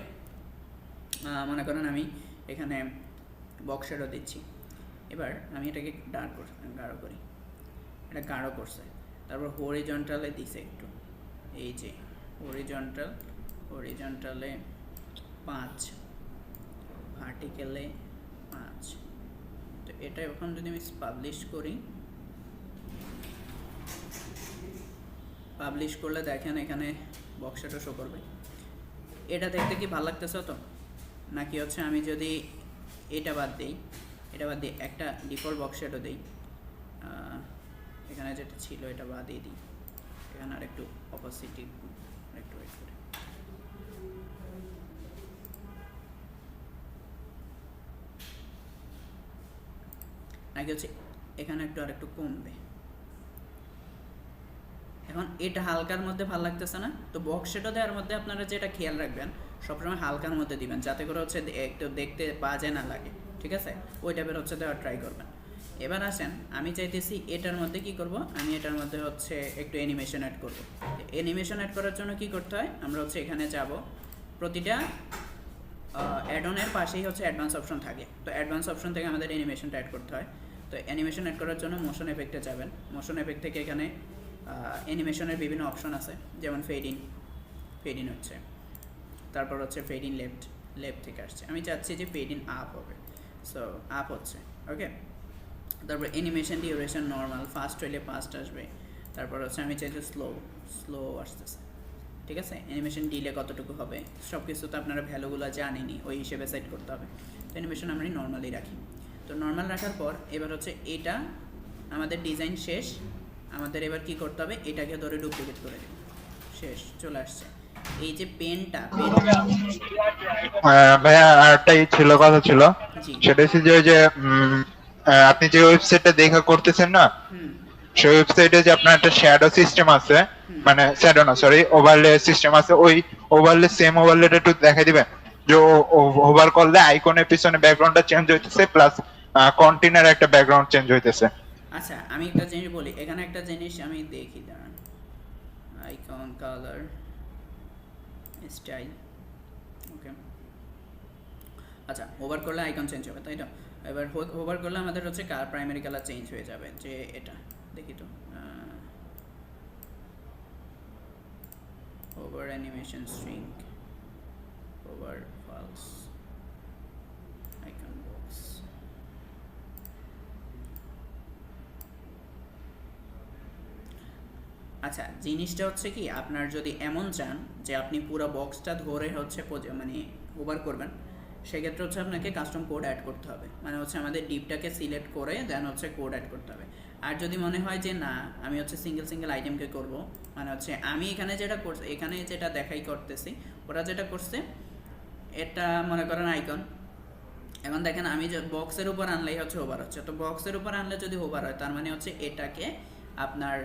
মনে করেন আমি এখানে বক্স শ্যাডো দিচ্ছি, এবার আমি এটাকে গাঢ় করি, এটা গাঢ় করছে, তারপর হরিজন্টালে দিছে একটু, এই যে হরিজন্টালে 5, ভার্টিক্যালে 5। তো এটা এখন যদি আমি পাবলিশ করি, পাবলিশ করলে দেখেন এখানে বক্স শ্যাডো শো করবে। এটা দেখতে কি ভালো লাগতেছে তো? নাকি হচ্ছে আমি যদি এটা বাদ দিই, একটা ডিফল্ট বক্স শ্যাডো দিই, এখানে যেটা ছিল এটা বাদ দিয়ে দিই, এখানে আর একটু অপোসিটি, একটু ওয়েট করে, নাকি হচ্ছে এখানে একটু আর একটু কমবে। এখন এটা হালকার মধ্যে ভালো লাগতেছে না, তো বক্স শ্যাডো দেওয়ার মধ্যে আপনারা যেটা খেয়াল রাখবেন, সবসময় হালকার মধ্যে দিবেন, যাতে করে হচ্ছে একটু দেখতে বাজে না লাগে। ঠিক আছে, ওই টাইপের হচ্ছে দেওয়ার ট্রাই করবেন। এবার আসেন, আমি চাইতেছি এটার মধ্যে কি করব, আমি এটার মধ্যে হচ্ছে একটু অ্যানিমেশন অ্যাড করব। অ্যানিমেশন অ্যাড করার জন্য কি করতে হয়, আমরা হচ্ছে এখানে যাব, প্রতিটা অ্যাড অনের পাশেই হচ্ছে অ্যাডভান্স অপশন থাকে, তো অ্যাডভান্স অপশন থেকে আমাদের অ্যানিমেশনটা অ্যাড করতে হয়। তো অ্যানিমেশন অ্যাড করার জন্য মোশন এফেক্টে যাবেন, মোশন এফেক্ট থেকে এখানে অ্যানিমেশনের বিভিন্ন অপশন আছে, যেমন ফেড ইন হচ্ছে, তারপর হচ্ছে ফেড ইন লেফট থেকে আসছে, আমি চাচ্ছি যে ফেড ইন আপ হবে, সো আপ হচ্ছে, ওকে। তারপর অ্যানিমেশন ডিউরেশন নর্মাল, ফাস্ট হইলে ফাস্ট আসবে, তারপর হচ্ছে আমি চাইছি স্লো আসতেছে। ঠিক আছে, অ্যানিমেশন ডিলে কতটুকু হবে, সব কিছু তো আপনারা ভ্যালুগুলো জানেনই, ওই হিসেবে সেট করতে হবে। তো অ্যানিমেশন আমরা নর্মালি রাখি। তো নর্মাল রাখার পর এবার হচ্ছে এটা আমাদের ডিজাইন শেষ, আমাদের এবার কি করতে হবে, এটাকে ধরে ডুপ্লিকেট করে দেব, শেষ, চলে আসছে। এই যে পেনটা ভাইয়া আরেকটাই ছিল, কথা ছিল, সেটা হচ্ছে যে ওই যে আপনি যে ওয়েবসাইটটা দেখা করতেছেন না, সেই ওয়েবসাইটে যে আপনার একটা শ্যাডো সিস্টেম আছে, মানে শ্যাডো না সরি ওভারলে সিস্টেম আছে, ওই ওভারলে সেম ওভারলেটা একটু দেখাই দিবেন, যে ওভার করলে আইকনের পিছনে ব্যাকগ্রাউন্ডটা চেঞ্জ হইতেছে, প্লাস কন্টেনার একটা ব্যাকগ্রাউন্ড চেঞ্জ হইতেছে। আচ্ছা, আমি একটা জিনিস বলি, এখানে একটা জিনিস আমি দেখি, দাঁড়ান, আইকন কালার স্টাইল, ওকে। আচ্ছা, ওভার করলে আইকন চেঞ্জ হবে, তাই তো? এবার ওভার করলে আমাদের হচ্ছে প্রাইমারি কালার চেঞ্জ হয়ে যাবে, যে এটা দেখি তো, over animation string, over falls, icon box, আচ্ছা, জিনিসটা হচ্ছে কি, আপনার যদি এমন চান যে আপনি পুরো বক্সটা ধরে হচ্ছে মানে ওভার করবেন, সেক্ষেত্রে হচ্ছে আপনাকে কাস্টম কোড অ্যাড করতে হবে, মানে হচ্ছে আমাদের ডিপটাকে সিলেক্ট করে দেন হচ্ছে কোড অ্যাড করতে হবে। আর যদি মনে হয় যে না, আমি হচ্ছে সিঙ্গেল আইটেমকে করব, মানে হচ্ছে আমি এখানে যেটা দেখাই করতেছি, ওরা যেটা করছে, এটা মনে করেন আইকন, এখন দেখেন আমি যে বক্সের উপর আনলেই হচ্ছে ওভার হচ্ছে, তো বক্সের উপর আনলে যদি ওভার হয়, তার মানে হচ্ছে এটাকে আপনার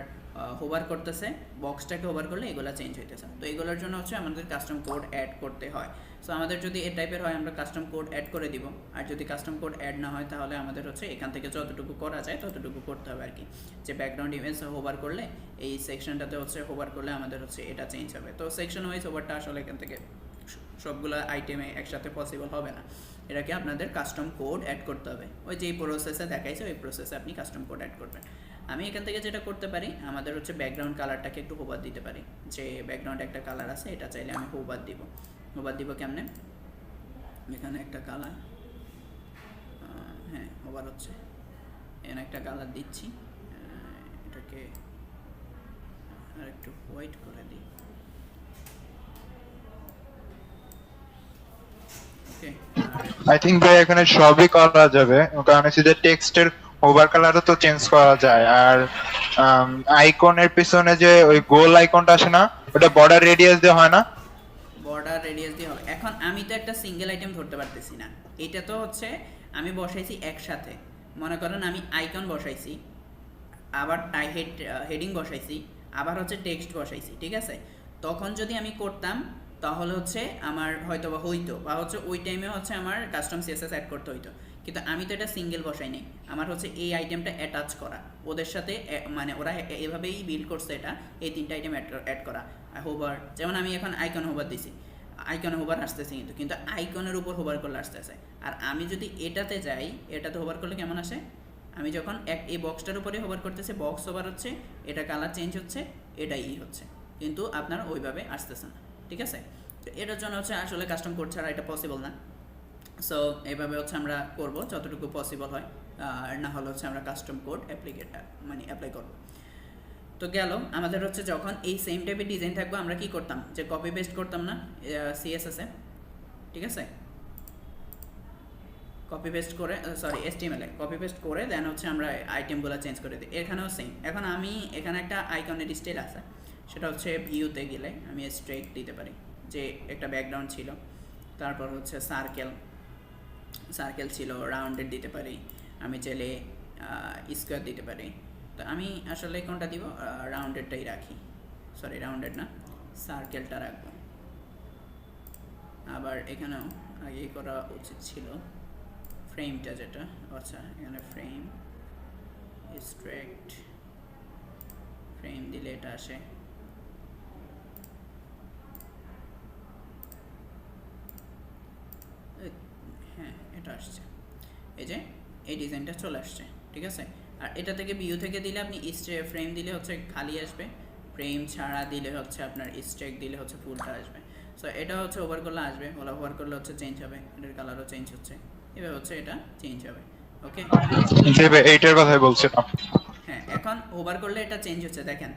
হোভার করতেছে, বক্সটাকে হোভার করলে এগুলো চেঞ্জ হইতেছে। তো এগুলোর জন্য হচ্ছে আমাদের কাস্টম কোড অ্যাড করতে হয়। সো আমাদের যদি এই টাইপের হয়, আমরা কাস্টম কোড অ্যাড করে দিব, আর যদি কাস্টম কোড অ্যাড না হয়, তাহলে আমাদের হচ্ছে এখান থেকে যতটুকু করা যায় ততটুকু করতে হবে আর কি। যে ব্যাকগ্রাউন্ড ইমেজ হোভার করলে, এই সেকশনটাতে হচ্ছে হোভার করলে আমাদের হচ্ছে এটা চেঞ্জ হবে। তো সেকশন ওয়াইজ হোভারটা আসলে এখান থেকে সবগুলো আইটেমে একসাথে পসিবল হবে না। এটাকে আপনাদের কাস্টম কোড অ্যাড করতে হবে, ওই যে প্রসেসে দেখাইছে ওই প্রসেসে আপনি কাস্টম কোড অ্যাড করবেন। আমি এখান থেকে যেটা করতে পারি, আমাদের হচ্ছে ব্যাকগ্রাউন্ড কালারটাকে একটু হোভার দিতে পারি, যে ব্যাকগ্রাউন্ড একটা কালার আছে, এটা চাইলে আমি হোভার দিব কেমনে, এখানে একটা কালার, হ্যাঁ হোভার হচ্ছে, এখানে একটা কালার দিচ্ছি, এটাকে আর একটু হোয়াইট করে দিই, ওকে। আই থিঙ্ক ভাই এখানে সবই করা যাবে, কারণ হচ্ছে যে টেক্সটের ওভার কালারও তো চেঞ্জ করা যায়, আর আইকনের পিছনে যে ওই গোল আইকনটা আসে না, ওটা বর্ডার রেডিয়াস দিয়ে হয় না? বর্ডার রেডিয়াস দিয়ে হবে। এখন আমি তো একটা সিঙ্গেল আইটেম ধরতে পারতেছি না, এটা তো হচ্ছে আমি বসাইছি একসাথে, মনে করেন আমি আইকন বসাইছি, আবার হেডিং বসাইছি, আবার হচ্ছে টেক্সট বসাইছি, ঠিক আছে? তখন যদি আমি করতাম তাহলে হচ্ছে আমার হয়তো বা হইতো, বা হচ্ছে ওই টাইমে হচ্ছে আমার কাস্টম সিএসএস অ্যাড করতে হইতো, কিন্তু আমি তো এটা সিঙ্গেল বসাই নাই, আমার হচ্ছে এই আইটেমটা অ্যাটাচ করা ওদের সাথে, মানে ওরা এভাবেই বিল্ড করছে এটা, এই তিনটা আইটেম অ্যাড করা। হোভার, যেমন আমি এখন আইকন হোভার দিছি, আইকনে হোভার আসতেছে, কিন্তু আইকনের উপর হোভার করলে আসতেছে। আর আমি যদি এটাতে যাই, এটাতে হোভার করলে কেমন আসে, আমি যখন এই বক্সটার উপরে হোভার করতেছে, বক্স হোভার হচ্ছে, এটা কালার চেঞ্জ হচ্ছে, এটা হচ্ছে, কিন্তু আপনার ওইভাবে আসতেছে না, ঠিক আছে? তো এটার জন্য হচ্ছে আসলে কাস্টম কোড ছাড়া এটা পসিবল না। সো এইভাবে হচ্ছে আমরা করব যতটুকু পসিবল হয়, আর না হলে হচ্ছে আমরা কাস্টম কোড অ্যাপ্লাই করব। তো গেল আমাদের হচ্ছে যখন এই সেম টাইপের ডিজাইন থাকবে, আমরা কি করতাম, যে কপি পেস্ট করতাম না সিএসএস এ, ঠিক আছে? কপি পেস্ট করে, সরি HTML এ কপি পেস্ট করে দেন হচ্ছে আমরা আইটেমগুলো চেঞ্জ করে দিই। এখানেও সেম। এখন আমি এখানে একটা আইকনের স্টাইল আছে, সেটা হচ্ছে ভিউতে গেলে আমি স্ট্রেক দিতে পারি, যে একটা ব্যাকগ্রাউন্ড ছিল, তারপর হচ্ছে সার্কেল ছিল, রাউন্ডেড দিতে পারি, আমি চাইলে স্কোয়ার দিতে পারি। তো আমি আসলে কোনটা দিব, রাউন্ডেডটাই রাখি, সরি রাউন্ডেড না, সার্কেলটা রাখবো। আবার এখানেও আগে করা উচিত ছিল ফ্রেমটা, যেটা আচ্ছা এখানে ফ্রেম স্ট্রেক্ট ফ্রেম দিলে এটা আসে। হ্যাঁ এটা আসছে, এই যে এই ডিজাইনটা চলে আসছে, ঠিক আছে? আর এটা থেকে ভিউ থেকে দিলে আপনি ফ্রেম দিলে হচ্ছে খালি আসবে, ফ্রেম ছাড়া দিলে হচ্ছে আপনার স্ট্রেক দিলে হচ্ছে ফুলটা আসবে। সো এটা হচ্ছে ওভার করলে আসবে, ওভার করলে হচ্ছে চেঞ্জ হবে, এটার কালারও চেঞ্জ হচ্ছে, এভাবে হচ্ছে এটা চেঞ্জ হবে, ওকে? এইটার কথাই বলছিলাম। হ্যাঁ, এখন ওভার করলে এটা চেঞ্জ হচ্ছে, দেখেন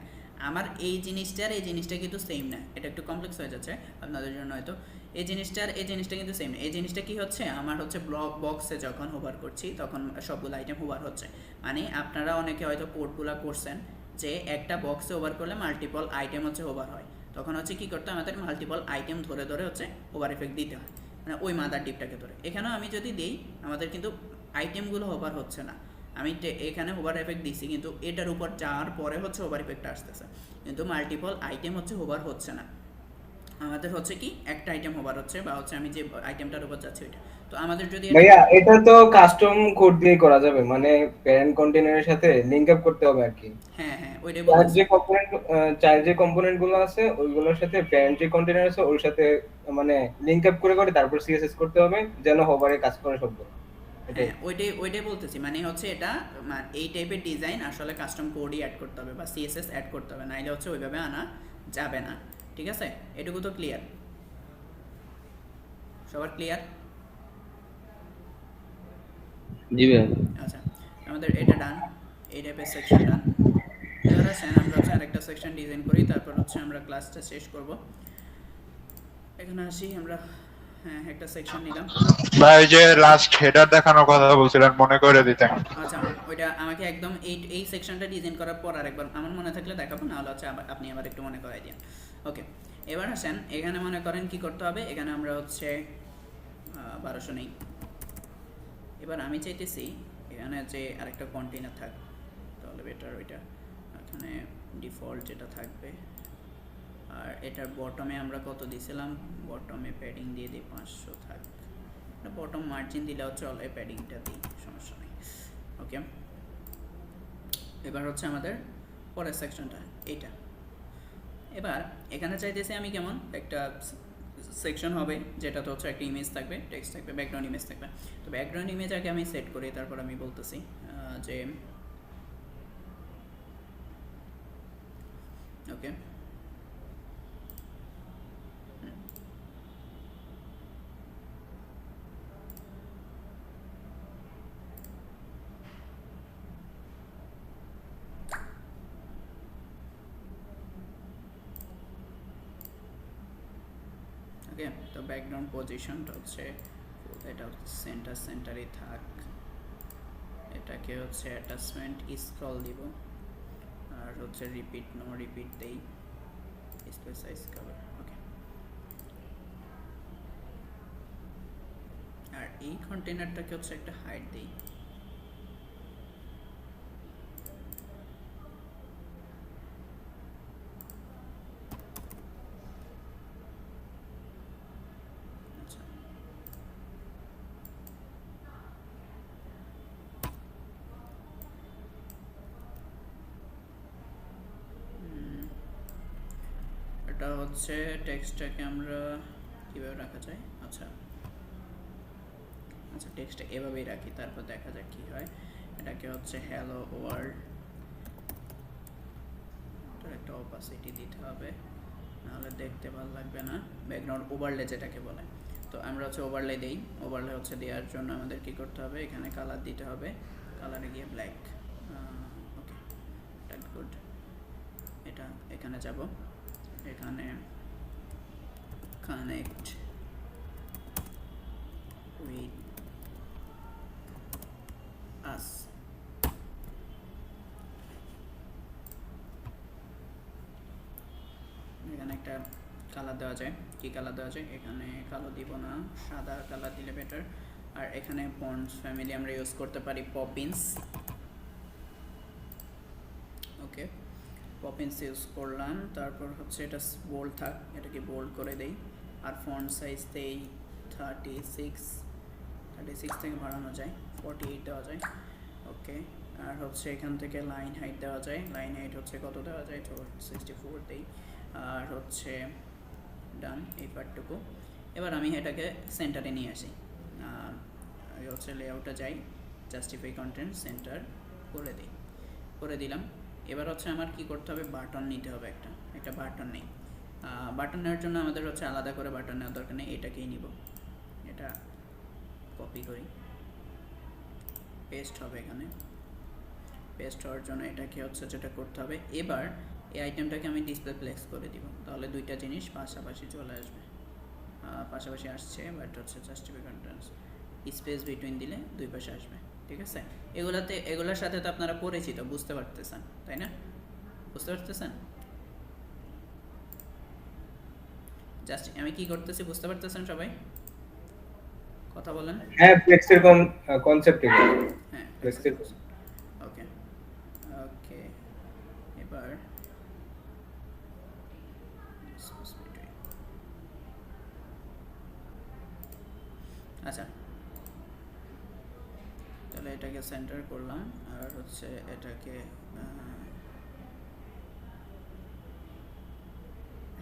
আমার এই জিনিসটার এই জিনিসটা কিন্তু সেম না, এটা একটু কমপ্লেক্স হয়ে যাচ্ছে আপনাদের জন্য হয়তো। এই জিনিসটা কিন্তু সেম না। এই জিনিসটা কি হচ্ছে, আমার হচ্ছে বক্সে যখন হোভার করছি তখন সবগুলো আইটেম হোভার হচ্ছে, মানে আপনারা অনেকে হয়তো কোডগুলো করছেন যে একটা বক্সে ওভার করলে মাল্টিপল আইটেম হচ্ছে ওভার হয়, তখন হচ্ছে কি করতে আমাদের মাল্টিপল আইটেম ধরে ধরে হচ্ছে ওভার এফেক্ট দিতে হয়, মানে ওই মাদার ডিপটাকে ধরে। এখানেও আমি যদি দিই আমাদের কিন্তু আইটেমগুলো ওভার হচ্ছে না, আমি এখানে হোভার এফেক্ট দিছি, কিন্তু এটার উপর যাওয়ার পরে হচ্ছে হোভার এফেক্টটা আসতেছে, কিন্তু মাল্টিপল আইটেম হচ্ছে হোভার হচ্ছে না, আমাদের হচ্ছে কি একটা আইটেম হোভার হচ্ছে, বা হচ্ছে আমি যে আইটেমটার উপর যাচ্ছি ওইটা। তো আমাদের যদি ভাইয়া এটা তো কাস্টম কোড দিয়ে করা যাবে, মানে প্যারেন্ট কন্টেইনারের সাথে লিংক আপ করতে হবে আর কি। হ্যাঁ ওইটাই চার বলছি। যে কম্পোনেন্ট গুলো আছে ওইগুলোর সাথে প্যারেন্ট যে কন্টেইনার আছে ওর সাথে মানে লিংক আপ করে তারপর সিএসএস করতে হবে, যেন হোভারে কাজ করে সবগুলো। হ্যাঁ ওইটাই বলতেছি, মানে হচ্ছে এটা এই টাইপের ডিজাইন আসলে কাস্টম কোডই অ্যাড করতে হবে বা সিএসএস অ্যাড করতে হবে, নাইলে হচ্ছে ওইভাবে আনা যাবে না, ঠিক আছে? এটুকু তো ক্লিয়ার, সবার ক্লিয়ার? জি ভাই। আচ্ছা, আমাদের এটা ডান, এই টাইপের সেকশন ডান। এবার আসেন আমরা হচ্ছে আরেকটা সেকশন ডিজাইন করি, তারপর হচ্ছে আমরা ক্লাসটা শেষ করব। এখানে আসি আমরা, হ্যাঁ একটা সেকশন নিলাম। ভাই ওই যে লাস্ট হেডার দেখানোর কথা বলছিলেন, মনে করে দিতেন। আচ্ছা ওইটা আমাকে একদম এই সেকশনটা ডিজাইন করার পর আরেকবার আমার মনে থাকলে দেখাবো, না হলে হচ্ছে আপনি আবার একটু মনে করাই দিন। ওকে, এবার আসেন এখানে মনে করেন কি করতে হবে, এখানে আমরা হচ্ছে 1200 নেই। এবার আমি চাইতেছি এখানে যে আরেকটা কন্টেইনার থাকবে, তাহলে বেটার ওইটা এখানে ডিফল্ট যেটা থাকবে। আর এটার বটমে আমরা কত দিয়েছিলাম, বটমে প্যাডিং দিয়ে দিই 500 থাক, বটম মার্জিন দিলেও চলে, প্যাডিংটা দিই, সমস্যা নেই। ওকে, এবার হচ্ছে আমাদের পরের সেকশনটা এইটা। এবার এখানে চাইতেছি আমি কেমন একটা সেকশন হবে, যেটাতে হচ্ছে একটা ইমেজ থাকবে, টেক্সট থাকবে, ব্যাকগ্রাউন্ড ইমেজ থাকবে। তো ব্যাকগ্রাউন্ড ইমেজ আগে আমি সেট করি, তারপর আমি বলতেছি যে ওকে ওকে। তো ব্যাকগ্রাউন্ড পজিশনটা হচ্ছে এটা হচ্ছে সেন্টারে থাক, এটাকে হচ্ছে অ্যাটাচমেন্ট স্ক্রল দিব, আর হচ্ছে রিপিট নো রিপিট দেই, ডিসপ্লে সাইজ কভার ওকে। আর এই কন্টেনারটাকে হচ্ছে একটা হাইট দেই, আচ্ছা এটা হচ্ছে টেক্সটটাকে আমরা কিভাবে রাখা যায়, আচ্ছা আচ্ছা টেক্সটটা এভাবেই রাখি, তারপর দেখা যাক কি হয়। এটাকে হচ্ছে হ্যালো ওয়ার্ল্ড, এটার একটা অপাসিটি দিতে হবে, নাহলে দেখতে ভালো লাগবে না। ব্যাকগ্রাউন্ড ওভারলে যেটাকে বলে, তো আমরা হচ্ছে ওভারলে দেই। ওভারলে হচ্ছে দেওয়ার জন্য আমাদের কি করতে হবে, এখানে কালার দিতে হবে, কালারে গিয়ে ব্ল্যাক, ওকে দ্যাট গুড। এটা এখানে যাব, এখানে কানেক্ট উইথ আস, এখানে একটা কালার দেওয়া যায়, কি কালার দেওয়া যায়, এখানে কালো দিব না, সাদা কালার দিলে বেটার। আর এখানে ফন্টস ফ্যামিলি আমরা ইউজ করতে পারি পপিন্স, ওকে পপিন্স ইউজ করলাম। তারপর হচ্ছে এটা বোল্ড থাক, এটাকে বোল্ড করে দেই। আর ফন্ট সাইজ দেই 36 থেকে বাড়ানো যায়, 48 দেওয়া যায়, ওকে। আর হচ্ছে এখান থেকে লাইন হাইট দেওয়া যায়, লাইন হাইট হচ্ছে কত দেওয়া যায়, তো 64 দেই। আর হচ্ছে ডান এই পার্টটুকু। এবার আমি এটাকে সেন্টারে নিয়ে আসি, হচ্ছে লেআউটে যাই, জাস্টিফাই কন্টেন্ট সেন্টার করে দিলাম। এবার হচ্ছে আমার কি করতে হবে, বাটন নিতে হবে, একটা বাটন নেই। বাটন নেওয়ার জন্য আমাদের হচ্ছে আলাদা করে বাটন নেওয়ার দরকার নেই, এটাকেই নিব, এটা কপি করি, পেস্ট হবে এখানে। পেস্ট হওয়ার জন্য এটাকে হচ্ছে যেটা করতে হবে, এবার এই আইটেমটাকে আমি ডিসপ্লে প্লেক্স করে দিব, তাহলে দুইটা জিনিস পাশাপাশি চলে আসবে, পাশাপাশি আসছে, বাট হচ্ছে জাস্টিফাই কন্টেন্টস স্পেস বিটুইন দিলে দুই পাশে আসবে, ঠিক আছে। এগুলোর সাথে তো আপনারা পরিচিত, বুঝতে পারতেছেন তাই না, বুঝতে পারতেছেন? জাস্ট আমি কি করতেছি বুঝতে পারতেছেন সবাই? কথা বলেন। হ্যাঁ ফ্লেক্সের কনসেপ্ট এগুলো, হ্যাঁ ফ্লেক্সের ওকে ওকে। এবার আচ্ছা তাহলে এটাকে সেন্টার করলাম, আর হচ্ছে এটাকে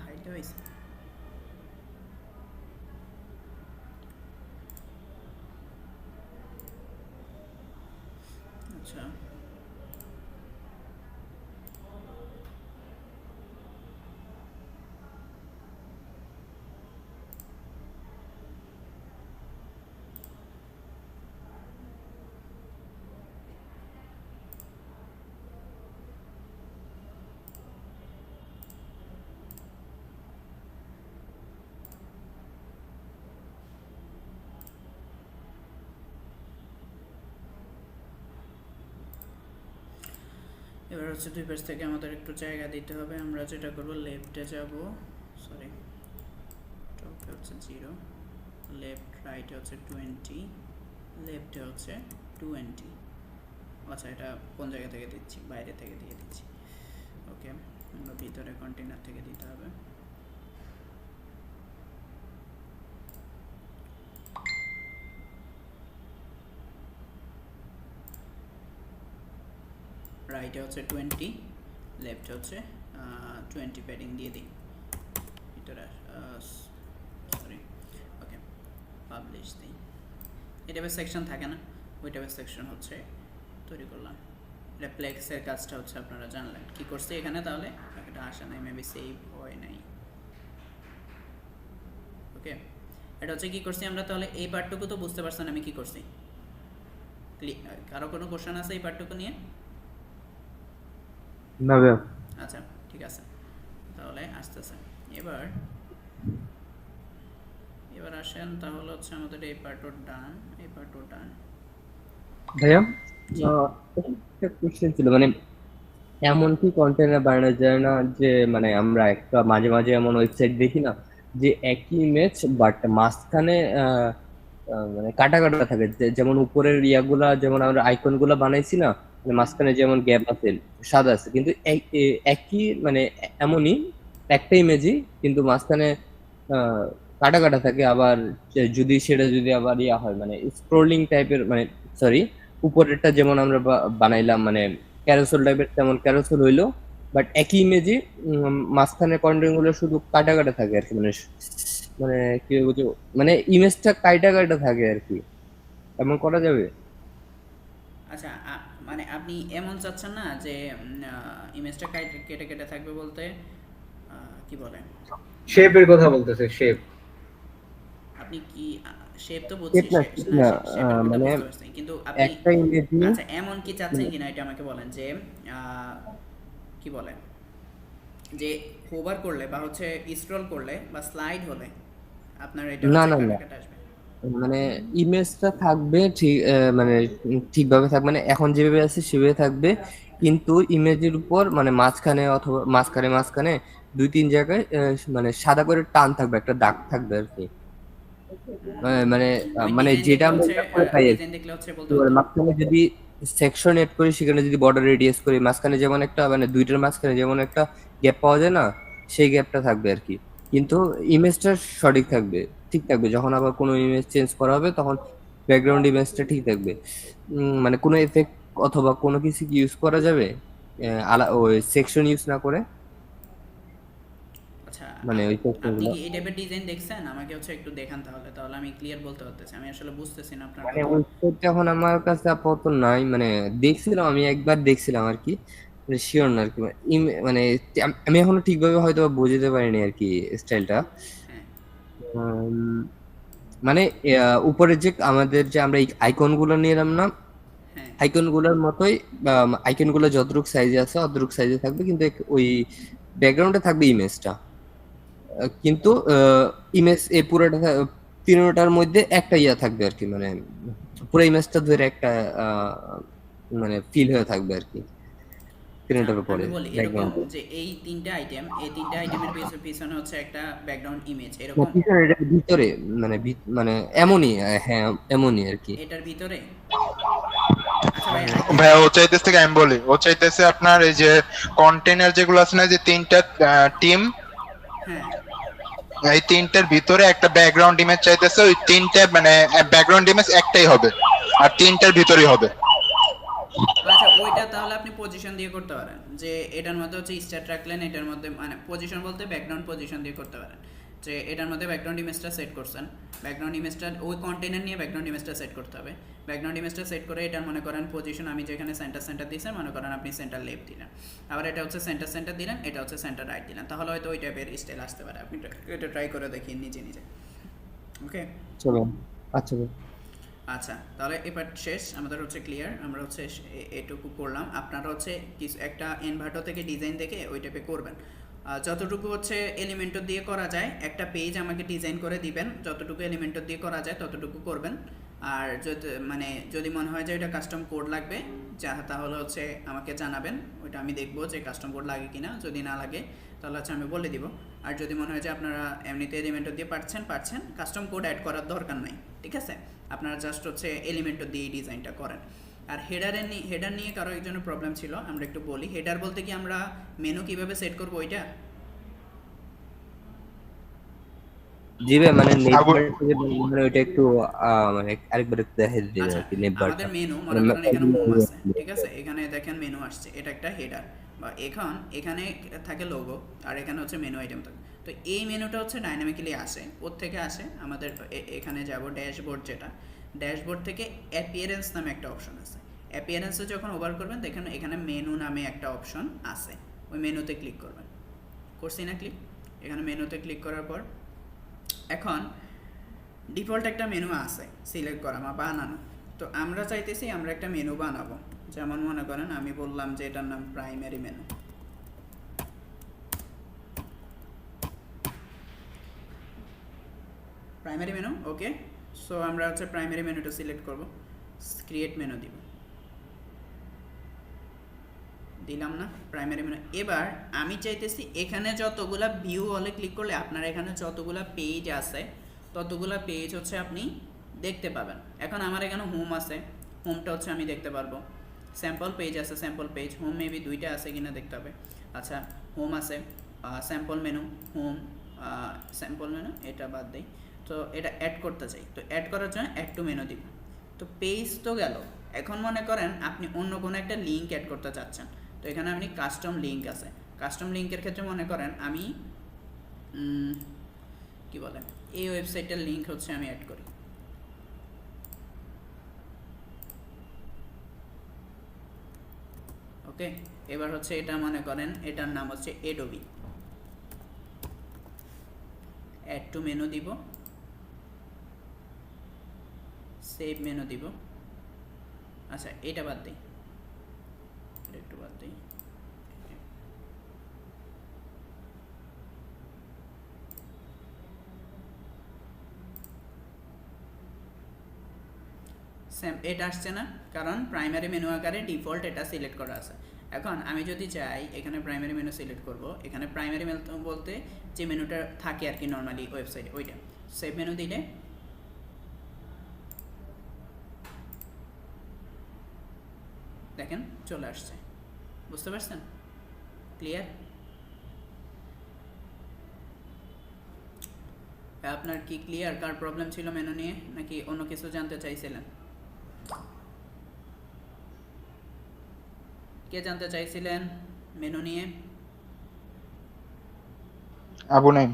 হাইট হয়েছে, আচ্ছা এবার হচ্ছে দুই পাশ থেকে আমাদের একটু জায়গা দিতে হবে। আমরা যেটা করবো লেফটে যাব, সরি টপে হচ্ছে 0, লেফট রাইটে হচ্ছে 20, লেফটে হচ্ছে 20। আচ্ছা এটা কোন জায়গা থেকে দিচ্ছি, বাইরে থেকে দিয়ে দিচ্ছি, ওকে। আমরা ভিতরে কন্টেনার থেকে দিতে হবে। রাইটে হচ্ছে 20, লেফটে হচ্ছে 20 প্যাডিং দিয়ে দিই ভিতরে। পাবলিশ দিই। এই টাইপের সেকশন থাকে না, ওই টাইপের সেকশন হচ্ছে তৈরি করলাম। এটা প্লেক্সের কাজটা হচ্ছে আপনারা জানলেন কি করছি এখানে, তাহলে এটা আসে নাই, মেবি সেভ হয় নাই। ওকে, এটা হচ্ছে কি করছি আমরা, তাহলে এই পার্টটুকু তো বুঝতে পারছেন আমি কি করছি। কারো কোনো কোশ্চেন আছে এই পার্টটুকু নিয়ে? না ভাইয়া। আচ্ছা ঠিক আছে, তাহলে আসতেছে এবার আসেন, তাহলে হচ্ছে আমাদের এই পার্টও ডান, এই পার্টও ডান। ভাইয়া একটা কোশ্চেন ছিল, মানে এমন কি কন্টেনার বানানো যায় না যে মানে আমরা একটা মাঝে মাঝে এমন ওয়েবসাইট দেখি না যে একই ইমেজ বাট মাঝখানে মানে কাটা কাটা থাকে, যেমন উপরের ইয়াগুলা যেমন আমরা আইকন গুলা বানাইছি না, মানে মাঝখানে যেমন গ্যাপ আছে সাদা আছে, কিন্তু একই মানে এমনই একটা ইমেজই কিন্তু মাঝখানে কাটা কাটা থাকে। আবার যদি সেটা যদি আবার ইয়া হয় মানে স্ক্রোলিং টাইপের, মানে সরি উপরেরটা যেমন আমরা বানাইলাম মানে ক্যারোসেল টাইপের, তেমন ক্যারোসেল হইলো বাট একই ইমেজই মাঝখানে কন্টেন্ট গুলো শুধু কাটা কাটা থাকে আর কি, মানে মানে কি বলছো মানে ইমেজটা কাটা কাটা থাকে আর কি, এমন করা যাবে? আচ্ছা মানে আপনি এমন চাচ্ছেন না যে ইমেজটা কেটে কেটে থাকবে, বলতে কি বলেন, শেপের কথা বলতেছে, শেপ। আপনি কি শেপ তো বুঝছি, মানে কিন্তু আপনি একটা ইমেজ আচ্ছা এমন কি চাচ্ছেন কিনা এটা আমাকে বলেন, যে কি বলেন, যে হোভার করলে বা হচ্ছে স্ক্রল করলে বা স্লাইড হলে আপনার এটা না হচ্ছে না কাটা না কাটা আসবে। মানে ইমেজটা থাকবে ঠিক, মানে ঠিকভাবে থাকবে, মানে এখন যেভাবে আছে সেভাবে থাকবে, কিন্তু ইমেজের উপর মানে মাঝখানে অথবা মাঝখানে মাঝখানে দুই তিন জায়গায় মানে সাদা করে টান থাকবে, একটা দাগ থাকবে আর কি। মানে ওই মানে ডিজাইন যেটা দেখলে আমরা হচ্ছে এটা করে পাই আর ডিজাইন দেখলে হচ্ছে বলতে কি, এবার হতো। মাঝখানে যদি সেকশন এড করি, সেখানে যদি বর্ডার রেডিয়াস করি, মাঝখানে যেমন একটা মানে দুইটার মাঝখানে যেমন একটা গ্যাপ পাওয়া যায় না, সেই গ্যাপটা থাকবে আর কি, কিন্তু ইমেজটা সঠিক থাকবে, ঠিক থাকবে। যখন আবার কোনো ইমেজ চেঞ্জ করা হবে তখন ব্যাকগ্রাউন্ড ইমেজটা ঠিক থাকবে। মানে কোনো এফেক্ট অথবা কোনো কিছু কি ইউজ করা যাবে ওই সেকশন ইউজ না করে, আচ্ছা মানে ওই আপনি সেকশনগুলো। কি এই টাইপের ডিজাইন দেখছেন? আমাকে হচ্ছে একটু দেখান, তাহলে তাহলে আমি ক্লিয়ার বলতে পারতেছি, আমি আসলে বুঝতেছি না আপনার মানে কথা। ওয়েবসাইটটা এখন আমার কাছে আপাতত নাই, মানে দেখছিলাম, আমি একবার দেখছিলাম আর কি, শিওর না আর কি, মানে আমি এখনো ঠিকভাবে হয়তো বুঝতে পারিনি আর কি স্টাইলটা। হ্যাঁ মানে উপরের যে আমাদের যে আমরা আইকন গুলো নিলাম না, হ্যাঁ আইকন গুলোর মতোই আইকন গুলো যতটুক সাইজে আছে অতটুক সাইজে থাকবে, কিন্তু ওই ব্যাকগ্রাউন্ডে থাকবে ইমেজটা, কিন্তু ইমেজ এই পুরোটা তিনটার মধ্যে একটা ইয়া থাকবে আর কি, মানে পুরো ইমেজটা ধরে একটা মানে ফিল হয়ে থাকবে আর কি তিনটার উপরে আমি বলি এরকম ব্যাকগ্রাউন্ড। যে এই তিনটা আইটেম, এই তিনটা আইটেমের পিছনে হচ্ছে একটা ব্যাকগ্রাউন্ড ইমেজ না এরকম, পিছনে, এটার ভিতরে, মানে মানে এমনই, হ্যাঁ এমনই আর কি। এটার ভিতরে। আচ্ছা ভাই ভাই ও চাইতেছে কি আমি বলি, ও চাইতেছে আপনার এই যে কন্টেনার যেগুলো আছে না, যে তিনটা টিম, হ্যাঁ এই তিনটার ভিতরে একটা ব্যাকগ্রাউন্ড ইমেজ চাইতেছে, ওই তিনটা মানে ব্যাকগ্রাউন্ড ইমেজ একটাই হবে আর তিনটার ভিতরেই হবে। আচ্ছা ওইটা তাহলে আপনি পজিশন দিয়ে করতে পারেন, যে এটার মধ্যে হচ্ছে স্টার্ট রাখলেন, এটার মধ্যে মানে পজিশন বলতে ব্যাকগ্রাউন্ড পজিশন দিয়ে করতে পারেন, যে এটার মধ্যে ব্যাকগ্রাউন্ড ইমেজটা সেট করছেন, ব্যাকগ্রাউন্ড ইমেজটা ওই কন্টেনার নিয়ে ব্যাকগ্রাউন্ড ইমেজটা সেট করতে হবে, ব্যাকগ্রাউন্ড ইমেজটা সেট করে এটার মনে করেন পজিশন, আমি যেখানে সেন্টার দিয়েছেন মনে করেন আপনি সেন্টার লেফট দিলেন, আবার এটা হচ্ছে সেন্টার দিলেন, এটা হচ্ছে সেন্টার রাইট দিলেন, তাহলে হয়তো ওই টাইপের স্টাইল আসতে পারে। আপনি এটা ট্রাই করে দেখিয়ে নিজে নিজে। ওকে চলো আচ্ছা ভাই। আচ্ছা তাহলে এবার শেষ, আমাদের হচ্ছে ক্লিয়ার, আমরা হচ্ছে এটুকু করলাম। আপনারা হচ্ছে কিছু একটা এনভার্টো থেকে ডিজাইন দেখে ওই টাইপে করবেন, যতটুকু হচ্ছে এলিমেন্টর দিয়ে করা যায়, একটা পেজ আমাকে ডিজাইন করে দিবেন, যতটুকু এলিমেন্টর দিয়ে করা যায় ততটুকু করবেন। আর যদি মনে হয় যে এটা কাস্টম কোড লাগবে তাহলে হচ্ছে আমাকে জানাবেন, ওইটা আমি দেখবো যে কাস্টম কোড লাগে কিনা, যদি না লাগে তাহলে হচ্ছে আমি বলে দিব। আর যদি মনে হয় যে আপনারা এমনিতে এলিমেন্টর দিয়ে পারছেন কাস্টম কোড অ্যাড করার দরকার নাই, ঠিক আছে, আপনারা জাস্ট হচ্ছে এলিমেন্টর দিয়ে ডিজাইনটা করেন। আর হেডার নিয়ে কারো একজনের প্রবলেম ছিল, আমরা একটু বলি। হেডার বলতে কি আমরা মেনু কিভাবে সেট করব ওইটা? জি ভাই, মানে নেটওয়ার্ক থেকে মানে ওইটা একটু মানে আরেকবার একটু দেখাই দিবেন আচ্ছা আর কি নেটওয়ার্কটা। আমাদের মেনু মনে করেন এখানে হোম আছে, ঠিক আছে, এখানে দেখেন মেনু আসছে, এটা একটা হেডার, বা এখানে থাকে লোগো আর এখানে হচ্ছে মেনু আইটেম থাকে। তো এই মেনুটা হচ্ছে ডাইনামিক্যালি আসে, ওর থেকে আসে আমাদের এখানে যাব ড্যাশবোর্ড, যেটা ড্যাশবোর্ড থেকে অ্যাপিয়ারেন্স নামে একটা অপশন আছে। অ্যাপিয়ারেন্সে যখন ওভার করবেন দেখেন এখানে মেনু নামে একটা অপশন আছে, ওই মেনুতে ক্লিক করবেন। করছি না ক্লিক? এখানে মেনুতে ক্লিক করার পর এখন ডিফল্ট একটা মেনু আছে সিলেক্ট করা বা বানানো। তো আমরা চাইতেছি আমরা একটা মেনু বানাবো, যেমন মনে করেন আমি বললাম যে এটার নাম প্রাইমারি মেনু। প্রাইমারি মেনু, ওকে। সো আমরা হচ্ছে প্রাইমারি মেনুটা সিলেক্ট করব, ক্রিয়েট মেনু দিব, দিলাম না প্রাইমারি মেনু। এবার আমি চাইতেছি এখানে যতগুলা ভিউ হলে ক্লিক করলে আপনার এখানে যতগুলা পেজ আছে ততগুলা পেজ হচ্ছে আপনি দেখতে পাবেন। এখন আমার এখানে হোম আছে, হোমটা হচ্ছে আমি দেখতে পারবো। স্যাম্পল পেজ আছে, স্যাম্পল পেজ, হোম মেবি দুইটা আছে কিনা দেখতে হবে। আচ্ছা, হোম আছে, sample menu, home, sample menu, এটা বাদ দেই। তো এটা অ্যাড করতে চাই, তো অ্যাড করার জন্য অ্যাড টু মেনু দিব। তো পেজ তো গেল। এখন মনে করেন আপনি অন্য কোনো একটা লিঙ্ক অ্যাড করতে চাচ্ছেন, তো এখানে আপনি কাস্টম লিঙ্ক আছে। কাস্টম লিঙ্কের ক্ষেত্রে মনে করেন আমি কি বলে এই ওয়েবসাইটের লিঙ্ক হচ্ছে আমি অ্যাড করি। ওকে, এবার হচ্ছে এটা মনে করেন এটার নাম হচ্ছে এডোবি। অ্যাড টু মেনু দিব, সেভ মেনু দিব। আচ্ছা, এটা বাদ দিই, একটু বাদ দিই। এটা আসছে না, কারণ প্রাইমারি মেনু আকারে ডিফল্ট এটা সিলেক্ট করা আছে। এখন আমি যদি চাই এখানে প্রাইমারি মেনু সিলেক্ট করব, এখানে প্রাইমারি মেনু বলতে যে মেনুটা থাকে আর কি নর্মালি ওয়েবসাইটে, ওইটা সেভ মেনু দিলে দেখেন চলে আসছে। বুঝতে পারছেন? ক্লিয়ার? আপনার কি ক্লিয়ার? কার প্রবলেম ছিল মেনু নিয়ে, নাকি অন্য কিছু জানতে চাইছিলেন? কে জানতে চাইছিলেন মেনু নিয়ে? আবু নাইম।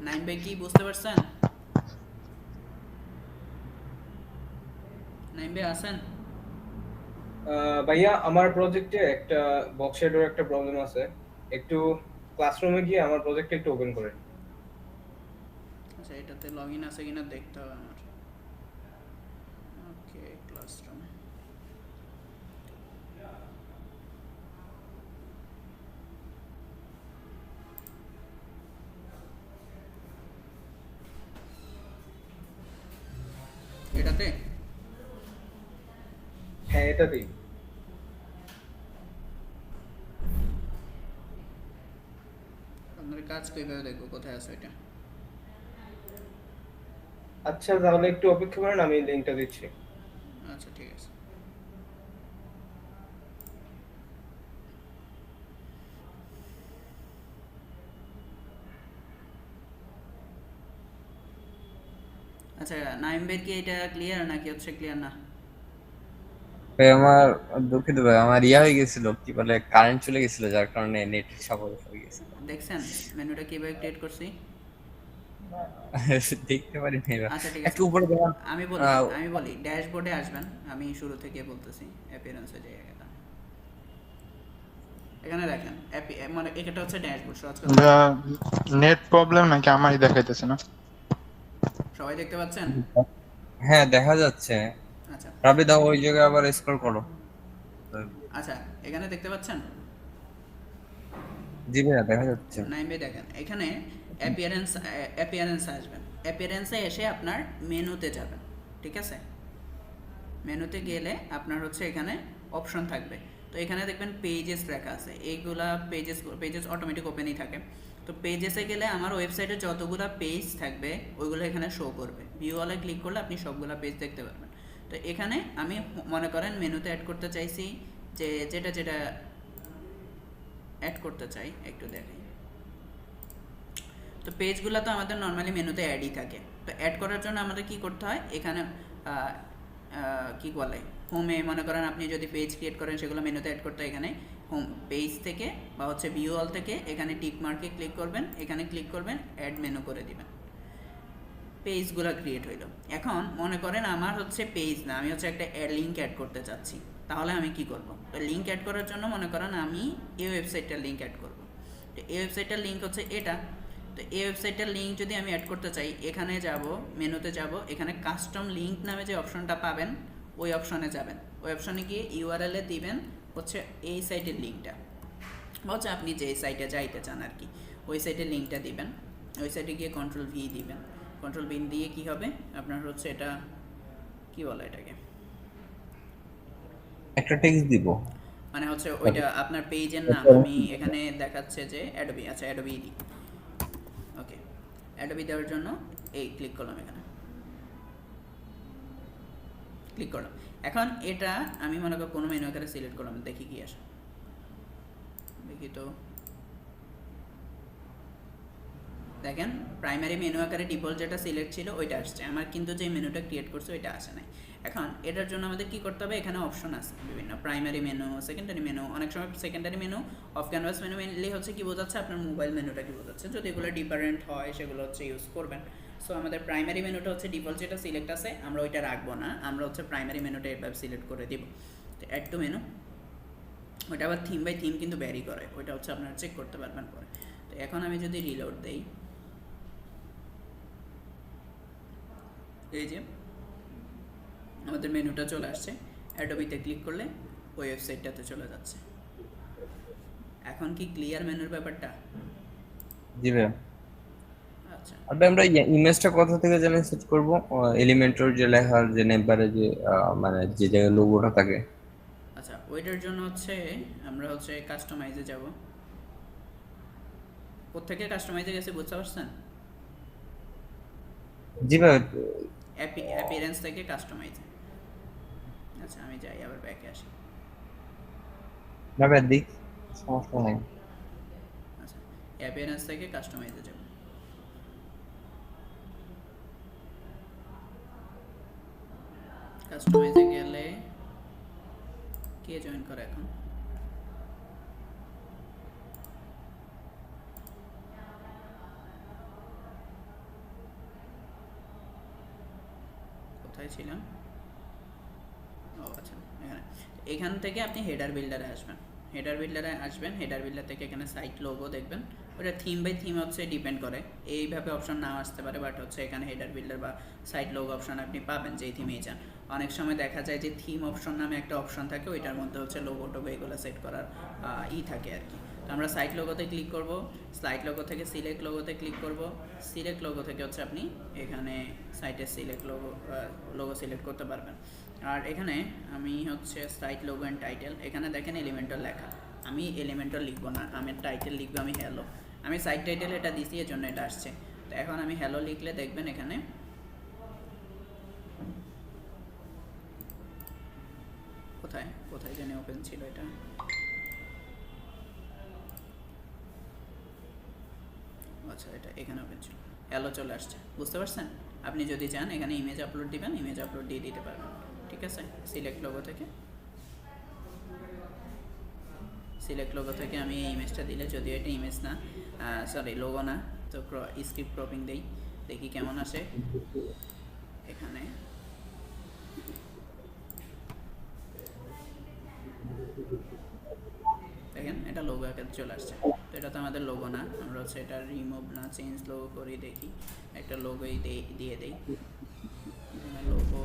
নাইম ভাই কি বুঝতে পারছেন? নাইম ভাই আছেন? ভাইয়া আমার প্রজেক্টে একটা বক্স শেডোর একটা প্রবলেম আছে, একটু ক্লাসরুমে গিয়ে আমার প্রজেক্টটা একটু ওপেন করেন। আচ্ছা, এটাতে লগইন আছে কিনা দেখতে হবে আমার। ওকে, ক্লাসরুম। এটাতে? হ্যাঁ, এটাতেই। আপনার কাজ কিভাবে দেখবো, কোথায় আছে এটা? আচ্ছা, তাহলে একটু অপেক্ষা করেন, আমি লিংকটা দিচ্ছি। আচ্ছা, ঠিক আছে। আচ্ছা, নাইম ভাই কি এটা ক্লিয়ার নাকি হচ্ছে ক্লিয়ার না? ভাই আমার দুঃখিত ভাই, আমার ইয়া হয়ে গেছিল, কি বলে কারেন্ট চলে গেছিল, যার কারণে নেট সমস্যা হয়ে গেছিল। দেখছেন মেনুটা কিভাবে ক্রিয়েট করছি? দেখতে পারি নাই ভাই। আচ্ছা, ঠিক একটু আছে। উপরে দেখুন। আমি বলি ড্যাশবোর্ডে আসবেন, আমি শুরু থেকে বলতেছি। অ্যাপিয়ারেন্সে যাই গেলাম, এখানে দেখেন মানে এটা হচ্ছে ড্যাশবোর্ড। সহজ কথা, নেট প্রবলেম নাকি আমারই দেখাইতেছে না? সবাই দেখতে পাচ্ছেন? হ্যাঁ, দেখা যাচ্ছে। আচ্ছা, রাবি দাও ওই জায়গায় আবার স্ক্রল করো। আচ্ছা, এখানে দেখতে পাচ্ছেন? জি ভাইয়া, দেখা যাচ্ছে। নাইম ভাই দেখেন এখানে অ্যাপিয়ারেন্স আসবেন। অ্যাপিয়ারেন্সে এসে আপনার মেনুতে যাবেন, ঠিক আছে? মেনুতে গেলে আপনার হচ্ছে এখানে অপশন থাকবে। তো এখানে দেখবেন পেজেস লেখা আছে, এইগুলা পেজেস অটোমেটিক ওপেনই থাকে। তো পেজেসে গেলে আমার ওয়েবসাইটে যতগুলো পেজ থাকবে ওইগুলো এখানে শো করবে। ভিউ ওয়ালে ক্লিক করলে আপনি সবগুলো পেজ দেখতে পারবেন। তো এখানে আমি মনে করেন মেনুতে অ্যাড করতে চাইছি যে যেটা অ্যাড করতে চাই, একটু দেখাই। তো পেজগুলো তো আমাদের নর্মালি মেনুতে অ্যাডই থাকে। তো অ্যাড করার জন্য আমাদের কি করতে হয়, এখানে কি বলে হোমে মনে করেন আপনি যদি পেজ ক্রিয়েট করেন সেগুলো মেনুতে অ্যাড করতে এখানে হোম পেজ থেকে বা হচ্ছে ভিউ অল থেকে এখানে টিক মার্কে ক্লিক করবেন, এখানে ক্লিক করবেন, অ্যাড মেনু করে দিবেন, পেজগুলো ক্রিয়েট হইলো। এখন মনে করেন আমার হচ্ছে পেজ না, আমি হচ্ছে একটা লিঙ্ক অ্যাড করতে চাচ্ছি, তাহলে আমি কি করব? তো লিঙ্ক অ্যাড করার জন্য মনে করেন আমি এই ওয়েবসাইটটার লিঙ্ক অ্যাড করব। তো এই ওয়েবসাইটটার লিঙ্ক হচ্ছে এটা। তো এই ওয়েবসাইটটার লিঙ্ক যদি আমি অ্যাড করতে চাই, এখানে যাব, মেনুতে যাব, এখানে কাস্টম লিঙ্ক নামে যে অপশনটা পাবেন ওই অপশনে যাবেন। ওই অপশনে গিয়ে ইউআরএল এ দিবেন হচ্ছে এই সাইটের লিঙ্কটা, হচ্ছে আপনি যে সাইটে যাইতে চান আর কি, ওই সাইটের লিঙ্কটা দিবেন। ওই সাইটে গিয়ে কন্ট্রোল ভি দিবেন। কন্ট্রোল ভি দিয়ে কি হবে আপনার হচ্ছে এটা কি বলে এটাকে, একটা টেক্সট দিব, মানে হচ্ছে ওইটা আপনার পেজের নাম। আমি এখানে দেখাচ্ছে যে অ্যাডোবি, আচ্ছা অ্যাডোবি দিই। ওকে, অ্যাডোবি দেওয়ার জন্য এই ক্লিক করলাম, এখানে ক্লিক করলাম। এখন এটা আমি মনে করি কোনো মেনু আকারে সিলেক্ট করলাম, দেখি কি আসে, দেখি তো। দেখেন প্রাইমারি মেনু আকারে ডিফল্ট যেটা সিলেক্ট ছিল ওইটা আসছে, আমার কিন্তু যে মেনুটা ক্রিয়েট করছে ওইটা আসে নাই। এখন এটার জন্য আমাদের কি করতে হবে, এখানে অপশন আছে বিভিন্ন, প্রাইমারি মেনু, সেকেন্ডারি মেনু। অনেক সময় secondary menu, of canvas menu mainly হচ্ছে কি বোঝাচ্ছে, আপনার মোবাইল মেনুটা কি বোঝাচ্ছে। যদি এগুলো ডিফারেন্ট হয় সেগুলো হচ্ছে ইউজ করবেন। সো আমাদের প্রাইমারি মেনুটা হচ্ছে ডিফল্ট যেটা সিলেক্ট আছে, আমরা ওইটা রাখবো না, আমরা হচ্ছে প্রাইমারি মেনুটা এভাবে সিলেক্ট করে দিব। তো অ্যাড টু মেনু, ওইটা আবার থিম বাই থিম কিন্তু ভ্যারি করে, ওইটা হচ্ছে আপনারা চেক করতে পারবেন পরে। তো এখন আমি যদি রিলোড দেই, এই যে আমাদের মেনুটা চলে আসছে, অ্যাডোবিতে ক্লিক করলে ওই ওয়েবসাইটটাতে চলে যাচ্ছে। এখন কি ক্লিয়ার মেনুর ব্যাপারটা? জি ভাই। আচ্ছা, আবে আমরা ইমেজটা কোথা থেকে জানি সেট করব? এলিমেন্টর যে লেখার যে নেমবারে যে মানে যে জায়গায় লোগোটা থাকে। আচ্ছা, ওইটার জন্য হচ্ছে আমরা হচ্ছে কাস্টমাইজে যাব। কোত্থেকে কাস্টমাইজে গেছে বুঝতে পারছেন? জি ভাই। অ্যাপিয়ারেন্স থেকে কাস্টমাইজে। আচ্ছা আমি যাই, আবার ব্যাকে আসি। না ভাই দিক সমস্যা নাই। আচ্ছা, অ্যাপিয়ারেন্স থেকে কাস্টমাইজে যাব। কাস্টমাইজে গেলে কে জয়েন করে এখন? কোথায় ছিলাম? ও আচ্ছা, এখান থেকে আপনি হেডার বিল্ডারে আসবেন। হেডার বিল্ডারে আসবেন, হেডার বিল্ডার থেকে এখানে সাইট লোগো দেখবেন। ওটা থিম বাই থিম হচ্ছে ডিপেন্ড করে, এইভাবে অপশন নাও আসতে পারে, বাট হচ্ছে এখানে হেডার বিল্ডার বা সাইট লোগো অপশন আপনি পাবেন যেই থিমেই যান। অনেক সময় দেখা যায় যে থিম অপশন নামে একটা অপশন থাকে, ওইটার মধ্যে হচ্ছে লোগো টোগো এগুলো সেট করার থাকে আর কি। তো আমরা সাইট লোগোতে ক্লিক করব, সাইট লোগো থেকে সিলেক্ট লোগোতে ক্লিক করব। সিলেক্ট লোগো থেকে হচ্ছে আপনি এখানে সাইটের সিলেক্ট লোগো সিলেক্ট করতে পারবেন। আর এখানে আমি হচ্ছে সাইট লোগো অ্যান্ড টাইটেল, এখানে দেখেন এলিমেন্টর লেখা, আমি এলিমেন্টর লিখবো না, আমি টাইটেল লিখবো আমি হ্যালো। আমি সাইট টাইটেল এটা দিছি, এর জন্য এটা আসছে। তো এখন আমি হ্যালো লিখলে দেখবেন এখানে কোথায় কোথায় জানি ওপেন ছিল এটা, আচ্ছা এটা এখানে ওপেন ছিল, হ্যালো চলে আসছে। বুঝতে পারছেন? আপনি যদি চান এখানে ইমেজ আপলোড দিবেন, ইমেজ আপলোড দিয়ে দিতে পারবেন। ঠিক আছে, সিলেক্ট লোগো থেকে, সিলেক্ট লোগো থেকে আমি এই ইমেজটা দিলে, যদিও এটা ইমেজ না, সরি লোগো না, তো স্ক্রিপ্ট ক্রপিং দেই, দেখি কেমন আসে। এখানে দেখেন এটা লোগো আকারে চলে আসছে। তো এটা তো আমাদের লোগো না, আমরা হচ্ছে এটা রিমুভ না চেঞ্জ লোগো করি, দেখি একটা লোগোই দিয়ে দেই। লোগো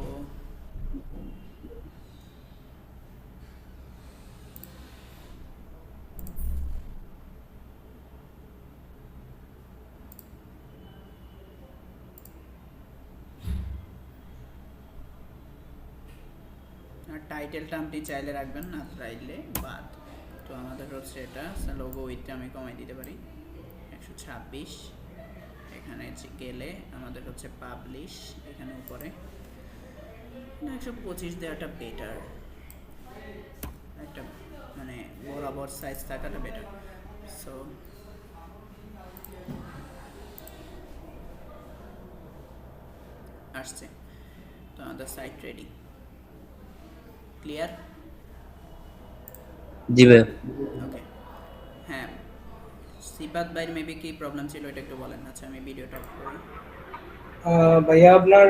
আর টাইটেলটা আপনি চাইলে রাখবেন, না চাইলে বাদ। তো আমাদের হচ্ছে এটা লোগো উইথটা আমি কমাই দিতে পারি 126। এখানে গেলে আমাদের হচ্ছে পাবলিশ, এখানে উপরে 125 দেওয়াটা বেটার, একটা মানে বরাবর সাইজ থাকাটা বেটার। সো আসছে, তো আমাদের সাইট রেডি। ক্লিয়ার? জি ভাই। ওকে, হ্যাঁ, সিপাত ভাইয়ের মেবি কি প্রবলেম ছিল এটা একটু বলেন। আচ্ছা আমি ভিডিওটা অফ করি। ভাইয়া আপনার